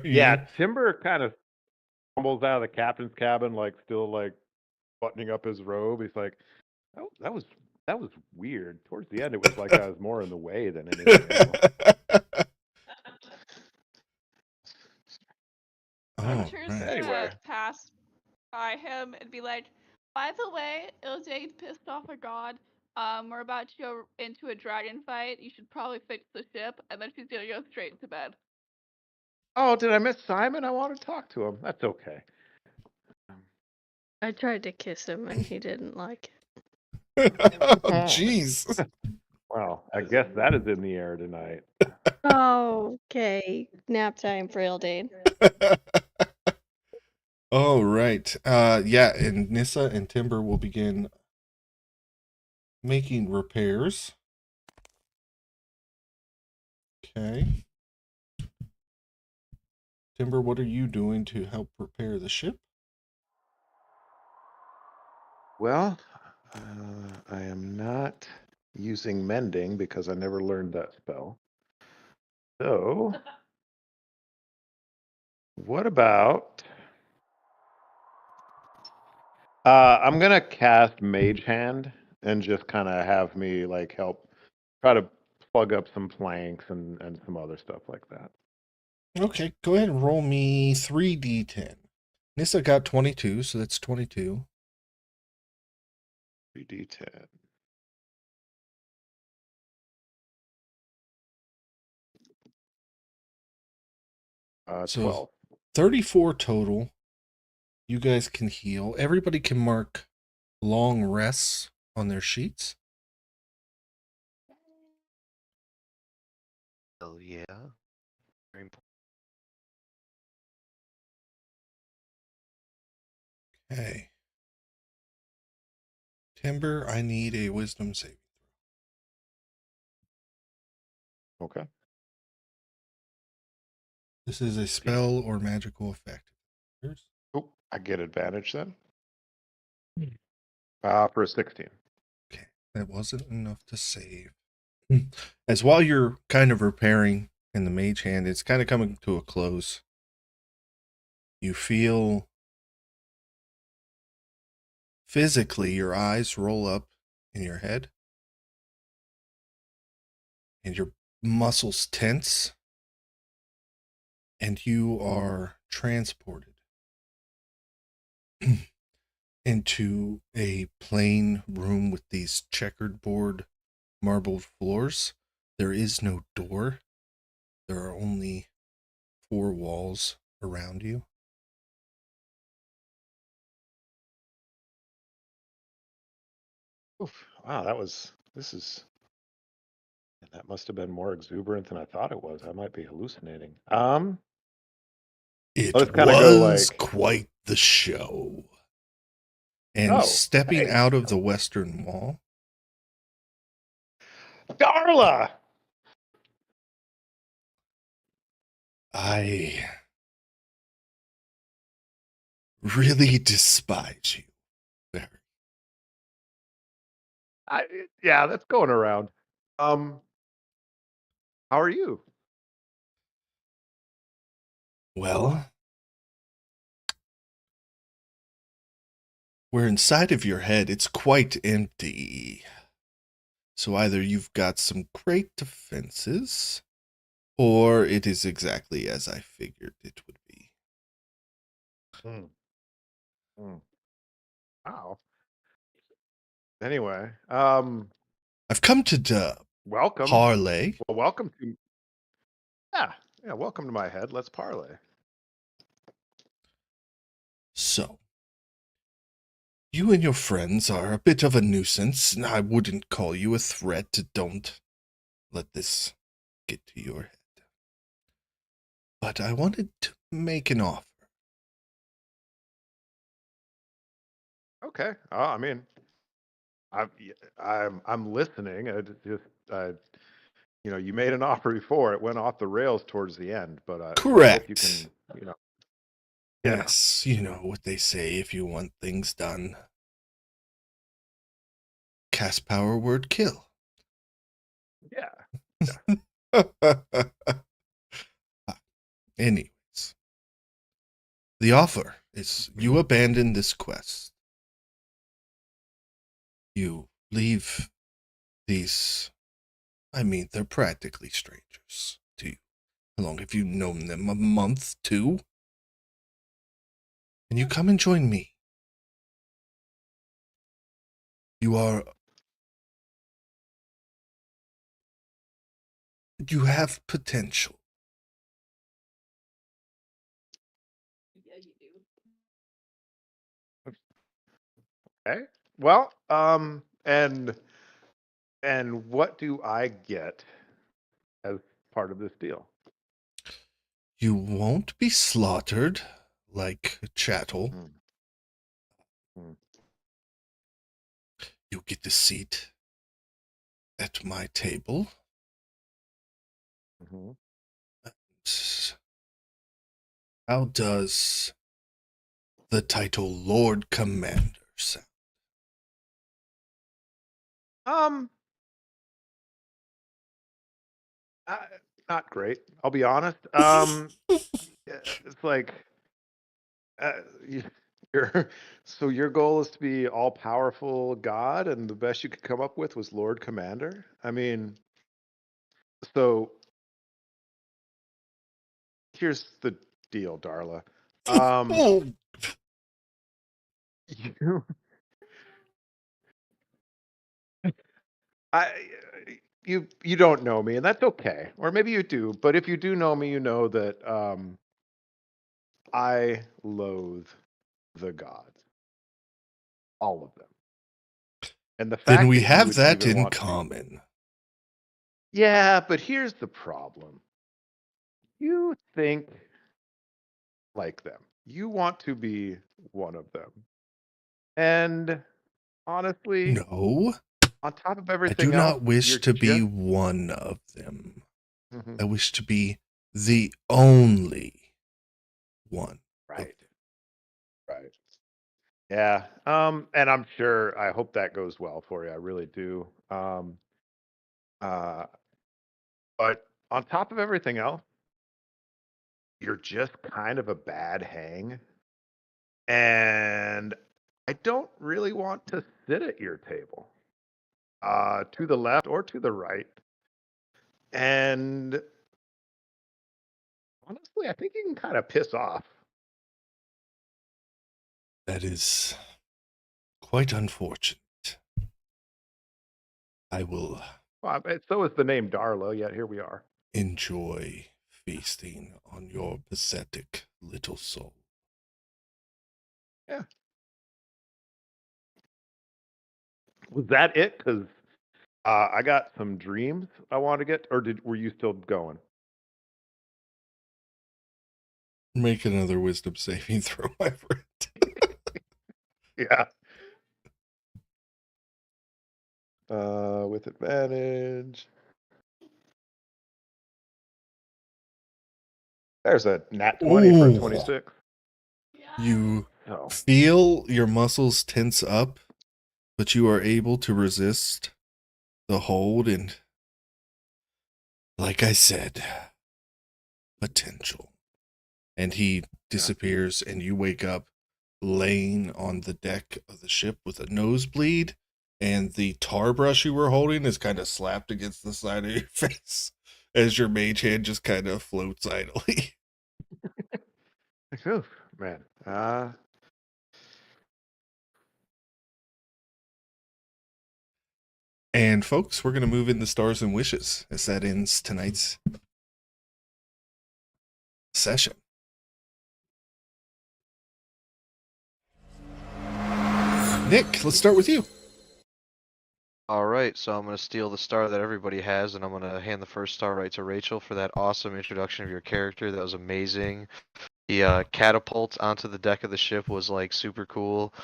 Yeah, Timber kind of stumbles out of the captain's cabin, like still like buttoning up his robe. He's like, oh, that was weird. Towards the end, it was like I was more in the way than anything else. Venture's right. gonna Anyway. pass by him and be like, by the way, Ildane's pissed off a god. We're about to go into a dragon fight. You should probably fix the ship, and then she's gonna go straight to bed. Oh, did I miss Simon? I want to talk to him. That's okay. I tried to kiss him and he didn't like Oh, jeez. Well, I guess that is in the air tonight. it. Oh, okay. Nap time for Ildane. All right. Yeah, and Nissa and Timber will begin making repairs. Okay. Timber, what are you doing to help prepare the ship? Well, I am not using mending because I never learned that spell. So, what about? I'm gonna cast Mage Hand and just kind of have me like help try to plug up some planks and some other stuff like that. Okay, go ahead and roll me 3d10. Nissa got 22, so that's 22. 3d10. So 12. 34 total. You guys can heal. Everybody can mark long rests on their sheets. Hell yeah. Very important. Okay. Timber, I need a wisdom saving. Okay. This is a spell or magical effect. Oh, I get advantage then. For a 16. Okay, that wasn't enough to save. As while you're kind of repairing in the mage hand, it's kind of coming to a close. You feel physically your eyes roll up in your head and your muscles tense, and you are transported into a plain room with these checkered board marbled floors. There is no door. There are only 4 walls around you. Oof. Wow, that must have been more exuberant than I thought it was. I might be hallucinating. It Let's kind of go was like, quite the show. And oh, stepping hey, out of the western wall, Darla! I really despise you. Very. Yeah, that's going around. How are you? Well, where inside of your head it's quite empty. So either you've got some great defenses, or it is exactly as I figured it would be. Hmm. Wow. Anyway, I've come to welcome. parlay. Well, welcome to, yeah, welcome to my head. Let's parlay. So, you and your friends are a bit of a nuisance, and I wouldn't call you a threat. Don't let this get to your head. But I wanted to make an offer. Okay. I mean, I'm listening. You made an offer before. It went off the rails towards the end, but if you Correct. can, yeah. Yes, you know what they say if you want things done. Cast power word kill. Yeah. Anyways, the offer is you abandon this quest. You leave these, I mean, they're practically strangers to you. How long have you known them? A month, 2? And you come and join me. You have potential. Yeah, you do. Okay. Well, and what do I get as part of this deal? You won't be slaughtered like chattel. Hmm. You get a seat at my table. Mm-hmm. How does the title Lord Commander sound? Uh, Not great. I'll be honest. It's like, uh, you- so your goal is to be all powerful God, and the best you could come up with was Lord Commander. I mean, so here's the deal, Darla. Oh, You, I, you don't know me, and that's okay. Or maybe you do, but if you do know me, you know that I loathe the gods, all of them. And the fact Then we that you have would that even in want to be- common. Yeah, but here's the problem. You think like them. You want to be one of them. And honestly, No, on top of I everything do else, not wish you're to be just one of them. Mhm. I wish to be the only one. Right. Right. Yeah. And I'm sure I hope that goes well for you. I really do. Uh but on top of everything else, you're just kind of a bad hang. And I don't really want to sit at your table. To the left or to the right. And honestly, I think you can kind of piss off. That is quite unfortunate. I will Well, so is the name Darla, yet here we are. enjoy feasting on your pathetic little soul. Yeah. Was that it? Because I got some dreams I want to get, or were you still going? Make another wisdom saving throw, my friend. Yeah. With advantage. There's a nat 20 for a Ooh. 26. You So feel your muscles tense up, but you are able to resist the hold, and like I said, potential. And he disappears, and you wake up laying on the deck of the ship with a nosebleed, and the tar brush you were holding is kind of slapped against the side of your face as your mage hand just kind of floats idly. Oof, man. And folks, we're going to move into stars and wishes as that ends tonight's session. Nick, let's start with you. All right, so I'm going to steal the star that everybody has, and I'm going to hand the first star right to Rachel for that awesome introduction of your character. That was amazing. The catapult onto the deck of the ship was like super cool.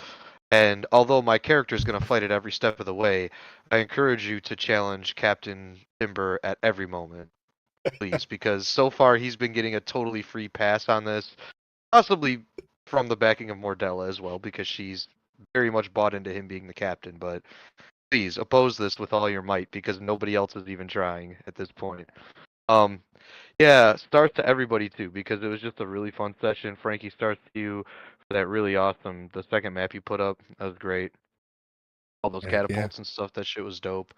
And although my character is going to fight it every step of the way, I encourage you to challenge Captain Timber at every moment, please, because so far he's been getting a totally free pass on this, possibly from the backing of Mordella as well, because she's very much bought into him being the captain. But please oppose this with all your might, because nobody else is even trying at this point. Yeah, stars to everybody too, because it was just a really fun session. Frankie, stars to you for that really awesome, the second map you put up. That was great. All those Heck yeah. catapults and stuff, that shit was dope.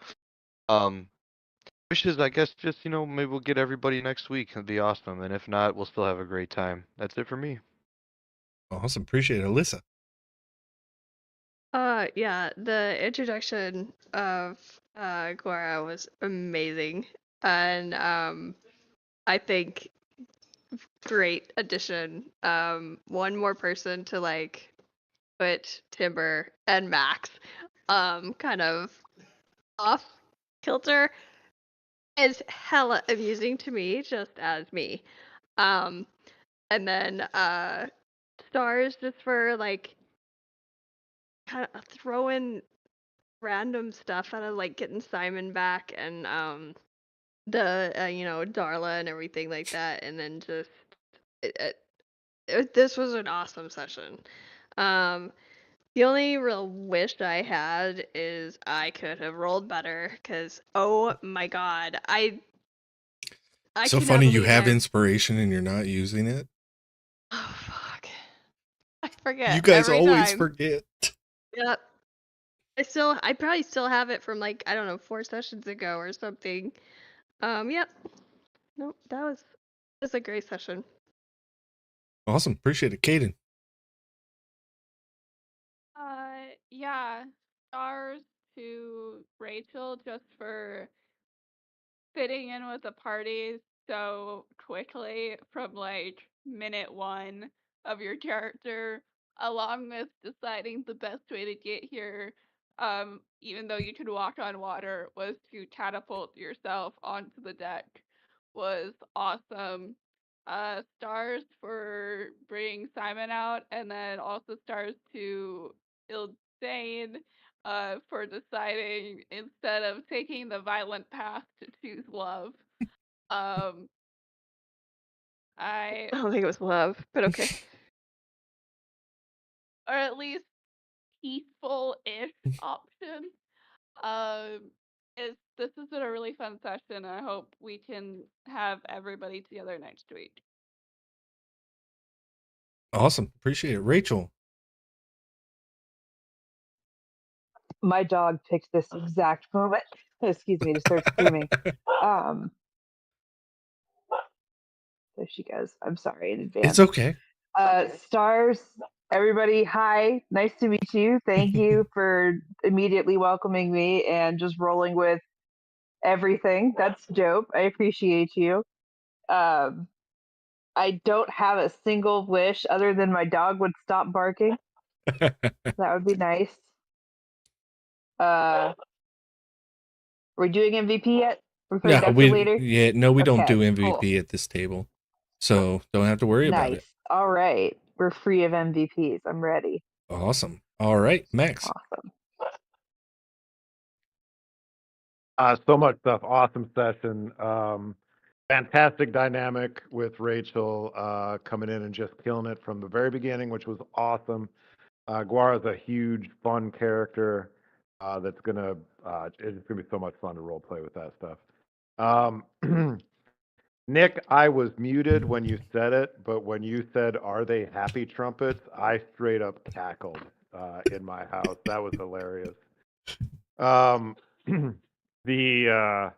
Wishes, I guess, just, maybe we'll get everybody next week. It'd be awesome. And if not, we'll still have a great time. That's it for me. Awesome. Appreciate it. Alyssa. Yeah, the introduction of Gora was amazing. And I think great addition. One more person to like put Timber and Max kind of off kilter is hella amusing to me, just as me. And then stars just for like kind of throwing random stuff out of like getting Simon back and the Darla and everything like that, and then just this was an awesome session. The only real wish I had is I could have rolled better, because oh my god, I So cannot funny you believe have I inspiration and you're not using it. oh fuck, I forget You guys every always time. forget. Yep. I probably still have it from like, I don't know, 4 sessions ago or something. Yep. Nope, that was a great session. Awesome. Appreciate it. Caden. Yeah, stars to Rachel just for fitting in with the party so quickly from like minute 1 of your character, along with deciding the best way to get here even though you could walk on water, was to catapult yourself onto the deck was awesome. Stars for bringing Simon out, and then also stars to Ildsane for deciding instead of taking the violent path to choose love. Um, I I don't think it was love, but okay. or at least peaceful-ish option. This has been a really fun session. I hope we can have everybody together next week. Awesome. Appreciate it. Rachel. My dog picked this exact moment, excuse me, to start screaming. There she goes. I'm sorry in advance. It's okay. Stars, everybody, hi. Nice to meet you. Thank you for immediately welcoming me and just rolling with everything. That's dope. I appreciate you. I don't have a single wish other than my dog would stop barking. That would be nice. We're doing MVP yet? We're putting that to later? We don't do Okay, MVP cool. at this table. So don't have to worry about it. Nice. All right. We're free of MVPs. I'm ready. Awesome. All right, Max. Awesome. So much stuff. Awesome session. Fantastic dynamic with Rachel coming in and just killing it from the very beginning, which was awesome. Guara's a huge, fun character that's gonna. It's gonna be so much fun to role play with that stuff. Nick, I was muted when you said it, but when you said, "Are they happy trumpets?" I straight up cackled in my house. That was hilarious. The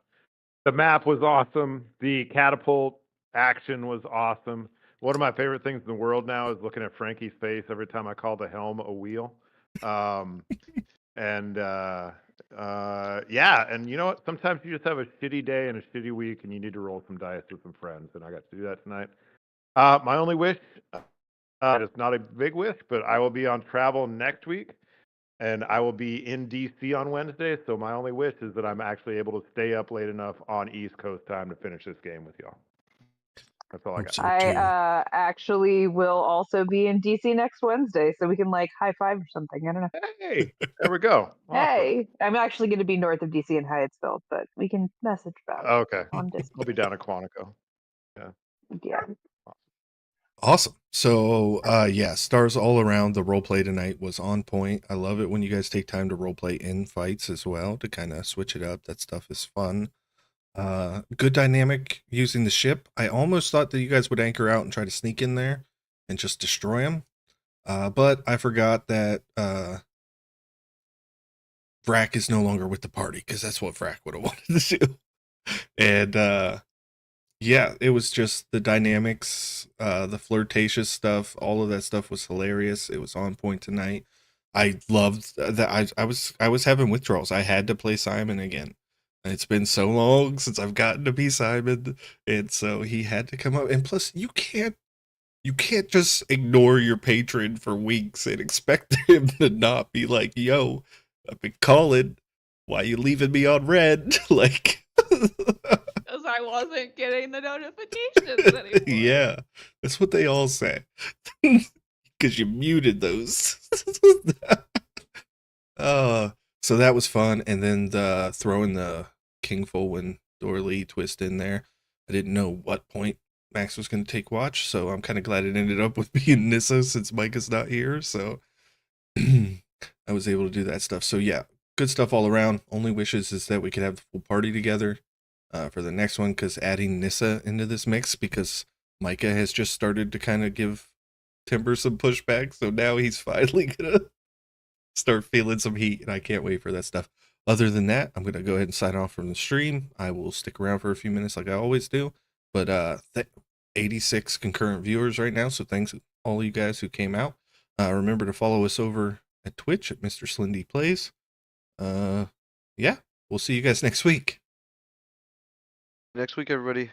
map was awesome. The catapult action was awesome. One of my favorite things in the world now is looking at Frankie's face every time I call the helm a wheel. Yeah, and you know what? Sometimes you just have a shitty day and a shitty week, and you need to roll some dice with some friends, and I got to do that tonight. My only wish, it's not a big wish, but I will be on travel next week, and I will be in DC on Wednesday. So my only wish is that I'm actually able to stay up late enough on East Coast time to finish this game with y'all. That's all I got. So I actually will also be in DC next Wednesday, so we can like high five or something. I don't know. Hey, there we go. Awesome. Hey, I'm actually going to be north of DC in Hyattsville, but we can message about it Okay. on Discord. I'll be down in Quantico. Yeah. Awesome. So yeah, stars all around. The role play tonight was on point. I love it when you guys take time to role play in fights as well to kind of switch it up. That stuff is fun. Good dynamic using the ship. I almost thought that you guys would anchor out and try to sneak in there and just destroy them. But I forgot that Vrack is no longer with the party, because that's what Vrack would have wanted to do. And yeah, it was just the dynamics, the flirtatious stuff, all of that stuff was hilarious. It was on point tonight. I loved that. I was having withdrawals. I had to play Simon again. It's been so long since I've gotten to be Simon, and so he had to come up. And plus, you can't just ignore your patron for weeks and expect him to not be like, "Yo, I've been calling. Why you leaving me on red?" Like, Because I wasn't getting the notifications anymore. yeah, that's what they all say. Because you muted those. So that was fun. And then throwing the King Folwyn Dorley twist in there. I didn't know what point Max was going to take watch, so I'm kind of glad it ended up with being Nissa since Micah's not here. So I was able to do that stuff. So yeah, good stuff all around. Only wishes is that we could have the full party together for the next one, because adding Nissa into this mix, because Micah has just started to kind of give Timber some pushback, so now he's finally gonna start feeling some heat, and I can't wait for that stuff. Other than that, I'm gonna go ahead and sign off from the stream. I will stick around for a few minutes like I always do, but 86 concurrent viewers right now, so thanks to all you guys who came out. Remember to follow us over at Twitch at Mr. Slindy Plays. Yeah, we'll see you guys next week. Next week, everybody.